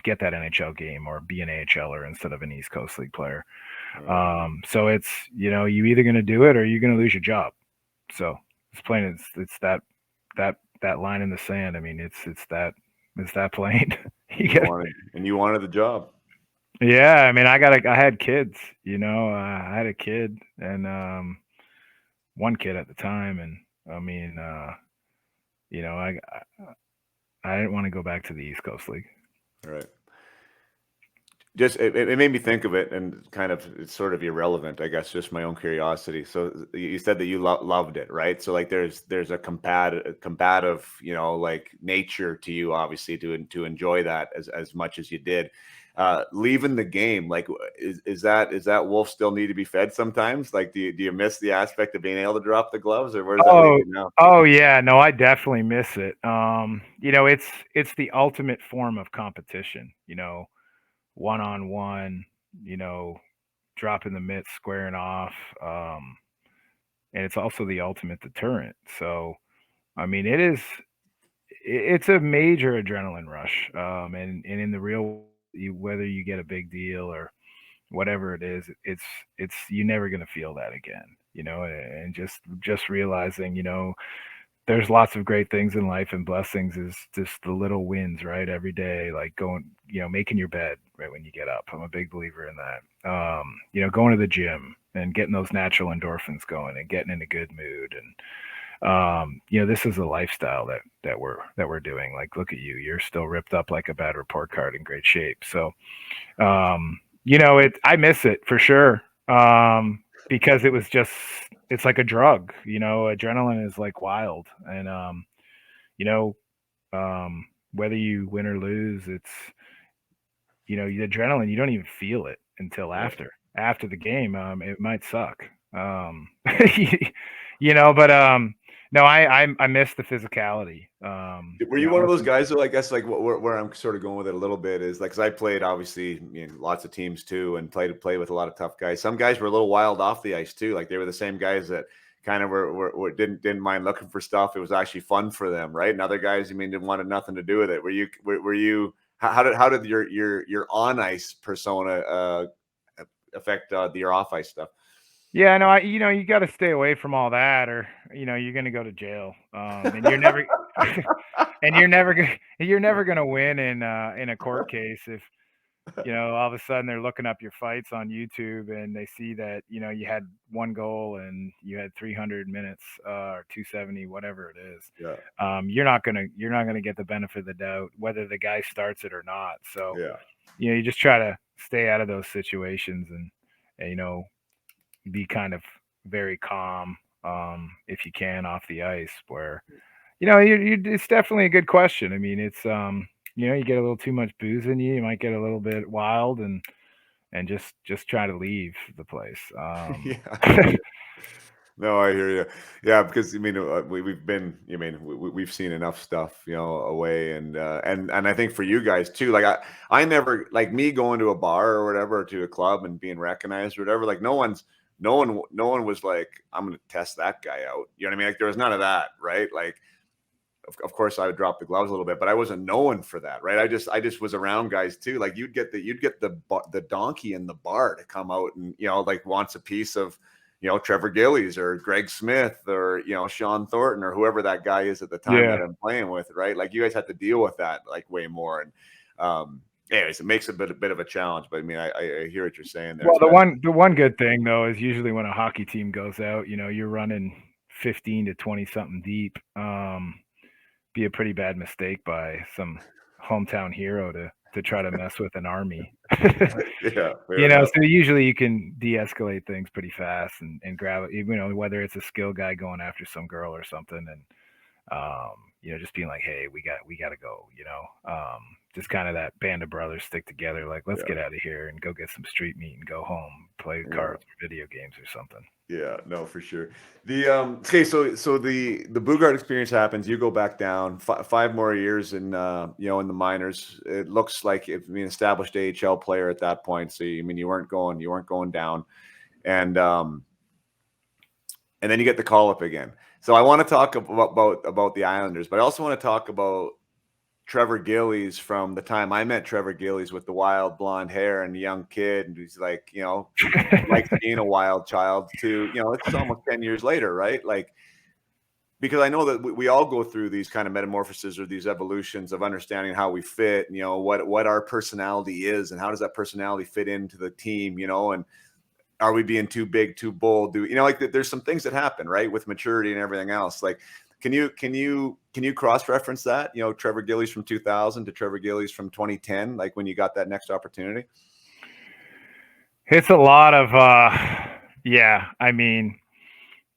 get that NHL game or be an AHLer instead of an East Coast League player. So it's, you either going to do it or you're going to lose your job. So it's plain. It's that line in the sand. I mean, it's that plain. You wanted the job. Yeah, I mean, I had kids, I had a kid and one kid at the time, and I mean, I didn't want to go back to the East Coast League. Right. just it made me think of it, and kind of it's sort of irrelevant, I guess, just my own curiosity. So you said that you loved it, right? So like there's a combative, like nature to you, obviously, to enjoy that as much as you did. Leaving the game, like is that wolf still need to be fed sometimes? Like do you miss the aspect of being able to drop the gloves, or where does that leave you now? Oh yeah, no, I definitely miss it. It's the ultimate form of competition, one on one, dropping the mitts, squaring off. And it's also the ultimate deterrent. So, I mean, it's a major adrenaline rush. And in the real, whether you get a big deal or whatever it is, it's you're never gonna feel that again. And just realizing, there's lots of great things in life, and blessings is just the little wins, right? Every day, like going, making your bed right when you get up. I'm a big believer in that. Going to the gym and getting those natural endorphins going and getting in a good mood. And this is a lifestyle that we're doing. Like, look at you, you're still ripped up like a bad report card, in great shape. So I miss it for sure. Because it's like a drug, adrenaline is like wild. And you know whether you win or lose, it's the adrenaline, you don't even feel it until after the game. It might suck. But no, I miss the physicality. Were you one of those guys who, I guess, like where I'm sort of going with it a little bit is like, 'cause I played obviously lots of teams too, and played with a lot of tough guys. Some guys were a little wild off the ice too. Like they were the same guys that kind of were didn't mind looking for stuff. It was actually fun for them, right? And other guys, didn't wanted nothing to do with it. Were you how did your on ice persona affect your off ice stuff? Yeah, no, you got to stay away from all that, or you're gonna go to jail, and you're never, and you're never gonna win in a court case if all of a sudden they're looking up your fights on YouTube and they see that you had one goal and you had 300 minutes or 270, whatever it is. Yeah. You're not gonna get the benefit of the doubt whether the guy starts it or not. So Yeah. you just try to stay out of those situations and be kind of very calm, if you can, off the ice, where it's definitely a good question. I mean, it's you get a little too much booze in you, you might get a little bit wild, and just try to leave the place. Yeah. No, I hear you. Yeah, because we've been, we've seen enough stuff, away, and I think for you guys too. Like I never, like me going to a bar or whatever, or to a club and being recognized or whatever. Like no one was like, I'm going to test that guy out. You know what I mean? Like there was none of that, right? Like of course I would drop the gloves a little bit, but I wasn't known for that, right? I just was around guys too. Like you'd get the donkey in the bar to come out and like wants a piece of Trevor Gillies or Greg Smith or Sean Thornton or whoever that guy is at the time that I'm playing with, right? Like you guys have to deal with that like way more. And anyways, it makes a bit of a challenge. But I mean, I hear what you're saying there. Well, the one good thing though is usually when a hockey team goes out, you're running 15 to 20 something deep. Be a pretty bad mistake by some hometown hero to try to mess with an army. Yeah, so usually you can de-escalate things pretty fast and grab it, whether it's a skill guy going after some girl or something, and just being like, hey, we got to go, just kind of that band of brothers stick together, like, let's get out of here and go get some street meat and go home, play cards or video games or something. Yeah, no, for sure. The okay, so the Bugard experience happens. You go back down 5 more years in in the minors. It looks like established AHL player at that point. So you weren't going down, and then you get the call up again. So I want to talk about the Islanders, but I also want to talk about Trevor Gillies from the time I met Trevor Gillies with the wild blonde hair and the young kid, and he's like, like being a wild child to, it's almost 10 years later, right? Like, because I know that we all go through these kind of metamorphoses or these evolutions of understanding how we fit, what our personality is and how does that personality fit into the team, and are we being too big, too bold? There's some things that happen, right, with maturity and everything else. Like, can you cross-reference that? Trevor Gillies from 2000 to Trevor Gillies from 2010, like when you got that next opportunity? It's a lot of, yeah. I mean,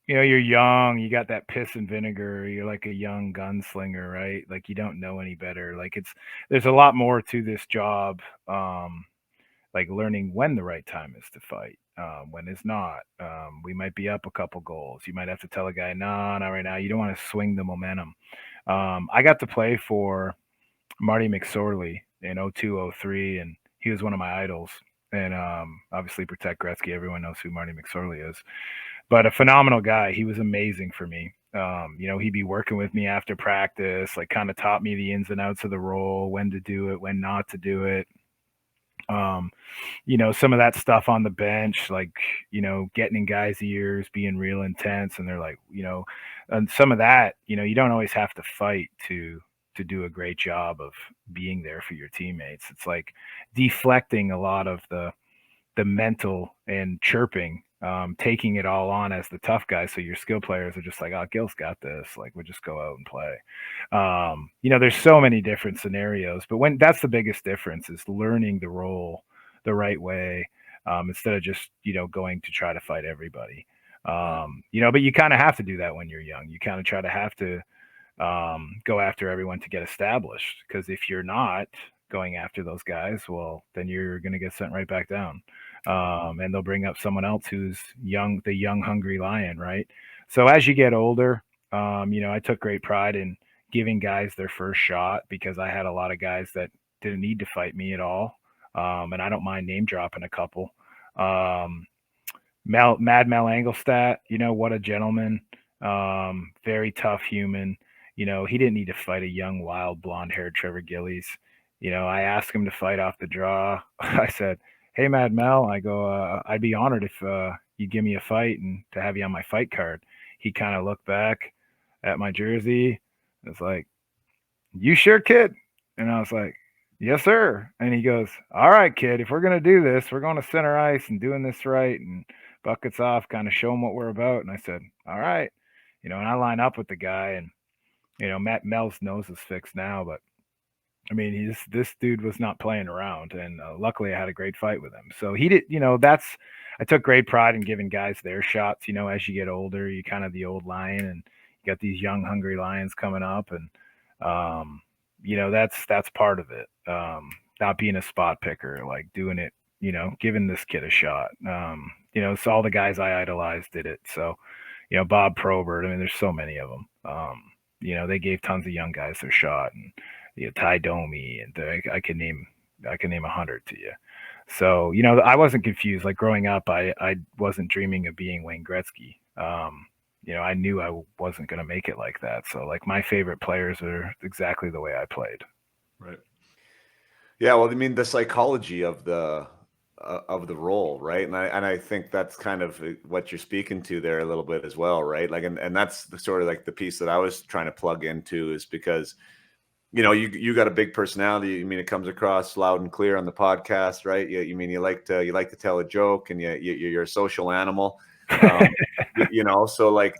you're young, you got that piss and vinegar, you're like a young gunslinger, right? Like you don't know any better. Like there's a lot more to this job. Like learning when the right time is to fight, when it's not. We might be up a couple goals. You might have to tell a guy, no, not right now. You don't want to swing the momentum. I got to play for Marty McSorley in 02, 03, and he was one of my idols. And obviously, Protect Gretzky, everyone knows who Marty McSorley is. But a phenomenal guy. He was amazing for me. He'd be working with me after practice, like kind of taught me the ins and outs of the role, when to do it, when not to do it. Some of that stuff on the bench, like, getting in guys' ears, being real intense, and they're like, and some of that, you don't always have to fight to do a great job of being there for your teammates. It's like deflecting a lot of the mental and chirping, taking it all on as the tough guy. So your skill players are just like, oh, Gil's got this. Like, we'll just go out and play. There's so many different scenarios, but when that's the biggest difference is learning the role the right way, instead of just, going to try to fight everybody. But you kind of have to do that when you're young. You kind of try to have to go after everyone to get established. Because if you're not going after those guys, well, then you're going to get sent right back down. And they'll bring up someone else who's young, the young, hungry lion, right? So as you get older, I took great pride in giving guys their first shot because I had a lot of guys that didn't need to fight me at all. And I don't mind name dropping a couple. Mad Mel Engelstadt, what a gentleman. Very tough human. He didn't need to fight a young, wild, blonde-haired Trevor Gillies. I asked him to fight off the draw. I said, "Hey, Mad Mel," I go, "I'd be honored if you give me a fight and to have you on my fight card." He kind of looked back at my jersey. It's like, "You sure, kid?" And I was like, "Yes, sir." And he goes, "All right, kid, if we're going to do this, we're going to center ice and doing this right and buckets off, kind of show him what we're about." And I said, "All right." And I line up with the guy, and, Matt Mel's nose is fixed now, but I mean, this dude was not playing around, and luckily I had a great fight with him. So he did, I took great pride in giving guys their shots. As you get older, you kind of the old lion, and you got these young, hungry lions coming up, and that's part of it. Not being a spot picker, like doing it, giving this kid a shot. So all the guys I idolized did it. So, Bob Probert. I mean, there's so many of them. They gave tons of young guys their shot, and Ty Domi, and I can name 100 to you. So I wasn't confused. Like growing up, I wasn't dreaming of being Wayne Gretzky. I knew I wasn't going to make it like that. So like my favorite players are exactly the way I played. Right. Yeah. Well, I mean, the psychology of the role, right? And I think that's kind of what you're speaking to there a little bit as well, right? Like, and that's the sort of like the piece that I was trying to plug into is because, you got a big personality. I mean, it comes across loud and clear on the podcast, right? You mean you like to tell a joke, and you're a social animal, So like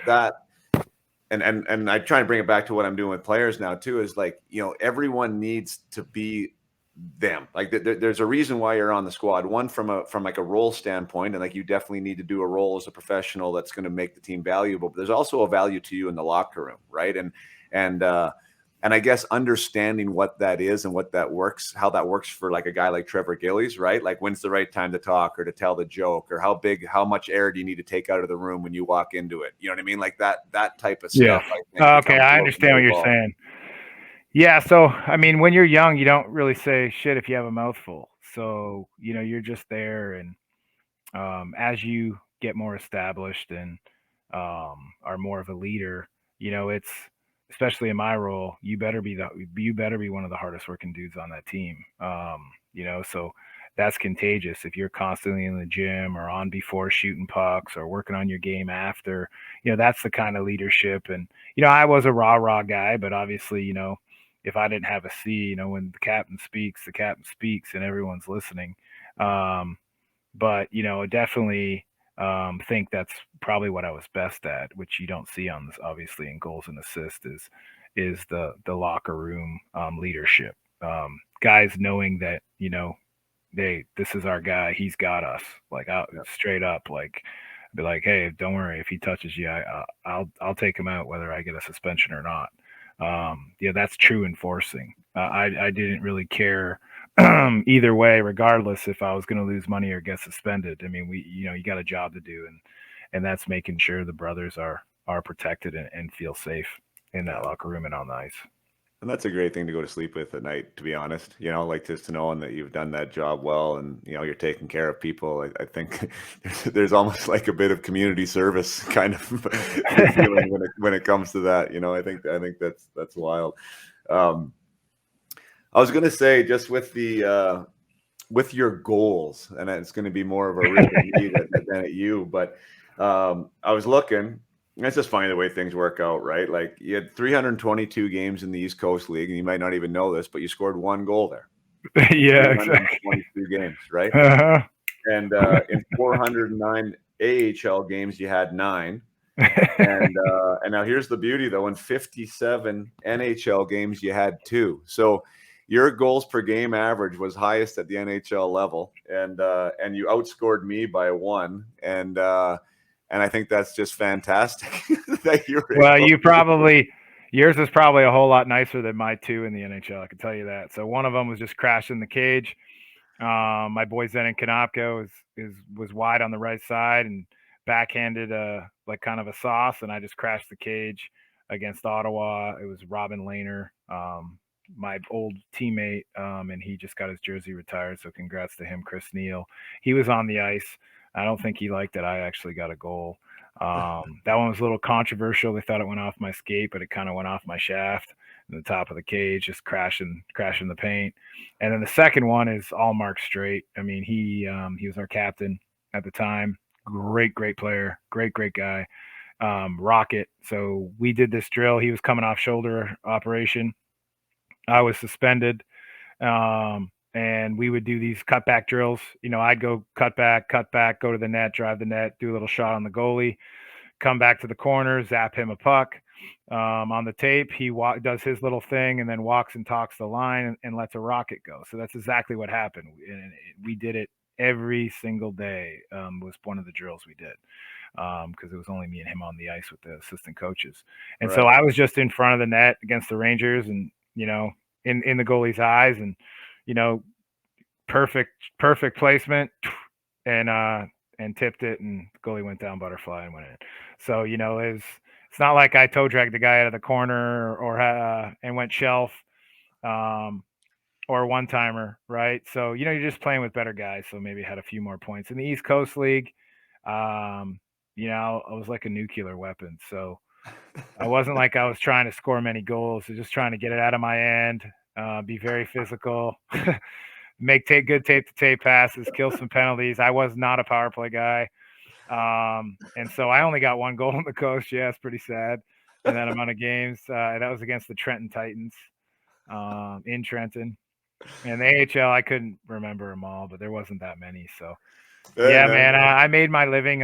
that. And I try to bring it back to what I'm doing with players now too, is like, everyone needs to be them. Like there's a reason why you're on the squad. One, from like a role standpoint, and like you definitely need to do a role as a professional that's going to make the team valuable. But there's also a value to you in the locker room, right? And I guess understanding what that is and how that works for like a guy like Trevor Gillies, right? Like when's the right time to talk or to tell the joke, or how much air do you need to take out of the room when you walk into it? You know what I mean? Like that type of stuff. Yeah. Okay, I understand what you're saying. Yeah, so I mean, when you're young, you don't really say shit if you have a mouthful. So you're just there, and as you get more established and are more of a leader, it's especially in my role, you better be one of the hardest working dudes on that team. So that's contagious. If you're constantly in the gym or on before shooting pucks or working on your game after, that's the kind of leadership. And I was a rah guy, but obviously, if I didn't have a C, when the captain speaks, and everyone's listening. But definitely think that's probably what I was best at, which you don't see on this, obviously, in goals and assists, is the locker room leadership. Guys knowing that this is our guy. He's got us. Like out straight up. Like be like, hey, don't worry. If he touches you, I'll take him out whether I get a suspension or not. Yeah, that's true enforcing. I didn't really care either way, regardless if I was going to lose money or get suspended. I mean, you got a job to do, and that's making sure the brothers are protected and feel safe in that locker room and on the ice. And that's a great thing to go to sleep with at night, to be honest. Like just to knowing that you've done that job well, and you're taking care of people. I think there's almost like a bit of community service kind of feeling when it comes to that. I think that's wild. I was going to say, just with the with your goals, and it's going to be more of a rip at me than at you, but I was looking. It's just funny the way things work out, right? Like you had 322 games in the East Coast League, and you might not even know this, but you scored 1 goal there. Yeah, exactly. 22 games, right? Uh-huh. And in 409 AHL games, you had 9. And now here's the beauty, though. In 57 NHL games, you had 2. So your goals per game average was highest at the NHL level, and you outscored me by 1. And I think that's just fantastic that you're. Well, yours is probably a whole lot nicer than my 2 in the NHL. I can tell you that. So one of them was just crashing the cage. My boy Zenon Konopka was wide on the right side and backhanded like kind of a sauce, and I just crashed the cage against Ottawa. It was Robin Lehner, my old teammate, and he just got his jersey retired. So congrats to him, Chris Neal. He was on the ice. I don't think he liked that I actually got a goal. That one was a little controversial. They thought it went off my skate, but it kind of went off my shaft in the top of the cage, just crashing the paint. And then the second one is all Mark Straight. I mean, he was our captain at the time. Great player. Great guy. Rocket. So we did this drill. He was coming off shoulder operation. I was suspended. And we would do these cutback drills. I'd go cut back, go to the net, drive the net, do a little shot on the goalie, come back to the corner, zap him a puck. On the tape, he does his little thing and then walks and talks the line and lets a rocket go. So that's exactly what happened. And we did it every single day. Was one of the drills we did because it was only me and him on the ice with the assistant coaches. And so I was just in front of the net against the Rangers and, in the goalie's eyes and, perfect placement and tipped it, and the goalie went down butterfly and went in. So, it's not like I toe dragged the guy out of the corner or and went shelf or one timer, right? So, you're just playing with better guys. So maybe had a few more points in the East Coast League. I was like a nuclear weapon. So I wasn't like I was trying to score many goals. I was just trying to get it out of my end, be very physical. Make good tape-to-tape passes, kill some penalties. I was not a power play guy. And so I only got 1 goal on the coast. Yeah, it's pretty sad in that amount of games. That was against the Trenton Titans in Trenton. And the AHL, I couldn't remember them all, but there wasn't that many. So, yeah, man, I made my living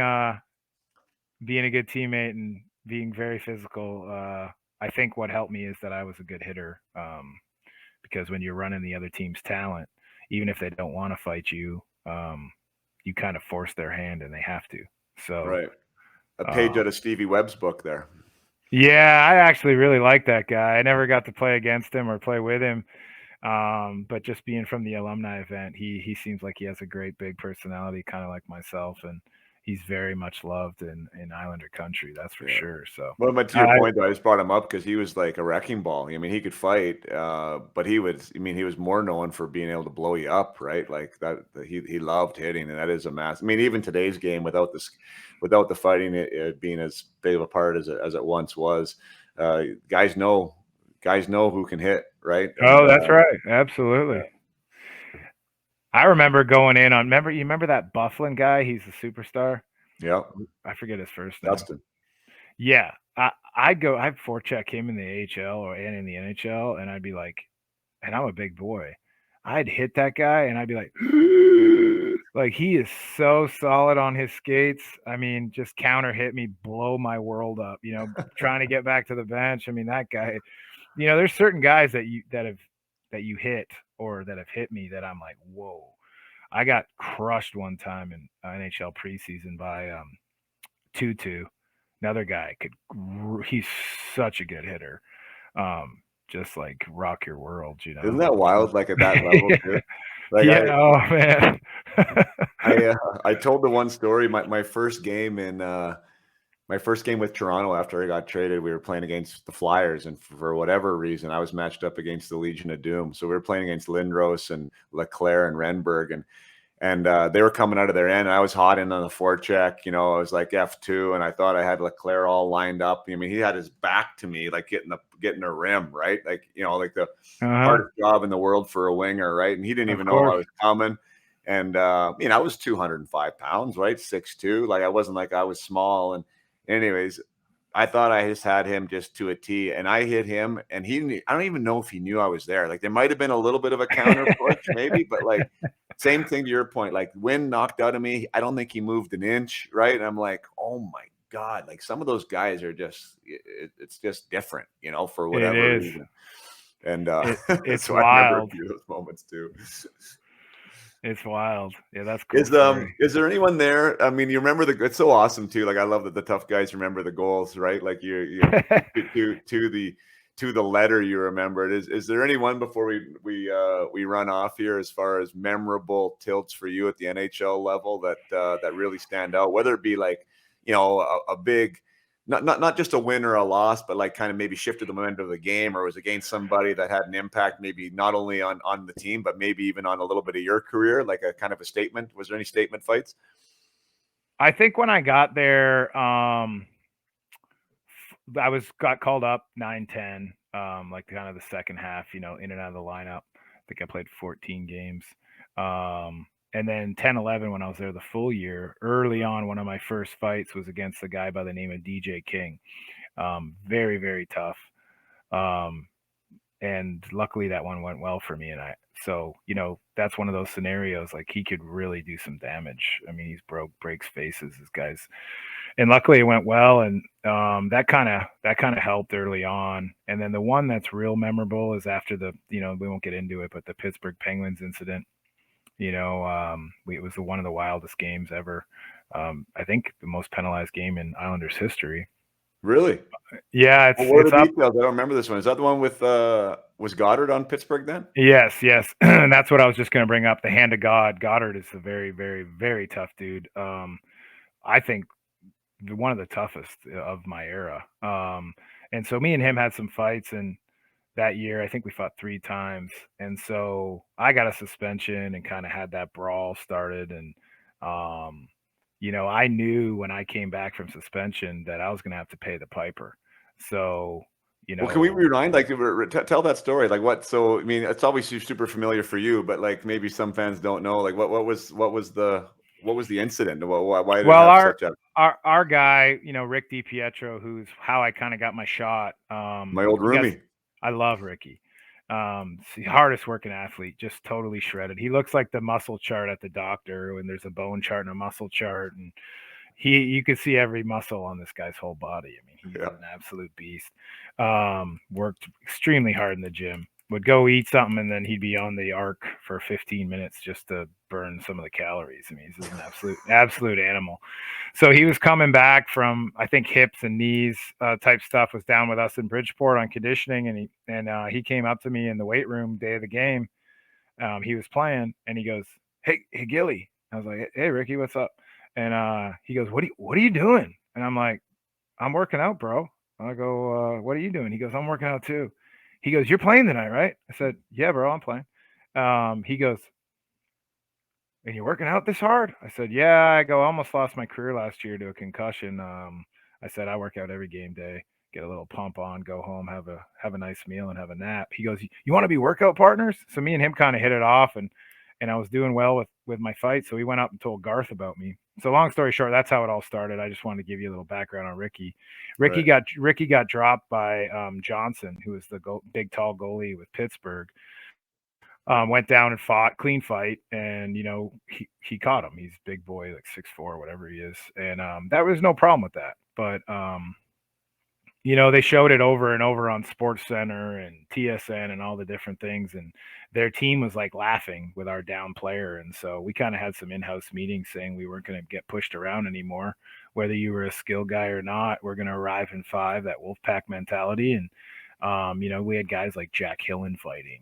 being a good teammate and being very physical. I think what helped me is that I was a good hitter because when you're running the other team's talent, even if they don't want to fight you, you kind of force their hand and they have to. So right. A page out of Stevie Webb's book there. Yeah, I actually really like that guy. I never got to play against him or play with him. But just being from the alumni event, he seems like he has a great big personality, kind of like myself, and he's very much loved in Islander country, that's for sure. So, well, but to your point, though, I just brought him up because he was like a wrecking ball. I mean, he could fight, but he was more known for being able to blow you up, right? Like that, he loved hitting, and that is a mass. I mean, even today's game without the fighting it being as big of a part as it once was, guys know who can hit, right? Oh, that's right, absolutely. Yeah. I remember going in on. You remember that Bufflin guy? He's a superstar. Yeah, I forget his first name. Dustin. Yeah, I'd forecheck him in the AHL and in the NHL, and I'd be like, and I'm a big boy. I'd hit that guy, and I'd be like he is so solid on his skates. I mean, just counter hit me, blow my world up. Trying to get back to the bench. I mean, that guy. There's certain guys that you hit or that have hit me that I'm like, whoa. I got crushed one time in NHL preseason by Tutu, another guy he's such a good hitter. Just like rock your world, you know. Isn't that wild? Like at that level too. Like yeah, oh man. I told the one story. My first game with Toronto after I got traded, we were playing against the Flyers, and for whatever reason, I was matched up against the Legion of Doom. So we were playing against Lindros and Leclerc and Renberg, and they were coming out of their end. And I was hot in on the forecheck. You know, I was like F2, and I thought I had Leclerc all lined up. I mean, he had his back to me, like getting a rim, right? Like, you know, like the hardest job in the world for a winger, right? And he didn't even know I was coming. And you know, I was 205 pounds, right? 6'2". Like I wasn't like I was small. And anyways, I thought I just had him just to a T, and I hit him, and I don't even know if he knew I was there. Like there might have been a little bit of a counter push maybe, but like same thing to your point, like wind knocked out of me. I don't think he moved an inch, right? And I'm like, oh my God, like some of those guys are just, it's just different, you know, for whatever reason. And it's so wild. I remember a few of those moments too. It's wild. Yeah, that's cool. Is there anyone there? I mean, you remember it's so awesome too. Like I love that the tough guys remember the goals, right? Like you to the letter you remember it. Is there anyone before we run off here as far as memorable tilts for you at the NHL level that really stand out? Whether it be like, you know, a big, not just a win or a loss, but like kind of maybe shifted the momentum of the game, or was against somebody that had an impact, maybe not only on the team, but maybe even on a little bit of your career, like a kind of a statement. Was there any statement fights? I think when I got there, I got called up 9-10, like kind of the second half, you know, in and out of the lineup. I think I played 14 games. And then 10-11, when I was there the full year, early on, one of my first fights was against a guy by the name of DJ King. Very, very tough. And luckily that one went well for me. So, you know, that's one of those scenarios, like he could really do some damage. I mean, breaks faces, this guy's, and luckily it went well. And that kind of helped early on. And then the one that's real memorable is after you know, we won't get into it, but the Pittsburgh Penguins incident. You know, it was one of the wildest games ever. I think the most penalized game in Islanders history. Really? Yeah. What are the details? I don't remember this one. Is that the one with was Goddard on Pittsburgh then? Yes. And that's what I was just going to bring up. The hand of God. Goddard is a very, very, very tough dude. I think one of the toughest of my era. And so me and him had some fights, and that year I think we fought 3 times. And so I got a suspension and kind of had that brawl started. And you know, I knew when I came back from suspension that I was going to have to pay the piper. So, you know, well, can we rewind? Like, tell that story. Like, what? So, I mean, it's obviously super familiar for you, but like maybe some fans don't know. Like, what was the incident? Why did it have such a our guy? You know, Rick DiPietro, who's how I kind of got my shot. My old roomie. I love Ricky. The hardest working athlete, just totally shredded. He looks like the muscle chart at the doctor when there's a bone chart and a muscle chart, and you could see every muscle on this guy's whole body. I mean, he's an absolute beast. Worked extremely hard in the gym. Would go eat something, and then he'd be on the arc for 15 minutes just to burn some of the calories. I mean, he's an absolute animal. So he was coming back from, I think, hips and knees type stuff, was down with us in Bridgeport on conditioning, and he came up to me in the weight room day of the game. He was playing, and he goes, hey Gilly. I was like, hey Ricky, what's up? And he goes, what are you doing? And I'm like, I'm working out, bro. I go, what are you doing? He goes, I'm working out too. He goes, you're playing tonight, right? I said, yeah, bro, I'm playing. He goes, and you're working out this hard? I said, yeah. I go, I almost lost my career last year to a concussion. I said, I work out every game day, get a little pump on, go home, have a nice meal and have a nap. He goes, you want to be workout partners? So me and him kind of hit it off, and I was doing well with my fight. So he went up and told Garth about me. So long story short, that's how it all started. I just wanted to give you a little background on Ricky. Ricky got dropped by Johnson, who was the big tall goalie with Pittsburgh. Went down and fought, clean fight, and you know, he caught him. He's a big boy, like 6'4", whatever he is, and that was no problem with that. But they showed it over and over on Sports Center and TSN and all the different things, and their team was like laughing with our down player, and so we kind of had some in-house meetings saying we weren't going to get pushed around anymore, whether you were a skill guy or not. We're going to arrive in 5, that Wolfpack mentality, and we had guys like Jack Hillen fighting,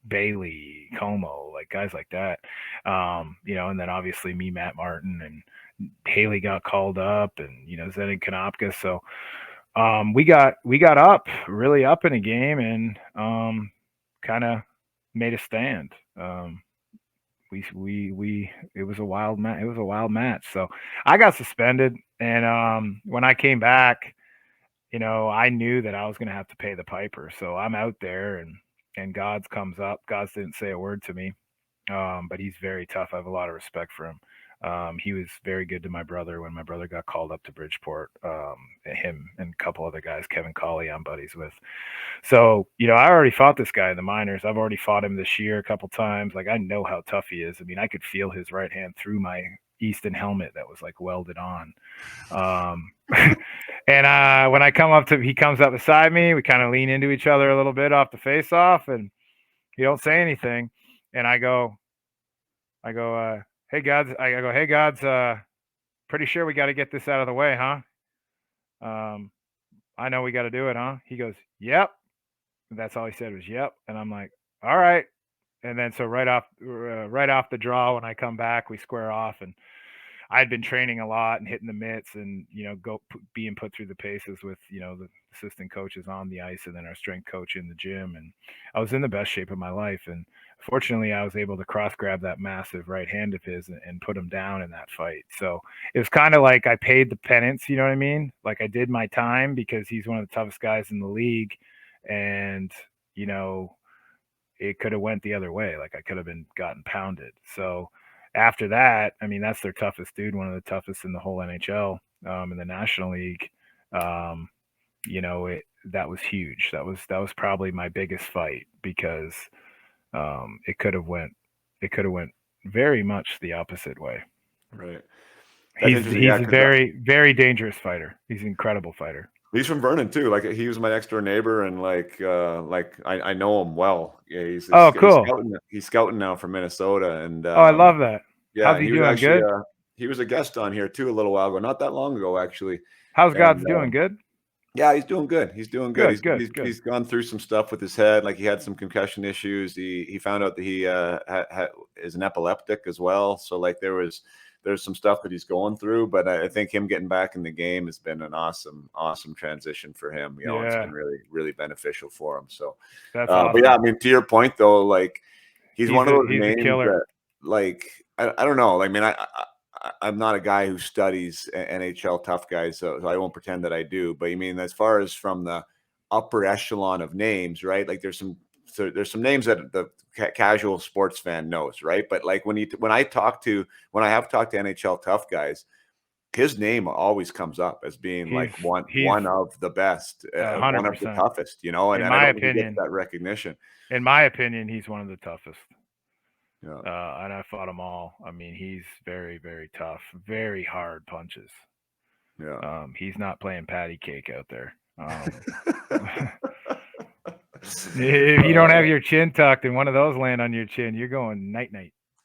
Bailey, Como, like guys like that, and then obviously me, Matt Martin, and Haley got called up, and Zenon Konopka. So we got up, really up in a game, and kind of made a stand. It was a wild match. It was a wild match. So I got suspended, and when I came back, I knew that I was going to have to pay the piper. So I'm out there, and Gods comes up. Gods didn't say a word to me, but he's very tough. I have a lot of respect for him. He was very good to my brother when my brother got called up to Bridgeport. Him and a couple other guys, Kevin Colley, I'm buddies with. So, I already fought this guy in the minors. I've already fought him this year a couple times. Like, I know how tough he is. I mean, I could feel his right hand through my Easton helmet that was like welded on. And when I come up he comes up beside me, we kind of lean into each other a little bit off the face off, and he don't say anything. And I go, hey Gods, hey Gods, pretty sure we got to get this out of the way, huh? I know we got to do it, huh? He goes, yep. And that's all he said was yep. And I'm like, all right. And then so right off the draw, when I come back, we square off, and I'd been training a lot and hitting the mitts, and being put through the paces with the assistant coaches on the ice, and then our strength coach in the gym, and I was in the best shape of my life. And fortunately, I was able to cross grab that massive right hand of his and put him down in that fight. So it was kind of like I paid the penance, you know what I mean? Like I did my time, because he's one of the toughest guys in the league, and it could have went the other way. Like I could have gotten pounded. So after that, I mean, that's their toughest dude, one of the toughest in the whole NHL, in the National League. That was huge. That was probably my biggest fight, because it could have went very much the opposite way. Right. He's a very, very dangerous fighter. He's an incredible fighter. He's from Vernon too. Like he was my next door neighbor, and I know him well. Yeah, cool. He's scouting now from Minnesota, and I love that. Yeah, how's he doing? Good. He was a guest on here too a little while ago, not that long ago actually. How's God's doing? Good. Yeah, he's doing good. He's doing good. Good. He's gone through some stuff with his head. Like he had some concussion issues. He found out that he is an epileptic as well. So like there's some stuff that he's going through, but I think him getting back in the game has been an awesome transition for him. It's been really, really beneficial for him. So, that's awesome. But yeah, I mean, to your point though, like he's one of those names that, like, I don't know. I mean, I'm not a guy who studies NHL tough guys, so I won't pretend that I do. But I mean, as far as from the upper echelon of names, right? Like there's some names that the casual sports fan knows, right? But like when I have talked to NHL tough guys, his name always comes up as being one of the best, one of the toughest, and I don't think he gets that recognition. In my opinion, he's one of the toughest. Yeah. And I fought them all. I mean, he's very, very tough, very hard punches. Yeah. He's not playing patty cake out there. If you don't have your chin tucked and one of those land on your chin, you're going night.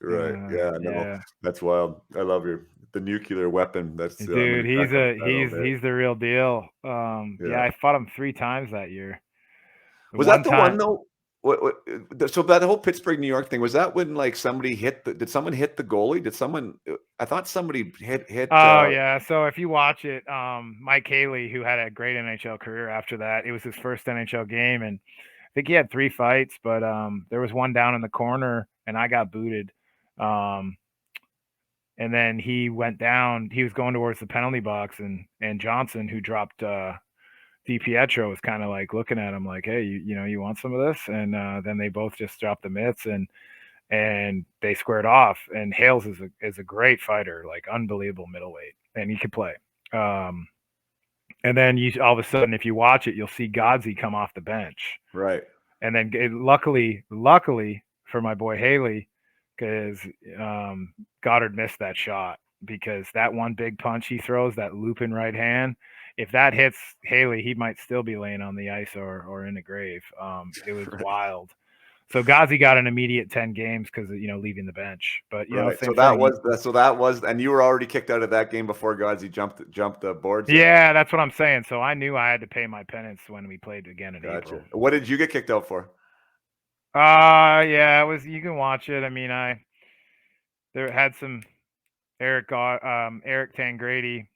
Right. Yeah. That's wild. I love the nuclear weapon. That's dude. He's the real deal. Yeah, I fought him 3 times that year. Was that the one though? So that whole Pittsburgh, New York thing, was that when like somebody did someone hit the goalie? I thought somebody hit. Oh yeah. So if you watch it, Mike Haley, who had a great NHL career after that, it was his first NHL game, and I think he had 3 fights, but there was one down in the corner and I got booted. And then he went down, he was going towards the penalty box, and Johnson, who dropped DiPietro, was kind of like looking at him like, hey, you want some of this? And then they both just dropped the mitts and they squared off. And Hales is a great fighter, like unbelievable middleweight, and he could play. And then all of a sudden, if you watch it, you'll see Godsey come off the bench. Right. And then luckily for my boy Haley, because Goddard missed that shot because that one big punch he throws, that looping right hand, if that hits Haley, he might still be laying on the ice or in a grave. It was wild. So Ghazi got an immediate 10 games because leaving the bench. But Right. same So that was, and you were already kicked out of that game before Godzi jumped the boards. Yeah, that's what I'm saying. So I knew I had to pay my penance when we played again in April. What did you get kicked out for? Yeah, it was. You can watch it. I mean, there had some Eric Tangrady.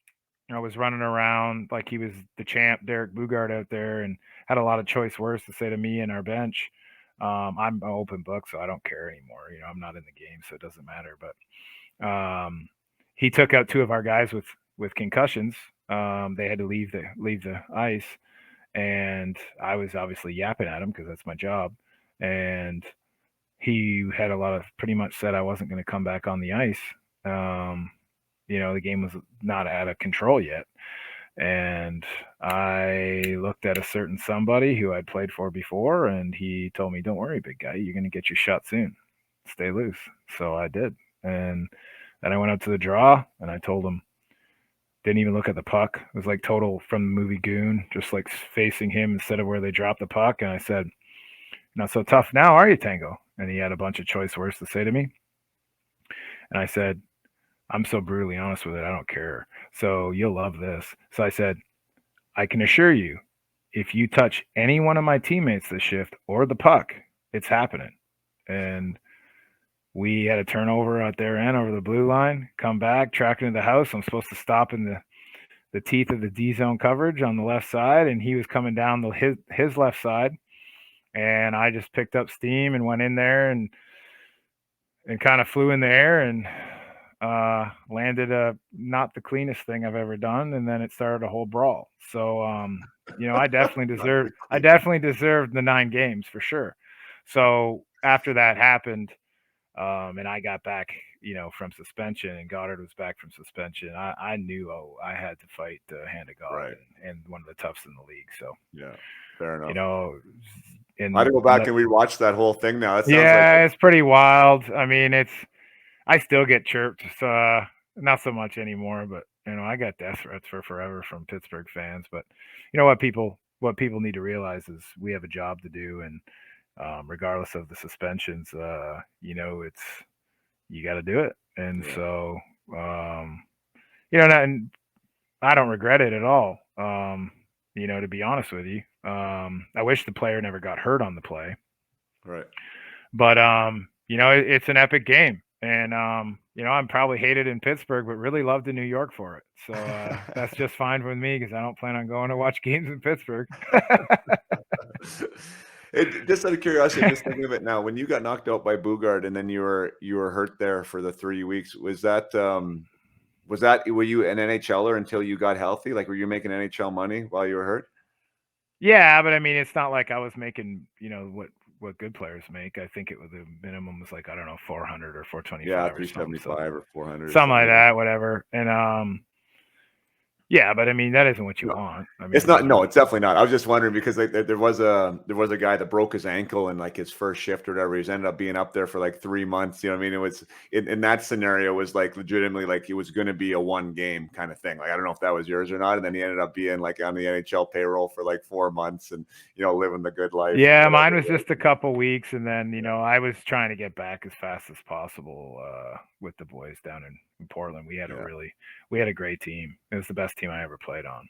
Was running around like he was the champ, Derek Bugard out there, and had a lot of choice words to say to me and our bench. I'm an open book, so I don't care anymore. I'm not in the game, so it doesn't matter. But he took out 2 of our guys with concussions. They had to leave the ice, and I was obviously yapping at him because that's my job. And he had pretty much said I wasn't going to come back on the ice. The game was not out of control yet. And I looked at a certain somebody who I'd played for before, and he told me, "Don't worry, big guy, you're going to get your shot soon. Stay loose." So I did. And then I went up to the draw, and I told him, didn't even look at the puck. It was like total from the movie Goon, just like facing him instead of where they dropped the puck. And I said, "Not so tough now, are you, Tango?" And he had a bunch of choice words to say to me. And I said, "I'm so brutally honest with it, I don't care. So you'll love this." So I said, "I can assure you, if you touch any one of my teammates this shift or the puck, it's happening." And we had a turnover at their end over the blue line, come back, track into the house. I'm supposed to stop in the teeth of the D zone coverage on the left side, and he was coming down his left side. And I just picked up steam and went in there and kind of flew in the air and landed not the cleanest thing I've ever done, and then it started a whole brawl. So I definitely deserved the 9 games for sure. So after that happened, and I got back from suspension, and Goddard was back from suspension, I knew I had to fight the hand of God, right. and one of the toughest in the league. So yeah, fair enough. And I had to go back and rewatch that whole thing now. It's pretty wild. I mean, I still get chirped, so not so much anymore, but I got death threats for forever from Pittsburgh fans. But what people need to realize is we have a job to do, and regardless of the suspensions, it's you got to do it. And so and I don't regret it at all. To be honest with you, I wish the player never got hurt on the play. Right. But it's an epic game. And, I'm probably hated in Pittsburgh, but really loved in New York for it. So that's just fine with me because I don't plan on going to watch games in Pittsburgh. Just out of curiosity, I'm just thinking of it now. When you got knocked out by Bugard and then you were hurt there for the 3 weeks, were you an NHLer until you got healthy? Like, were you making NHL money while you were hurt? Yeah, but I mean, it's not like I was making, what good players make. I think the minimum was like, I don't know, 400 or 425. Yeah, or 375 or 400. Something like that, whatever. And yeah, but I mean, that isn't what you want. I mean, it's not. No, it's definitely not. I was just wondering because there was a guy that broke his ankle in like his first shift or whatever. He's ended up being up there for like 3 months. You know what I mean? It was in that scenario was like legitimately like it was going to be a 1 game kind of thing. Like I don't know if that was yours or not. And then he ended up being like on the NHL payroll for like 4 months and living the good life. Yeah, mine was just a couple weeks, and then I was trying to get back as fast as possible with the boys down in Portland. We had a great team. It was the best team I ever played on.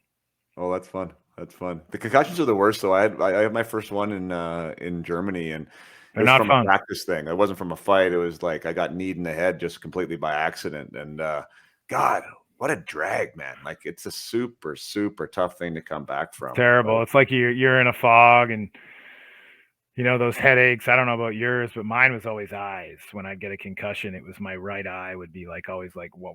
Oh, that's fun. That's fun. The concussions are the worst. So I had my first one in Germany, and it was from a practice thing. It wasn't from a fight. It was like I got kneed in the head just completely by accident. And God, what a drag, man! Like it's a super, super tough thing to come back from. It's terrible. It's like you're in a fog and. Those headaches, I don't know about yours, but mine was always eyes. When I'd get a concussion, it was my right eye would be like always like, whoa,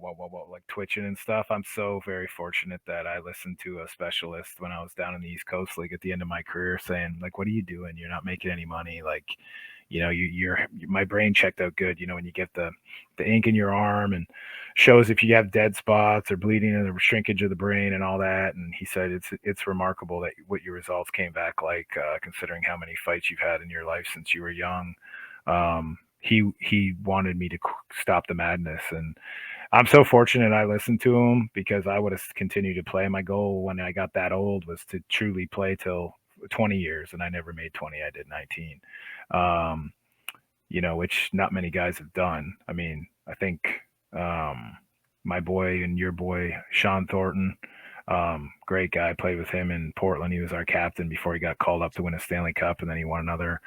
like twitching and stuff. I'm so very fortunate that I listened to a specialist when I was down in the East Coast League at the end of my career saying, like, what are you doing? You're not making any money. Like, my brain checked out good, when you get the ink in your arm and shows if you have dead spots or bleeding and the shrinkage of the brain and all that. And he said it's remarkable that what your results came back like, considering how many fights you've had in your life since you were young. He wanted me to stop the madness, and I'm so fortunate I listened to him, because I would have continued to play. My goal when I got that old was to truly play till 20 years, and I never made 20. I did 19. Um, which not many guys have done. I mean, I think my boy and your boy Sean Thornton, great guy. I played with him in Portland. He was our captain before he got called up to win a Stanley Cup, and then he won another.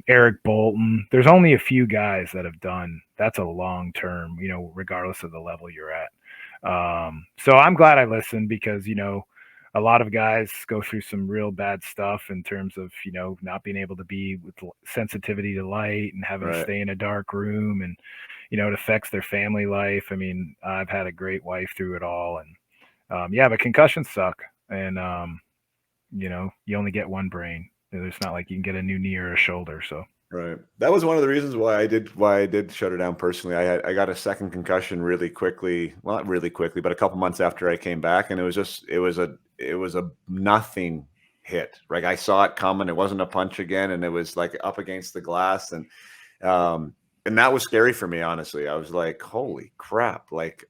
Eric Bolton. There's only a few guys that have done. That's a long term, regardless of the level you're at. So I'm glad I listened, because a lot of guys go through some real bad stuff in terms of not being able to be with sensitivity to light and having to stay in a dark room, and it affects their family life. I mean, I've had a great wife through it all, and but concussions suck, and you only get one brain. It's not like you can get a new knee or a shoulder. So right, that was one of the reasons why I did shut it down personally. I got a second concussion really quickly. Well, not really quickly, but a couple months after I came back, and it was a nothing hit. Like, I saw it coming. It wasn't a punch again, and it was like up against the glass, and that was scary for me, honestly. I was like, holy crap! Like,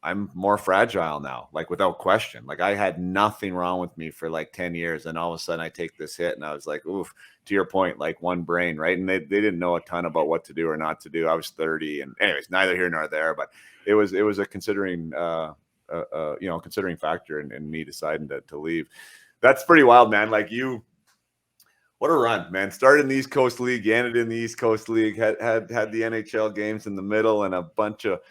I'm more fragile now, like, without question. Like, I had nothing wrong with me for like 10 years, and all of a sudden I take this hit, and I was like, oof. To your point, like, one brain, right? And they didn't know a ton about what to do or not to do. I was 30, and anyways, neither here nor there. But it was a considering considering factor in me deciding to leave. That's pretty wild, man. Like, what a run, man. Started in the East Coast League, ended in the East Coast League, had the NHL games in the middle, and a bunch of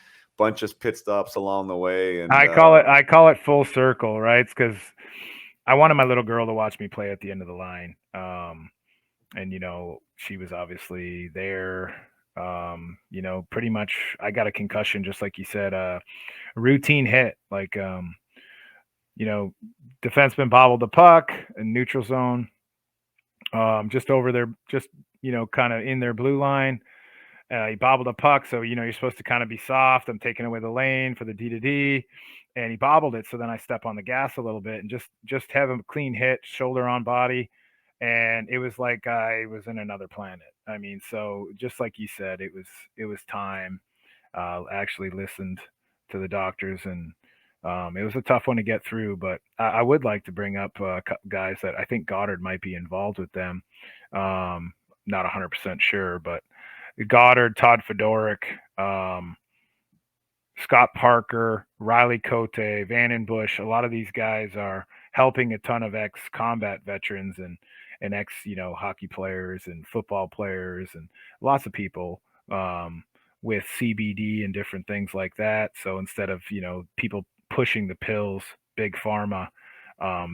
pit stops along the way. And I call it full circle, right? Because I wanted my little girl to watch me play at the end of the line. And she was obviously there. Pretty much I got a concussion, just like you said, a routine hit, like defenseman bobbled the puck in neutral zone, just over there, just kind of in their blue line. He bobbled a puck, so you're supposed to kind of be soft. I'm taking away the lane for the D to D, and he bobbled it. So then I step on the gas a little bit and just have a clean hit, shoulder on body, and it was like I was in another planet. I mean, so just like you said, it was time. I actually listened to the doctors, and it was a tough one to get through. But I would like to bring up guys that I think Goddard might be involved with them. Not 100% sure, but Goddard, Todd Fedoric, Scott Parker, Riley Cote, Van Bush. A lot of these guys are helping a ton of ex-combat veterans and ex, hockey players and football players and lots of people with CBD and different things like that. So instead of, people pushing the pills, big pharma,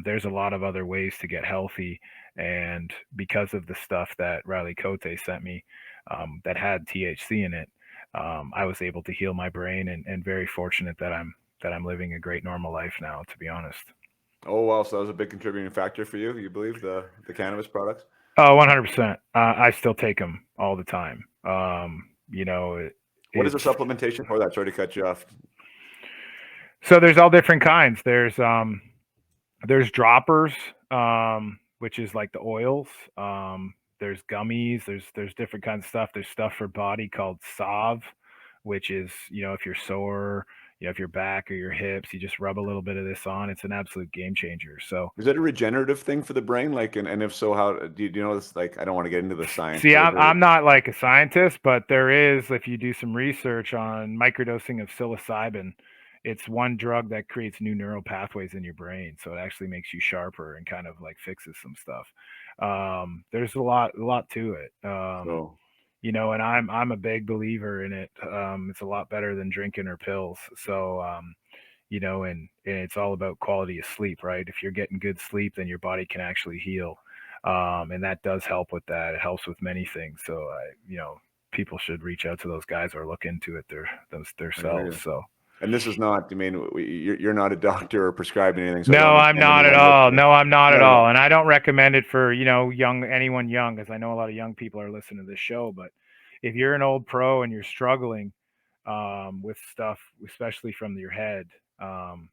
there's a lot of other ways to get healthy. And because of the stuff that Riley Cote sent me, that had THC in it, I was able to heal my brain, and very fortunate that I'm living a great normal life now, to be honest. Oh, well, so that was a big contributing factor for you. You believe the cannabis products? Oh, 100%. I still take them all the time. What is the supplementation for that? Sorry to cut you off. So there's all different kinds. There's droppers, which is like the oils. There's gummies. There's different kinds of stuff. There's stuff for body called Salve, which is, if you're sore, if your back or your hips, you just rub a little bit of this on. It's an absolute game changer. So is it a regenerative thing for the brain? Like, and if so, how do you know this? Like, I don't want to get into the science. See, I'm not like a scientist, but there is, if you do some research on microdosing of psilocybin, it's one drug that creates new neural pathways in your brain. So it actually makes you sharper and kind of like fixes some stuff. There's a lot to it. And I'm a big believer in it. It's a lot better than drinking or pills. So, and it's all about quality of sleep, right? If you're getting good sleep, then your body can actually heal. And that does help with that. It helps with many things. So, people should reach out to those guys or look into it themselves. So. And this is not, you're not a doctor or prescribing anything. So no, I'm not at all. No, I'm not at all. And I don't recommend it for, anyone young, because I know a lot of young people are listening to this show. But if you're an old pro and you're struggling with stuff, especially from your head and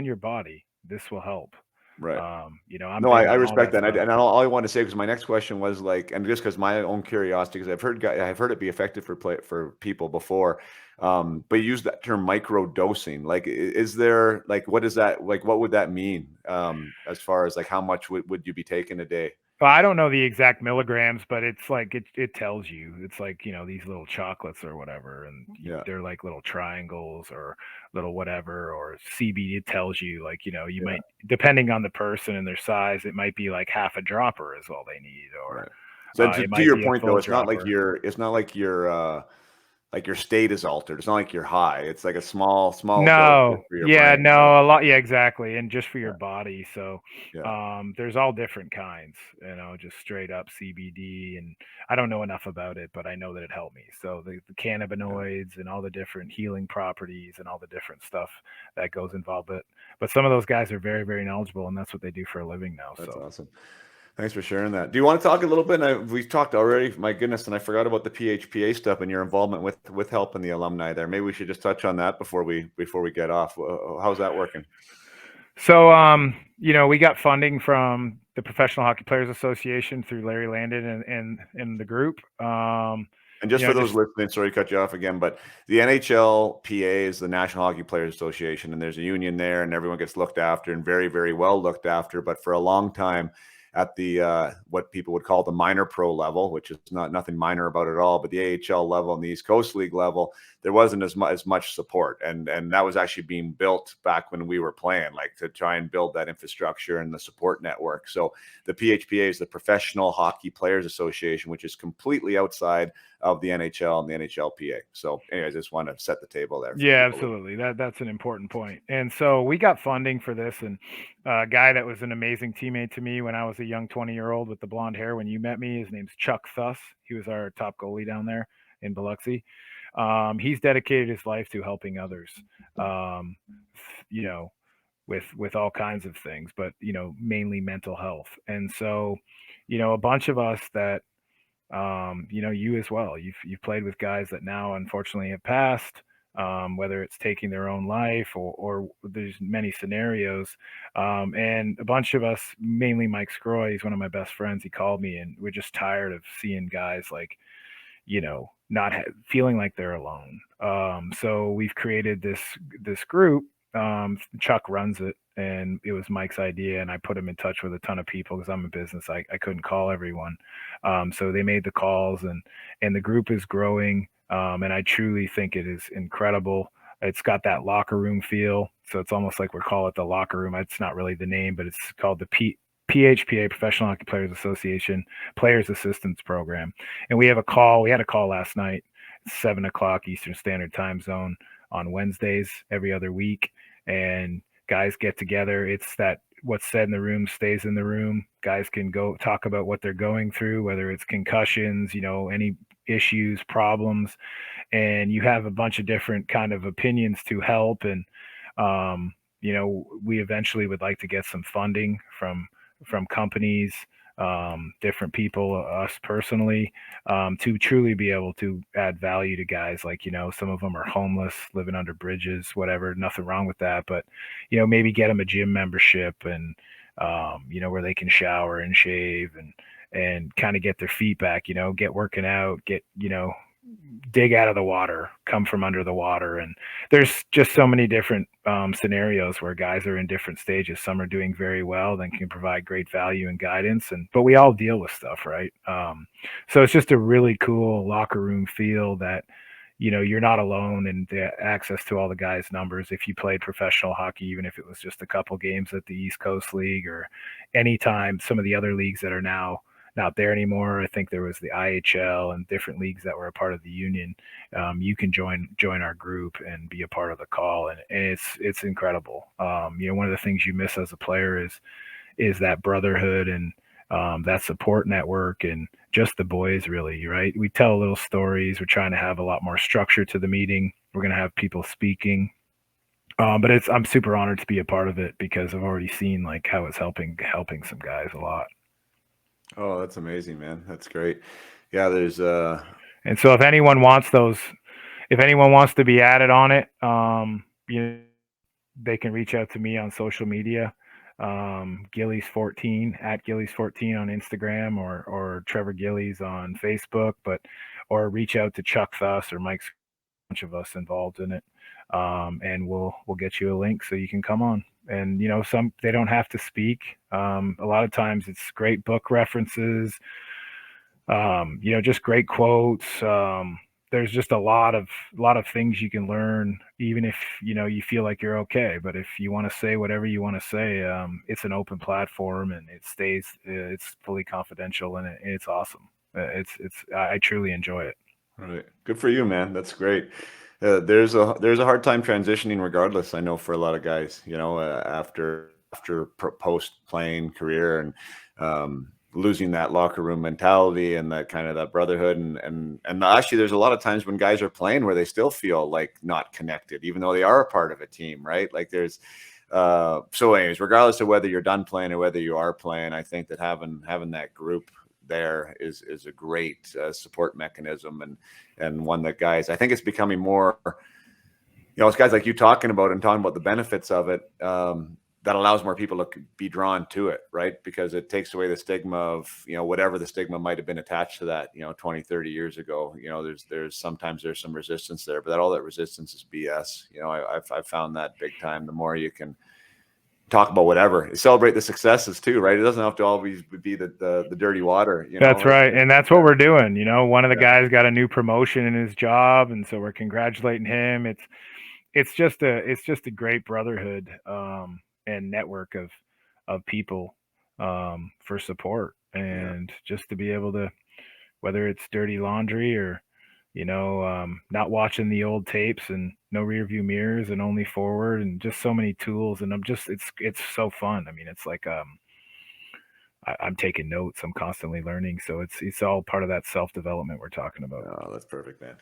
your body, this will help. Right. You know, I'm No, big I on all respect that. that stuff. And all I wanted to say, because my next question was like, and just because my own curiosity, because I've heard it be effective for people before, but you use that term micro dosing. Like, is there like, what is that like? What would that mean as far as like how much would you be taking a day? Well, I don't know the exact milligrams, but it's like it tells you. It's like, you know, these little chocolates or whatever, and Yeah. they're like little triangles or little whatever, or CBD. It tells you, like, you know, you Yeah. might, depending on the person and their size, it might be like half a dropper is all they need, or Right. So it to might your be a point though, full it's not like dropper. your state is altered. It's not like you're high. It's like a small dose No, just for your yeah, brain, right? no, a lot, yeah, exactly, and just for Yeah. your body. So, Yeah. there's all different kinds, you know, just straight up CBD, and I don't know enough about it, but I know that it helped me. So the cannabinoids and all the different healing properties and all the different stuff that goes involved. But some of those guys are very, very knowledgeable, and that's what they do for a living now. That's So. awesome. Thanks for sharing that. Do you want to talk a little bit? We've talked already. My goodness, and I forgot about the PHPA stuff and your involvement with helping the alumni there. Maybe we should just touch on that before we get off. How's that working? So, you know, we got funding from the Professional Hockey Players Association through Larry Landon and the group. And just You for know, those listening, sorry to cut you off again, but the NHLPA is the National Hockey Players Association, and there's a union there, and everyone gets looked after and very, very well looked after. But for a long time, at the what people would call the minor pro level, which is nothing minor about it all, but the AHL level and the East Coast League level, there wasn't as much support, and that was actually being built back when we were playing, like to try and build that infrastructure and the support network. So the PHPA is the Professional Hockey Players Association, which is completely outside of the NHL and the NHLPA. So, anyways, I just want to set the table there. yeah, absolutely. That's an important point. And so we got funding for this, and a guy that was an amazing teammate to me when I was a young 20-year-old with the blonde hair when you met me, his name's Chuck Thuss. He was our top goalie down there in Biloxi. He's dedicated his life to helping others. You know, with all kinds of things, but, you know, mainly mental health. And so, you know, a bunch of us that, you know, you as well, you've played with guys that now unfortunately have passed, whether it's taking their own life, or there's many scenarios. And a bunch of us, mainly Mike Scroy, he's one of my best friends. He called me, and we're just tired of seeing guys like, you know, not feeling like they're alone. So we've created this group. Chuck runs it, and it was Mike's idea, and I put him in touch with a ton of people because I'm in business. I couldn't call everyone. So they made the calls, and the group is growing. And I truly think it is incredible. It's got that locker room feel. So it's almost like we call it the locker room. It's not really the name, but it's called the PHPA, Professional Hockey Players Association Players Assistance Program. And we had a call last night, 7 o'clock Eastern Standard Time Zone on Wednesdays every other week. And guys get together. It's that what's said in the room stays in the room. Guys can go talk about what they're going through, whether it's concussions, you know, any issues, problems, and you have a bunch of different kind of opinions to help. And, you know, we eventually would like to get some funding from companies, different people, us personally, to truly be able to add value to guys. Like, you know, some of them are homeless, living under bridges, whatever, nothing wrong with that. But, you know, maybe get them a gym membership, and, you know, where they can shower and shave and kind of get their feet back, you know, get working out, get, you know, dig out of the water, come from under the water. And there's just so many different scenarios where guys are in different stages. Some are doing very well, then can provide great value and guidance, but we all deal with stuff, right? So it's just a really cool locker room feel that, you know, you're not alone, and the access to all the guys' numbers. If you played professional hockey, even if it was just a couple games at the East Coast League, or anytime some of the other leagues that are now not there anymore. I think there was the ECHL and different leagues that were a part of the union. You can join our group and be a part of the call, and it's incredible. You know, one of the things you miss as a player is that brotherhood and that support network, and just the boys, really, right? We tell little stories. We're trying to have a lot more structure to the meeting. We're going to have people speaking. But I'm super honored to be a part of it, because I've already seen like how it's helping some guys a lot. Oh, that's amazing, man. That's great. Yeah, there's and so if anyone wants to be added on it, you know, they can reach out to me on social media. Gillies 14 at Gillies 14 on Instagram, or Trevor Gillies on Facebook, or reach out to Chuck Thus or Mike's, a bunch of us involved in it. And we'll get you a link so you can come on. And some, they don't have to speak. A lot of times it's great book references, just great quotes. There's just a lot of things you can learn, even if you feel like you're okay. But if you want to say whatever you want to say, it's an open platform, and it's fully confidential, and it's awesome. I truly enjoy it. Right. Good for you, man. That's great. There's a hard time transitioning regardless. I know for a lot of guys, after post playing career, and losing that locker room mentality and that kind of that brotherhood. And actually there's a lot of times when guys are playing where they still feel like not connected, even though they are a part of a team, right? Like there's, so anyways, regardless of whether you're done playing or whether you are playing, I think that having that group there is a great support mechanism, and one that guys, I think it's becoming more, it's guys like you talking about the benefits of it, that allows more people to be drawn to it, right? Because it takes away the stigma of, whatever the stigma might have been attached to that, 20, 30 years ago. There's sometimes there's some resistance there, but all that resistance is BS. I've found that big time. The more you can talk about whatever, celebrate the successes too, right? It doesn't have to always be the dirty water. That's right, and that's what we're doing. One of the guys got a new promotion in his job, and so we're congratulating him. It's just a great brotherhood, and network of people, for support, and just to be able to, whether it's dirty laundry or not watching the old tapes and no rear view mirrors and only forward, and just so many tools, and it's so fun. I mean, it's like I'm taking notes. I'm constantly learning, so it's all part of that self-development we're talking about. Oh, that's perfect, man.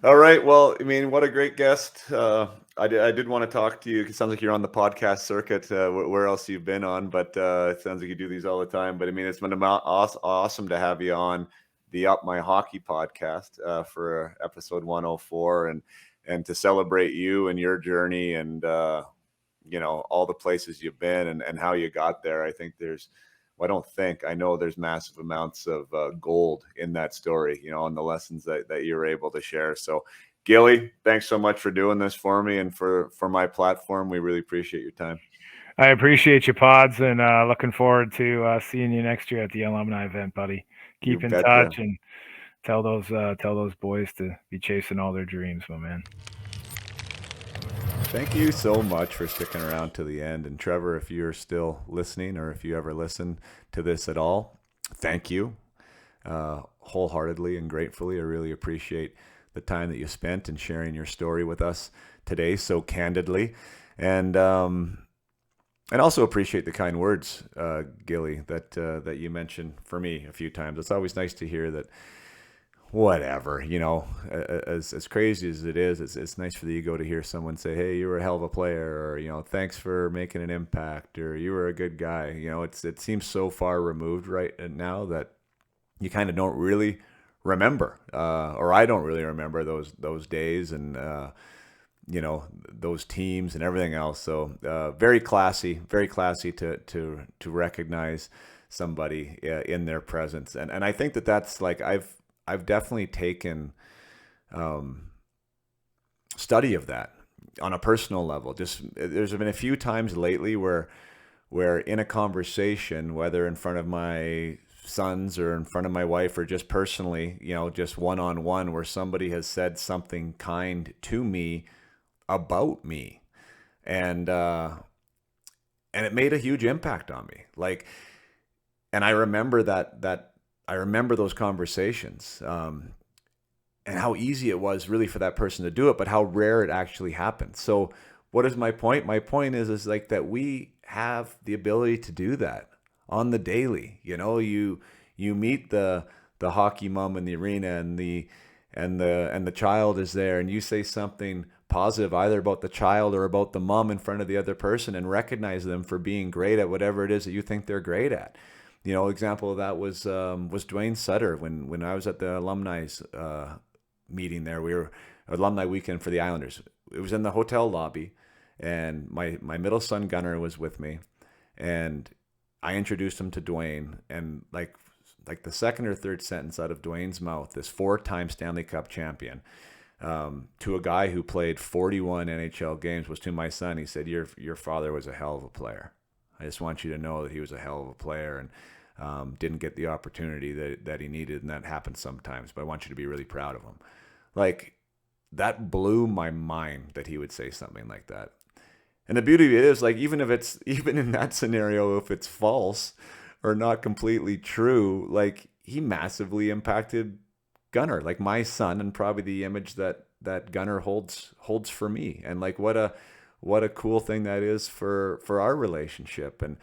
All right. Well, I mean, what a great guest. I did want to talk to you. It sounds like you're on the podcast circuit. Where else you've been on, but it sounds like you do these all the time. But I mean, it's been awesome to have you on the Up My Hockey podcast for episode 104, and to celebrate you and your journey, and all the places you've been, and how you got there. I think I know there's massive amounts of gold in that story, and the lessons that you're able to share. So Gilly, thanks so much for doing this for me and for my platform. We really appreciate your time. I appreciate you, Pods, and looking forward to seeing you next year at the alumni event, buddy. Keep in touch, and tell those boys to be chasing all their dreams, my man. Thank you so much for sticking around to the end. And Trevor, if you're still listening, or if you ever listen to this at all, thank you wholeheartely and gratefully. I really appreciate the time that you spent in sharing your story with us today so candidly. And also appreciate the kind words, Gilly, that you mentioned for me a few times. It's always nice to hear that. Whatever, as crazy as it is, it's nice for the ego to hear someone say, "Hey, you were a hell of a player," or thanks for making an impact, or you were a good guy. It seems so far removed right now that you kind of don't really remember, or I don't really remember those days, and those teams and everything else. So very classy to recognize somebody in their presence, and I think that's like I've definitely taken study of that on a personal level. Just there's been a few times lately where in a conversation, whether in front of my sons or in front of my wife, or just personally, just one-on-one, where somebody has said something kind to me about me, and it made a huge impact on me. And I remember that. I remember those conversations, and how easy it was really for that person to do it, but how rare it actually happened. So what is my point? My point is like that we have the ability to do that on the daily. You meet the hockey mom in the arena, and the child is there, and you say something positive either about the child or about the mom in front of the other person, and recognize them for being great at whatever it is that you think they're great at. Example of that was Dwayne Sutter when I was at the alumni meeting there. We were alumni weekend for the Islanders. It was in the hotel lobby, and my middle son Gunnar was with me, And I introduced him to Dwayne, and like the second or third sentence out of Dwayne's mouth, this 4-time Stanley Cup champion, to a guy who played 41 NHL games, was to my son. He said, your father was a hell of a player. I just want you to know that he was a hell of a player, and didn't get the opportunity that he needed, and that happens sometimes, but I want you to be really proud of him. Like, that blew my mind that he would say something like that. And the beauty of it is, like, even in that scenario, if it's false or not completely true, like, he massively impacted Gunnar, like my son, and probably the image that Gunnar holds for me. And like, what a cool thing that is for our relationship. And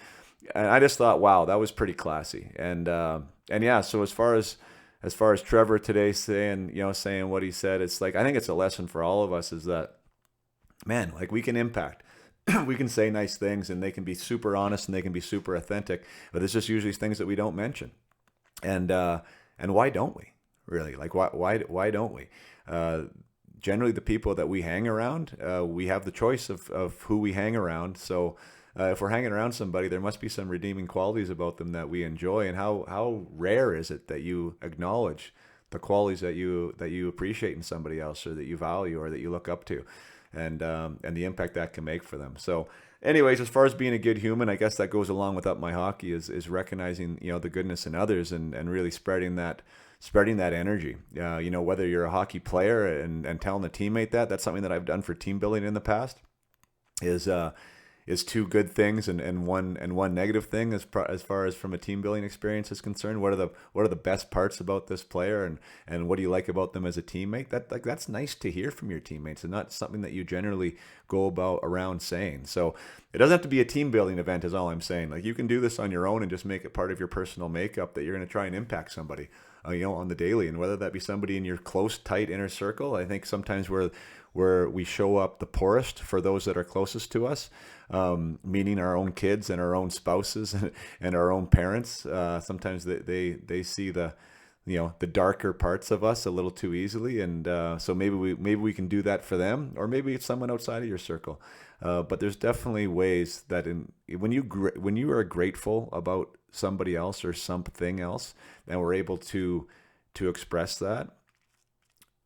I just thought, wow, that was pretty classy. And yeah, so as far as Trevor today saying what he said, it's like, I think it's a lesson for all of us, is that, man, like, we can impact. We can say nice things, and they can be super honest, and they can be super authentic, but there's just usually things that we don't mention. And why don't we, really? Like, why don't we? Generally, the people that we hang around, we have the choice of who we hang around. So if we're hanging around somebody, there must be some redeeming qualities about them that we enjoy. And how rare is it that you acknowledge the qualities that you appreciate in somebody else, or that you value, or that you look up to, and the impact that can make for them. So anyways, as far as being a good human, I guess that goes along with Up My Hockey, is recognizing, the goodness in others, and really spreading that energy. Whether you're a hockey player and telling a teammate that's something that I've done for team building in the past, is two good things and one negative thing as far as from a team building experience is concerned. What are the best parts about this player, and what do you like about them as a teammate? That's nice to hear from your teammates, and not something that you generally go around saying. So it doesn't have to be a team building event, is all I'm saying. Like, you can do this on your own and just make it part of your personal makeup, that you're going to try and impact somebody on the daily, and whether that be somebody in your close, tight inner circle. I think sometimes where we show up the poorest for those that are closest to us, meaning our own kids and our own spouses and our own parents. Sometimes they see the darker parts of us a little too easily, and so maybe we can do that for them, or maybe it's someone outside of your circle. But there's definitely ways that when you are grateful about somebody else or something else, and we're able to express that,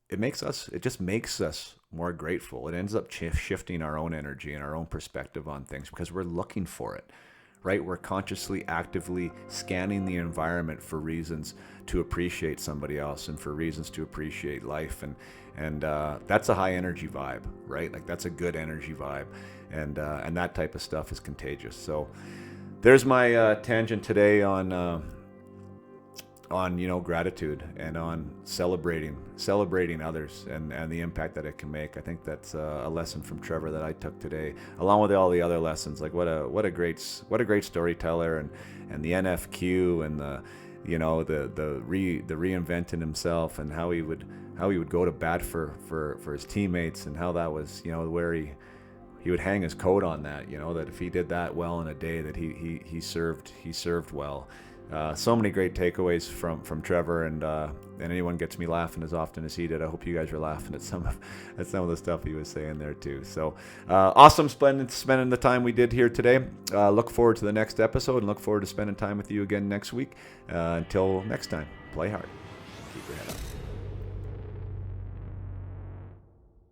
it just makes us more grateful. It ends up shifting our own energy and our own perspective on things, because we're looking for it, right? We're consciously, actively scanning the environment for reasons to appreciate somebody else, and for reasons to appreciate life. And that's a high energy vibe, right? Like, that's a good energy vibe. And that type of stuff is contagious. So there's my tangent today on gratitude, and on celebrating others, and the impact that it can make. I think that's a lesson from Trevor that I took today, along with all the other lessons. Like, what a great storyteller, and the NFQ, and the reinventing himself, and how he would go to bat for his teammates, and how that was, where he would hang his coat on that, that if he did that well in a day, that he served well. So many great takeaways from Trevor, and anyone gets me laughing as often as he did. I hope you guys were laughing at some of the stuff he was saying there too. So awesome spending the time we did here today. Look forward to the next episode, and look forward to spending time with you again next week. Until next time, play hard, keep your head up.